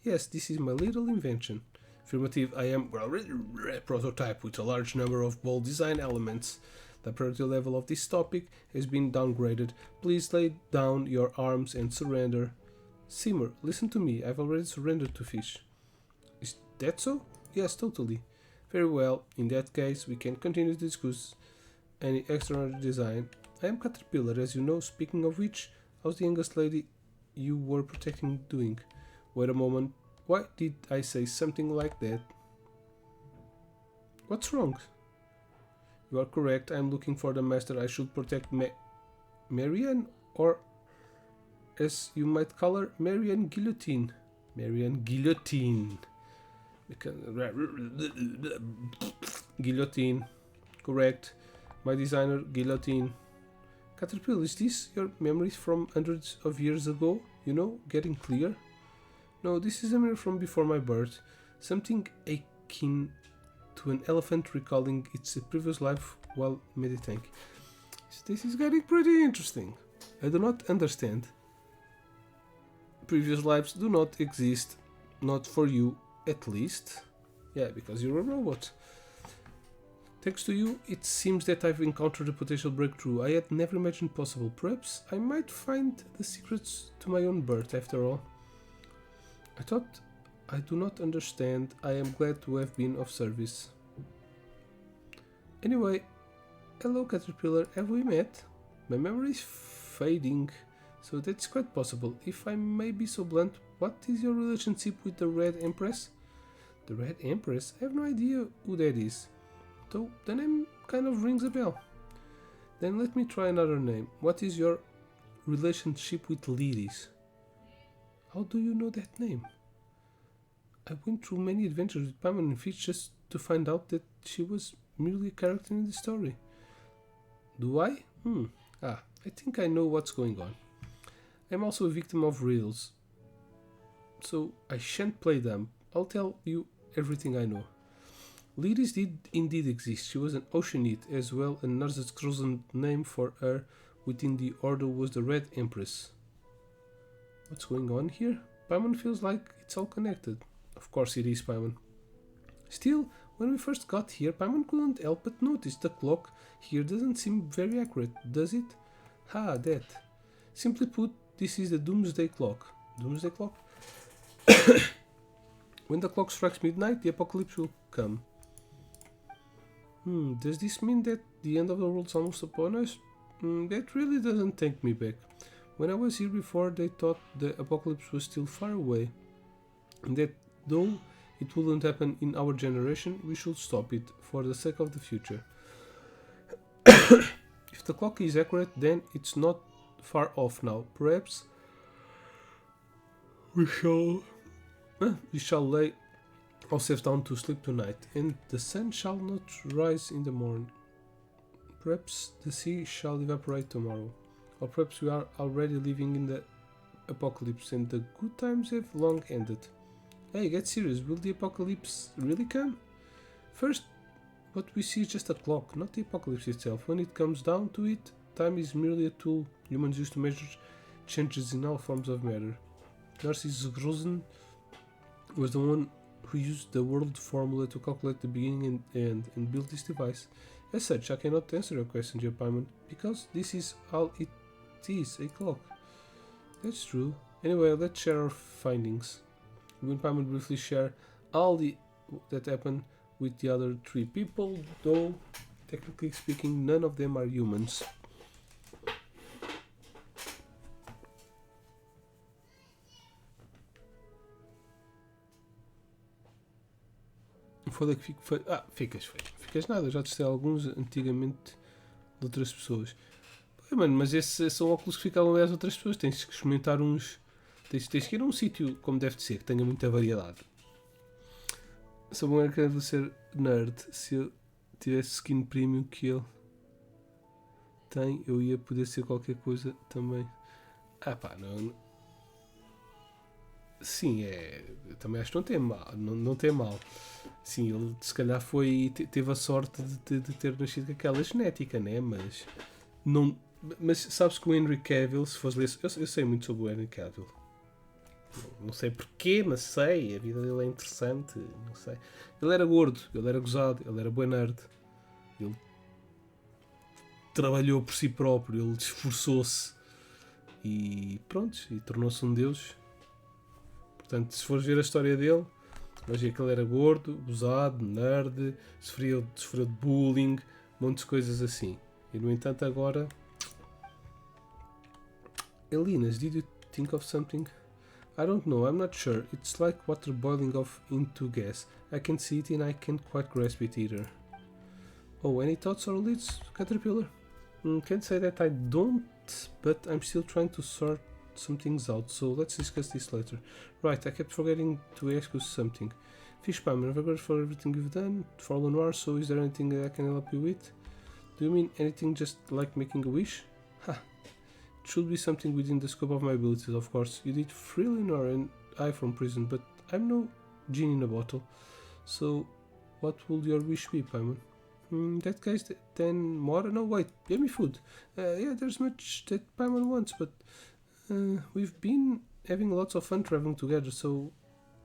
Yes, this is my little invention. Affirmative, I am a prototype with a large number of bold design elements. The priority level of this topic has been downgraded. Please lay down your arms and surrender. Simmer, listen to me. I've already surrendered to Fish. Is that so? Yes, totally. Very well. In that case, we can continue to discuss any extraordinary design. I am Caterpillar, as you know. Speaking of which, how's the youngest lady you were protecting doing? Wait a moment. Why did I say something like that? What's wrong? You are correct. I'm looking for the master. I should protect Marianne, or as you might call her, Marianne Guillotine. Marianne Guillotine. Guillotine. Correct. My designer, Guillotine. Caterpillar, is this your memories from hundreds of years ago? You know, getting clear? No, this is a memory from before my birth. Something akin to an elephant recalling its previous life while meditating. This is getting pretty interesting. I do not understand. Previous lives do not exist. Not for you, at least. Yeah, because you're a robot. Thanks to you, it seems that I've encountered a potential breakthrough I had never imagined possible. Perhaps I might find the secrets to my own birth after all. I thought I do not understand. I am glad to have been of service. Anyway, hello Caterpillar, have we met? My memory is fading, so that's quite possible. If I may be so blunt, what is your relationship with the Red Empress? The Red Empress? I have no idea who that is. Though the name kind of rings a bell. Then let me try another name. What is your relationship with Lyris? How do you know that name? I went through many adventures with Paimon and Fish just to find out that she was merely a character in the story. Do I? I think I know what's going on. I'm also a victim of riddles, so I shan't play them. I'll tell you everything I know. Lyris did indeed exist. She was an Oceanite as well, and Narza's chosen name for her within the order was the Red Empress. What's going on here? Paimon feels like it's all connected. Of course it is, Paimon. Still, when we first got here, Paimon couldn't help but notice the clock here doesn't seem very accurate, does it? That. Simply put, this is the Doomsday Clock. Doomsday Clock? When the clock strikes midnight, the apocalypse will come. Does this mean that the end of the world's almost upon us? That really doesn't take me back. When I was here before, they thought the apocalypse was still far away, and that though it wouldn't happen in our generation, we should stop it for the sake of the future. If the clock is accurate, then it's not far off now. Perhaps we shall lay ourselves down to sleep tonight, and the sun shall not rise in the morning. Perhaps the sea shall evaporate tomorrow, or perhaps we are already living in the apocalypse and the good times have long ended. Hey, get serious, will the apocalypse really come? First, what we see is just a clock, not the apocalypse itself. When it comes down to it, time is merely a tool humans use to measure changes in all forms of matter. Narcissus Grosen was the one who used the world formula to calculate the beginning and end and build this device. As such, I cannot answer your question, dear Paimon, because this is all it is, a clock. That's true. Anyway, let's share our findings. We and Paimon briefly share all that happened with the other three people, though, technically speaking, none of them are humans. Foda que ficas feio. Ficas nada, já testei alguns antigamente de outras pessoas. Bem, mano, mas esses são óculos que ficavam das outras pessoas. Tens que experimentar uns. Tens que ir a um sítio como deve de ser, que tenha muita variedade. Só bom era que era ser nerd. Se eu tivesse skin premium que ele tem, eu ia poder ser qualquer coisa também. Ah pá, não. Sim, eu também acho que não tem mal. Não tem mal. Sim, ele se calhar teve a sorte de ter nascido com aquela genética, né? Mas não. Mas sabes que o Henry Cavill, se fosse ler. Eu sei muito sobre o Henry Cavill. Não sei porquê, mas sei. A vida dele é interessante. Não sei. Ele era gordo, ele era gozado, ele era bom nerd. Ele trabalhou por si próprio, ele esforçou-se. E pronto, e tornou-se um deus. Portanto, se fores ver a história dele, vais ver que ele era gordo, gozado, nerd, sofreu de bullying, montes de coisas assim. E no entanto agora... Elinas, did you think of something? I don't know, I'm not sure. It's like water boiling off into gas. I can see it and I can't quite grasp it either. Oh, any thoughts or leads, Caterpillar? Can't say that I don't, but I'm still trying to sort some things out, so let's discuss this later. Right, I kept forgetting to ask you something. Fish Palmer, regard for everything you've done for Lenoir, so is there anything I can help you with? Do you mean anything just like making a wish? Ha! It should be something within the scope of my abilities, of course. You did free Lenoir and I from prison, but I'm no genie in a bottle. So, what will your wish be, Paimon? In that case, then more? No, wait, give me food. Yeah, there's much that Paimon wants, but we've been having lots of fun traveling together, so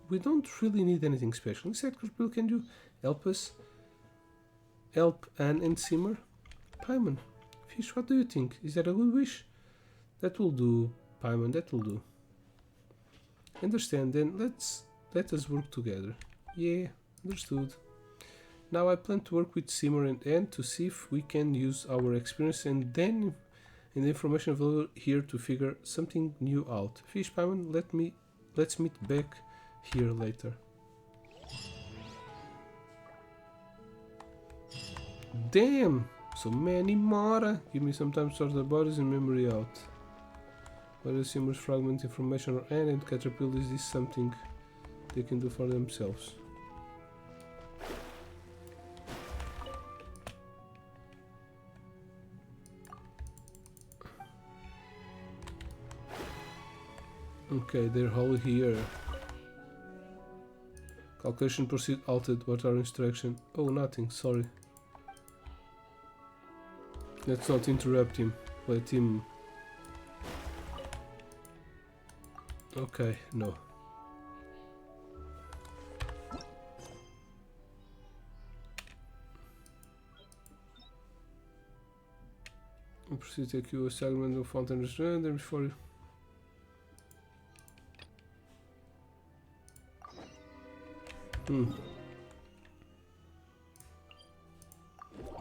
we don't really need anything special. Instead, Bill, can you help us? Help Anne and Simmer? Paimon, Fish, what do you think? Is that a good wish? That will do, Paimon, that will do. Understand, then let us work together. Yeah, understood. Now I plan to work with Simmer and Anne to see if we can use our experience and then in the information available here to figure something new out. Fish, Paimon, let's meet back here later. Damn! So many more! Give me some time to sort the bodies and memory out. Whether Simmer's fragment information or Anne and Caterpillar, is this something they can do for themselves? Okay, they're all here. Calculation proceed altered. What are instructions? Oh, nothing. Sorry. Let's not interrupt him. Let him. Okay, no. I proceed to take you a segment of fountain restaurant there before you.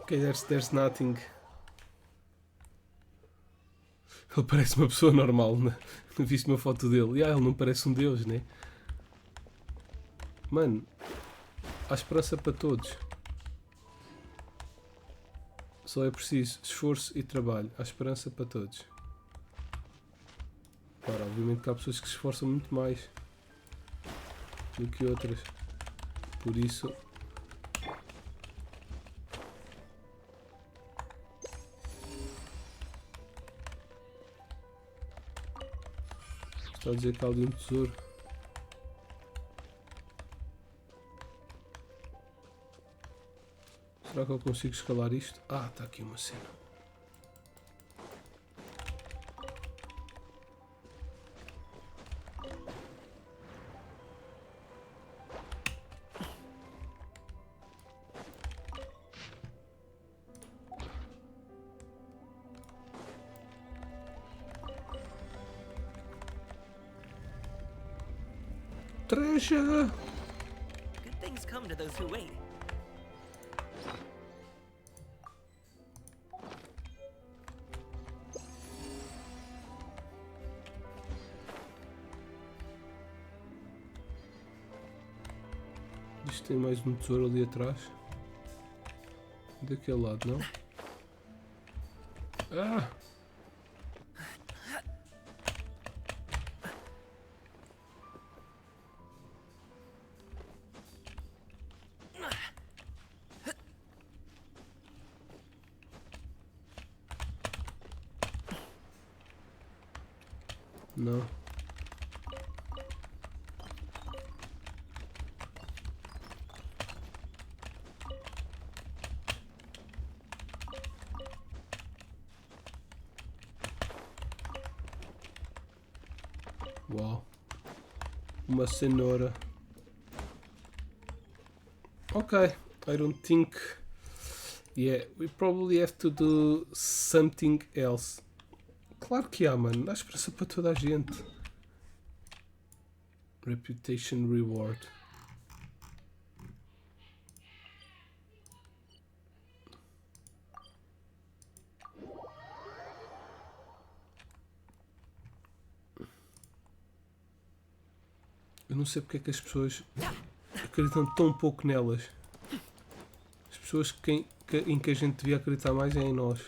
Okay, there's nothing. Ele parece uma pessoa normal, né? Não viste uma foto dele? E ele não parece um deus, né? Mano, há esperança para todos. Só é preciso esforço e trabalho. Há esperança para todos. Claro, obviamente que há pessoas que se esforçam muito mais do que outras. Por isso... Está a dizer que há ali um tesouro. Será que eu consigo escalar isto? Ah, está aqui uma cena. Treasure! Good things come to those who wait. Isto tem mais um tesouro ali atrás. Daquele lado, não? Ah! Não. Uau. Uma cenoura. Okay, I don't think... Yeah, we probably have to do something else. Claro que há, mano. Dá esperança para toda a gente. Reputation reward. Eu não sei porque é que as pessoas acreditam tão pouco nelas. As pessoas em que a gente devia acreditar mais é em nós.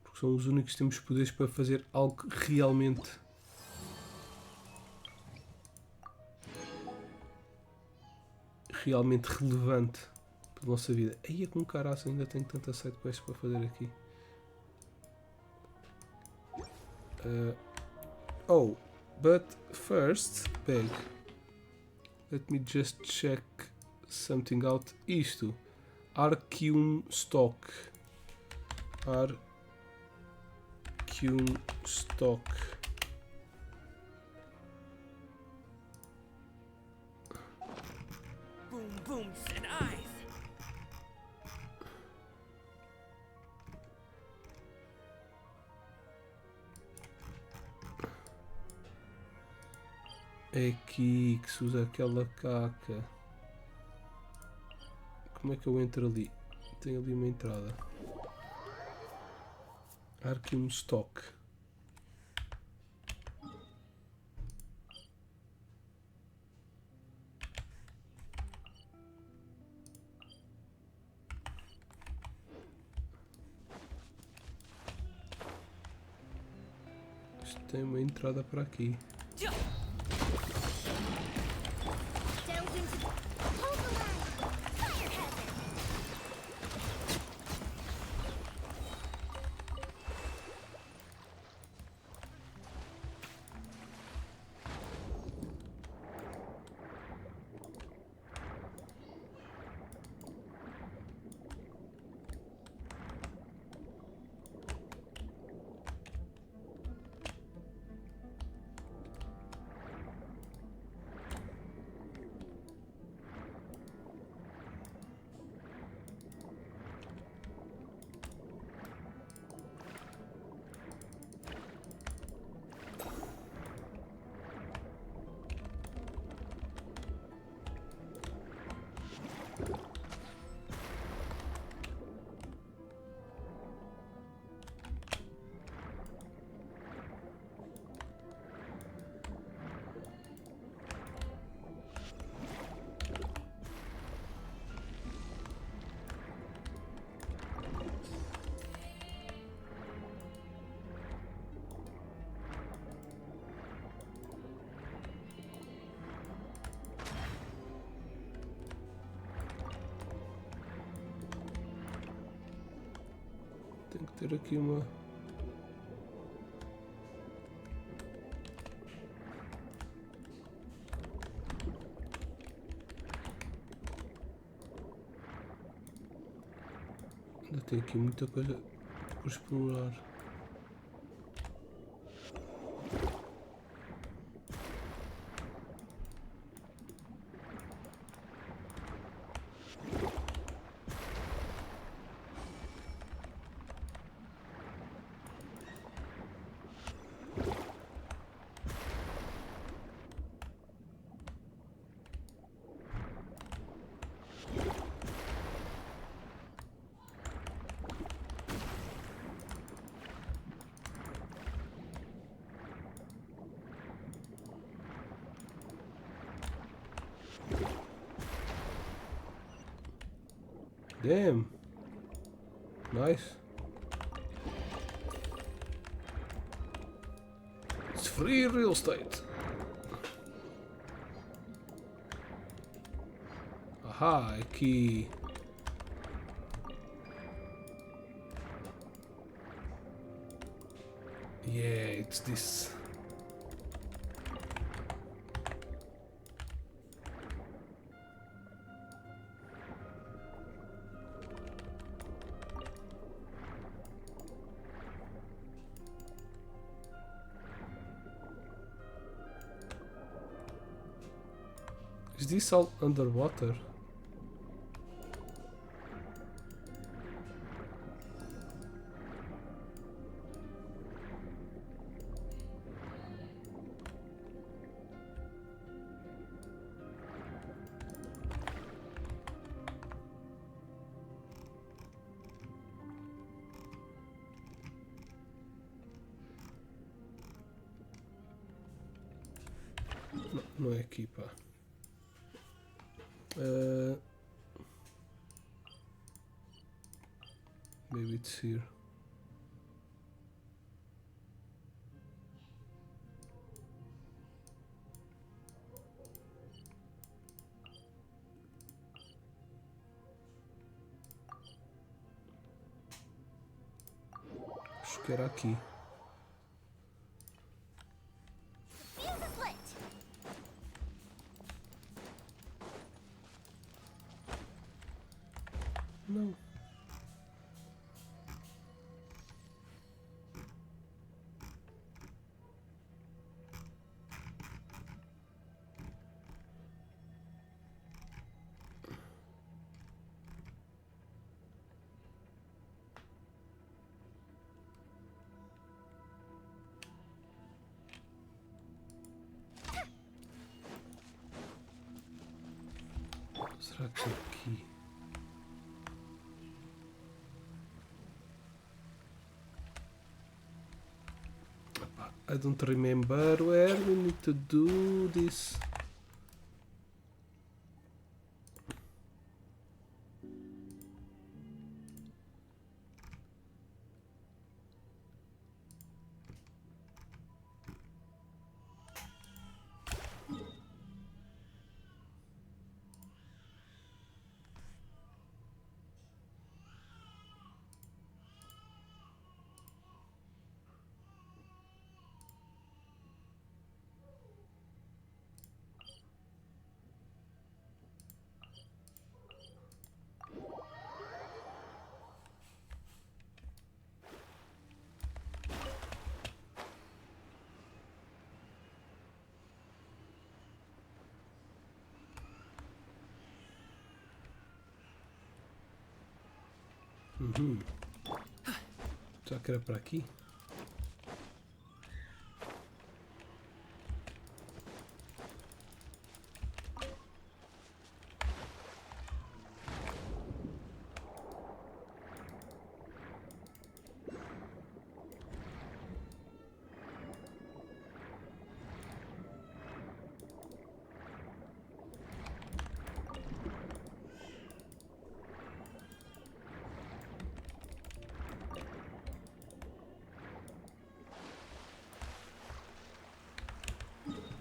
Porque são os únicos que temos poderes para fazer algo realmente... realmente relevante para a nossa vida. Aí é com caraça, ainda tenho tanta side quest para fazer aqui. Oh, but first, bag. Let me just check something out. Isto, Arceum Stock. Arceum Stock. Boom, booms, and eyes. É aqui que se usa aquela caca. Como é que eu entro ali? Tem ali uma entrada. Arceum Stock. Isto tem uma entrada para aqui. Delve into hold the line. Fire hazard. ter aqui uma... Ainda tem aqui muita coisa por explorar. Damn. Nice. It's free real estate. Aha, aqui. Yeah, it's this. Is this all underwater? Não, não é aqui, pá. Maybe it's here. Acho que era aqui. Fuse is lit. Não. Será que é aqui? I don't remember where we need to do this. Será que era para aqui?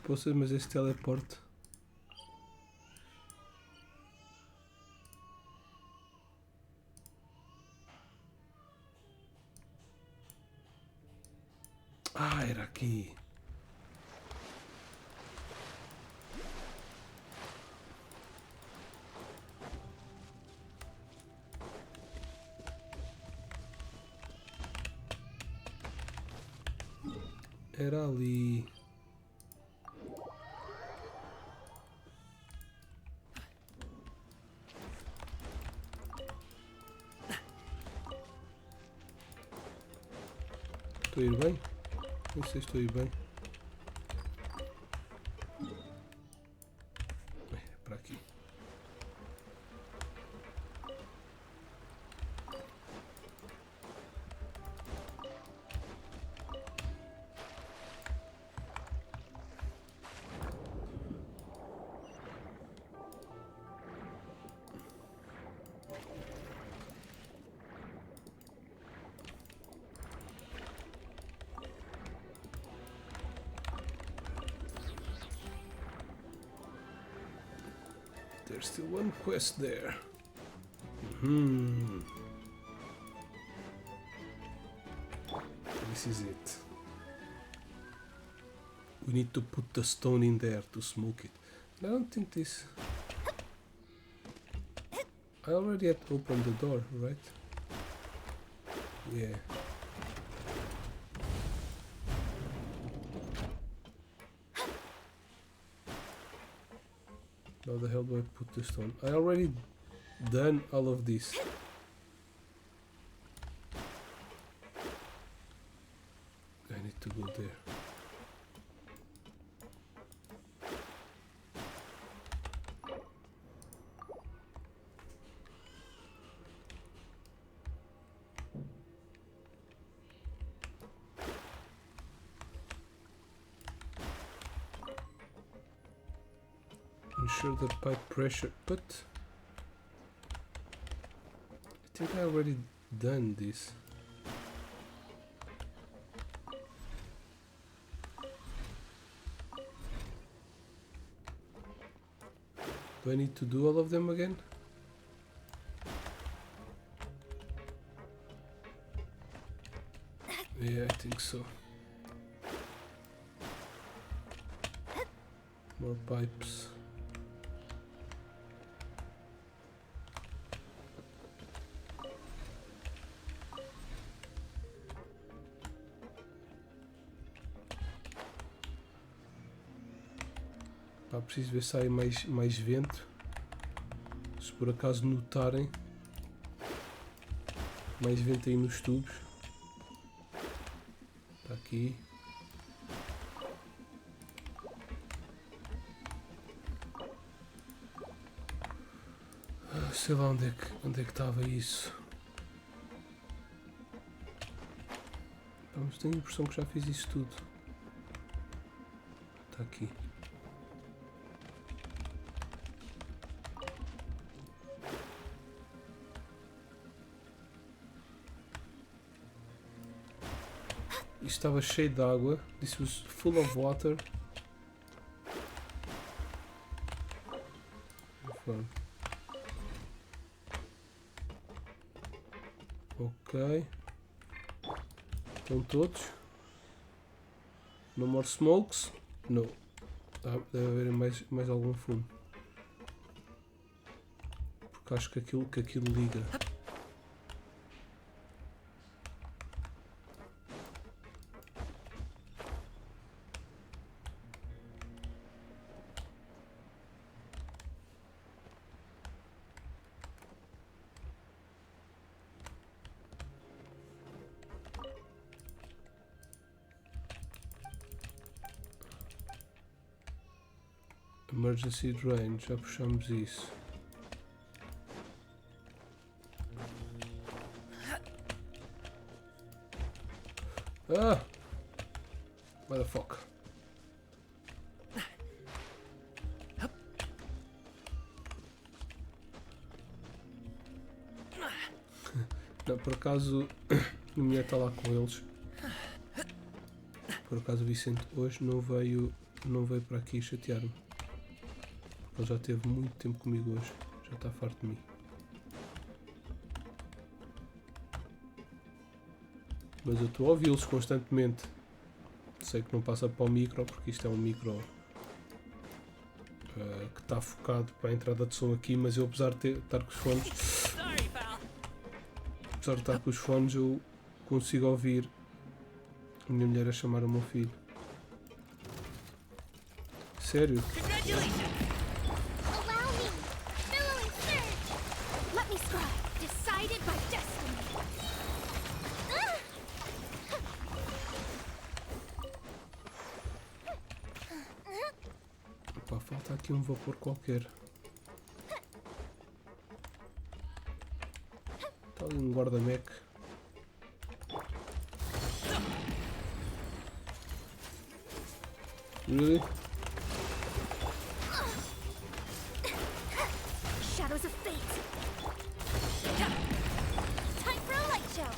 Poxa, mas este teleporte. Ah, era aqui. Era ali. Estou a ir bem? Não sei se estou a ir bem. É para aqui. There's still one quest there. This is it. We need to put the stone in there to smoke it. I don't think this... I already had opened the door, right? Yeah. How the hell do I put the stone? I already done all of this. I need to go there. Ensure the pipe pressure, but I think I already done this. Do I need to do all of them again? Yeah, I think so. More pipes. Pá, preciso ver se há mais vento. Se por acaso notarem mais vento aí nos tubos. Está aqui. Sei lá onde é que estava isso. Pá, mas tenho a impressão que já fiz isso tudo. Está aqui. Isto estava cheio de água. This was full of water. Ok. Estão todos. No more smokes. No. Deve haver mais algum fumo. Porque acho que aquilo liga. Emergency drain, já puxamos isso. Ah! Motherfucker. Não, por acaso a mulher está lá com eles. Por acaso o Vicente hoje não veio para aqui chatear-me. Ele já teve muito tempo comigo hoje. Já está farto de mim. Mas eu estou a ouvi-los constantemente. sei que não passa para o micro, porque isto é um micro que está focado para a entrada de som aqui, mas eu apesar de estar com os fones, Sorry, pal. apesar de estar com os fones, eu consigo ouvir a minha mulher a chamar o meu filho. Sério? Congratulations. Allow me! Billowing surge! Let me scribe. Decided by destiny. Opa, falta aqui um vapor qualquer. Está ali um guarda-mec. Really? Shadows of fate. Time for a light show.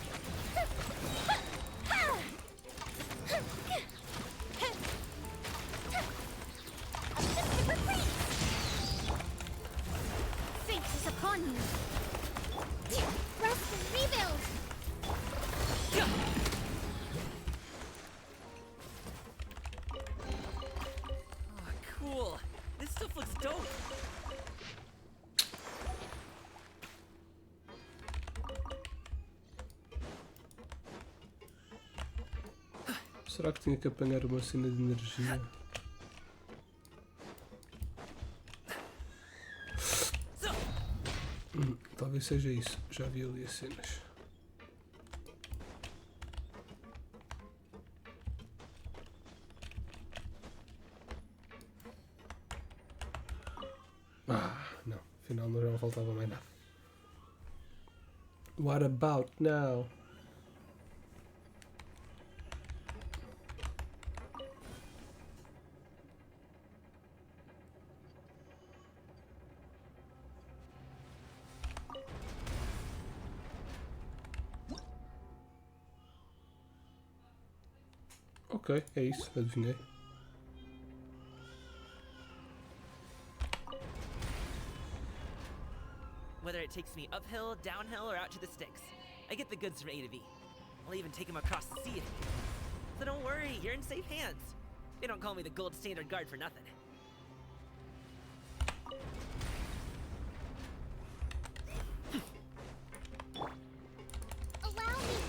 Fate is upon you. Rest and rebuild! Oh, cool. This stuff looks dope. Será que tinha que apanhar uma cena de energia? Talvez seja isso. Já vi ali as cenas. Não. Afinal não já faltava mais nada. What about now? Ok, é isso, adivinhei. Whether it takes me uphill, downhill, or out to the sticks, I get the goods from A to B. I'll even take them across the sea if needed. So don't worry, you're in safe hands. They don't call me the gold standard guard for nothing. Allow me!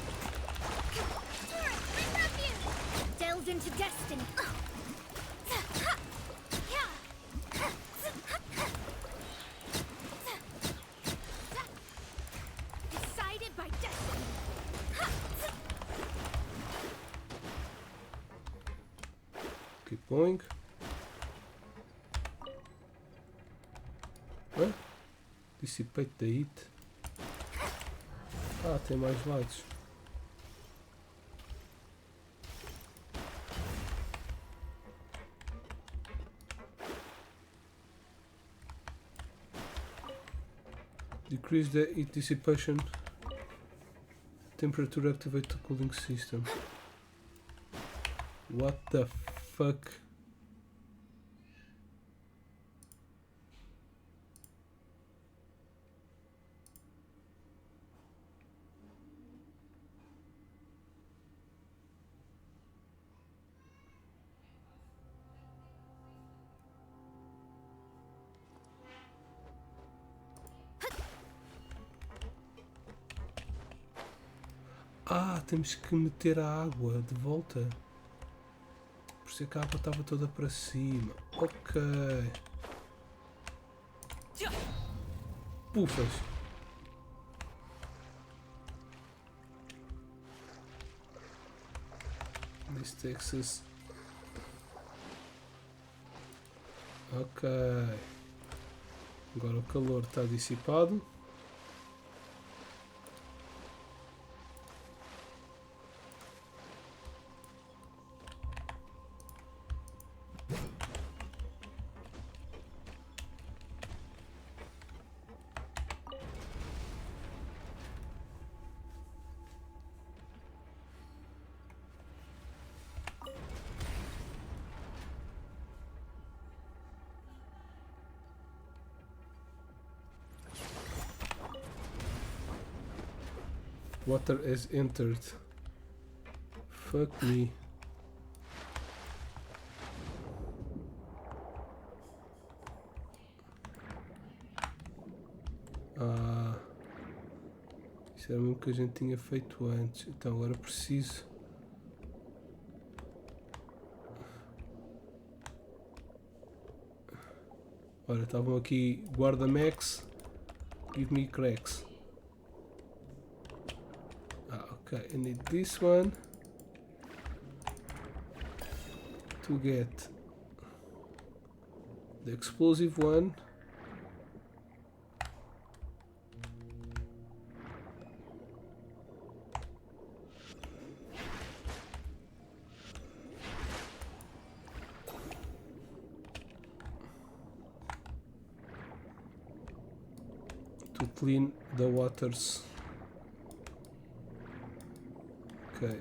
Turret, bring refuge! Delved into destiny. Decided by destiny. Keep going. Hã? Dissipate the heat. Ah, tem mais lados. Decrease the heat dissipation. Temperature, activate the cooling system. What the fuck? Ah, temos que meter a água de volta. Por isso é que a água estava toda para cima. Ok. Pufas. This takes us. Ok. Agora o calor está dissipado. Water has entered. Fuck me. Ah, isso era mesmo que a gente tinha feito antes. Então agora preciso. Ora, estavam aqui guarda Max, give me cracks. Okay, I need this one to get the explosive one. To clean the waters. Okay.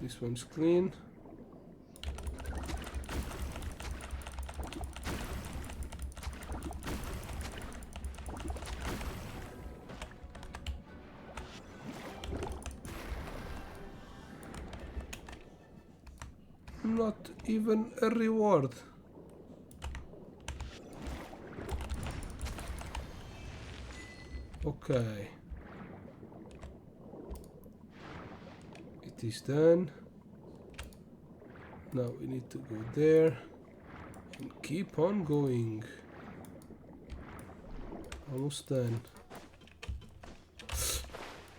This one's clean. Not even a reward. Okay. It is done. Now we need to go there and keep on going. Almost done.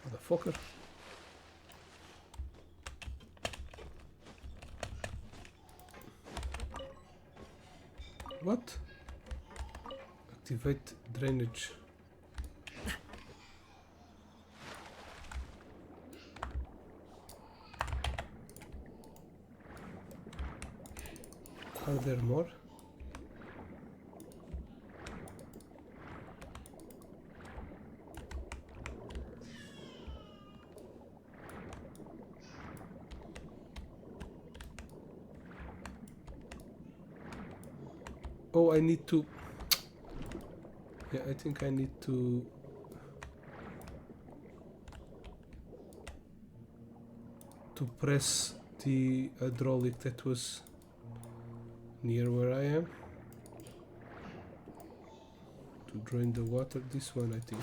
Motherfucker. What? Activate drainage. Are there more? Oh, I need to... Yeah, I think I need to... press the hydraulic that was near where I am. To drain the water. This one, I think.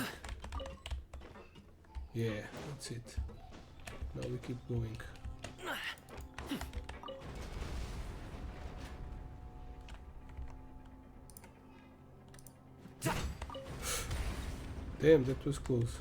Yeah, that's it. Now we keep going. Damn, that was close.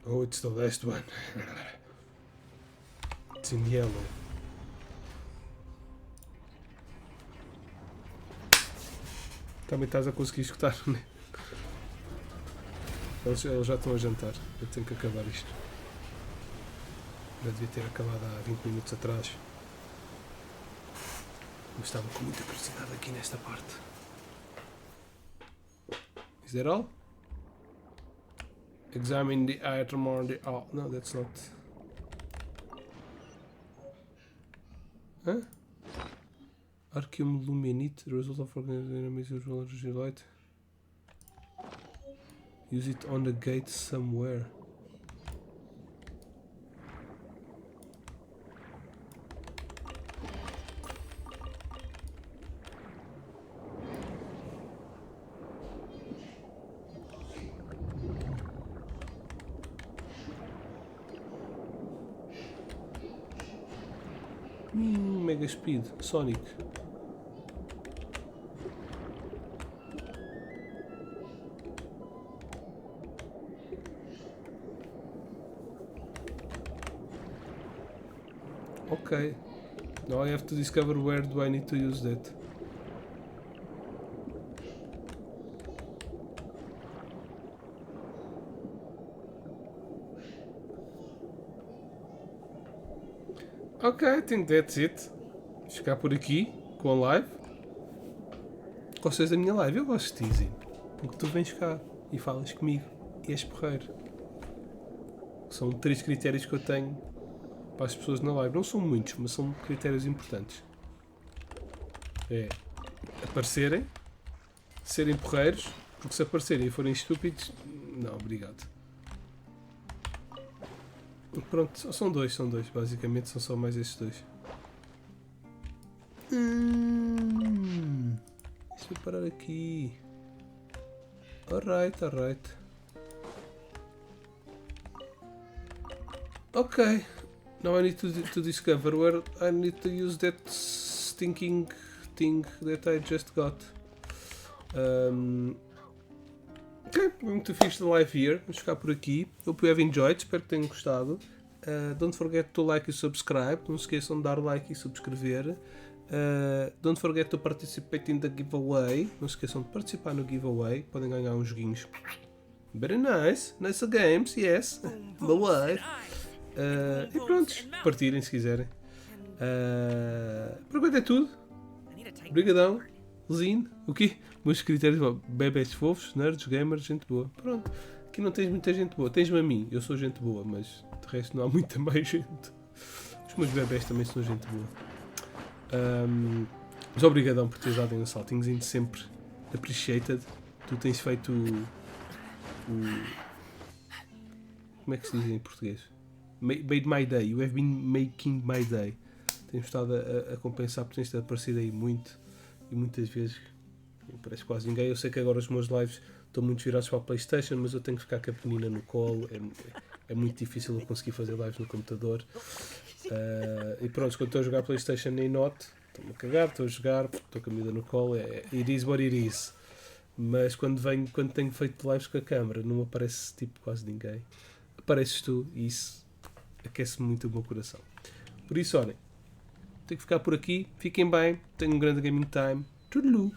Oh, it's the last one. It's in yellow. Também estás a conseguir escutar, né? Eles já estão a jantar. Eu tenho que acabar isto. Já devia ter acabado há 20 minutos atrás. Mas estava com muita curiosidade aqui nesta parte. Is that all? Examine the item on the... Oh, no, that's not... Huh? Archium luminite, the result of organizing enemies usual energy light. Use it on the gate somewhere. Mega Speed, Sonic. Okay. Now I have to discover where do I need to use that. Ok, I think that's it. Vou ficar por aqui com a live. Gostas da minha live? Eu gosto de ti, porque tu vens cá e falas comigo e és porreiro. São 3 critérios que eu tenho para as pessoas na live. Não são muitos, mas são critérios importantes. É aparecerem, serem porreiros, porque se aparecerem e forem estúpidos, não, obrigado. Pronto, são dois, basicamente são só mais estes dois. Deixa eu parar aqui. Alright. Okay, now I need to discover where I need to use that stinking thing that I just got. Ok, muito fixe the live here. Vamos ficar por aqui. Hope you have enjoyed. Espero que tenham gostado. Don't forget to like e subscribe. Não se esqueçam de dar like e subscrever. Don't forget to participate in the giveaway. Não se esqueçam de participar no giveaway. Podem ganhar uns joguinhos. Very nice. Nice games, yes. The live. E pronto, partirem se quiserem. Por enquanto é tudo. Obrigadão. Zine. O quê? Meus critérios: bebés fofos, nerds, gamers, gente boa. Pronto. Aqui não tens muita gente boa. Tens-me a mim. Eu sou gente boa, mas de resto não há muita mais gente. Os meus bebés também são gente boa. Mas obrigadão por teres dado um saltinhozinho. Sempre appreciated. Tu tens feito como é que se diz em português? Made my day. You have been making my day. Tens estado a compensar por teres aparecido aí muito. E muitas vezes não parece quase ninguém. Eu sei que agora os meus lives estão muito virados para a PlayStation, mas eu tenho que ficar com a pequenina no colo. É muito difícil eu conseguir fazer lives no computador. E pronto, quando estou a jogar PlayStation nem noto. Estou-me a cagar, estou a jogar, estou com a miúda no colo. It is what it is. Mas quando tenho feito lives com a câmera, não aparece tipo quase ninguém. Apareces tu e isso aquece muito o meu coração. Por isso, olhem, tenho que ficar por aqui. Fiquem bem. Tenham um grande gaming time. Tudelu.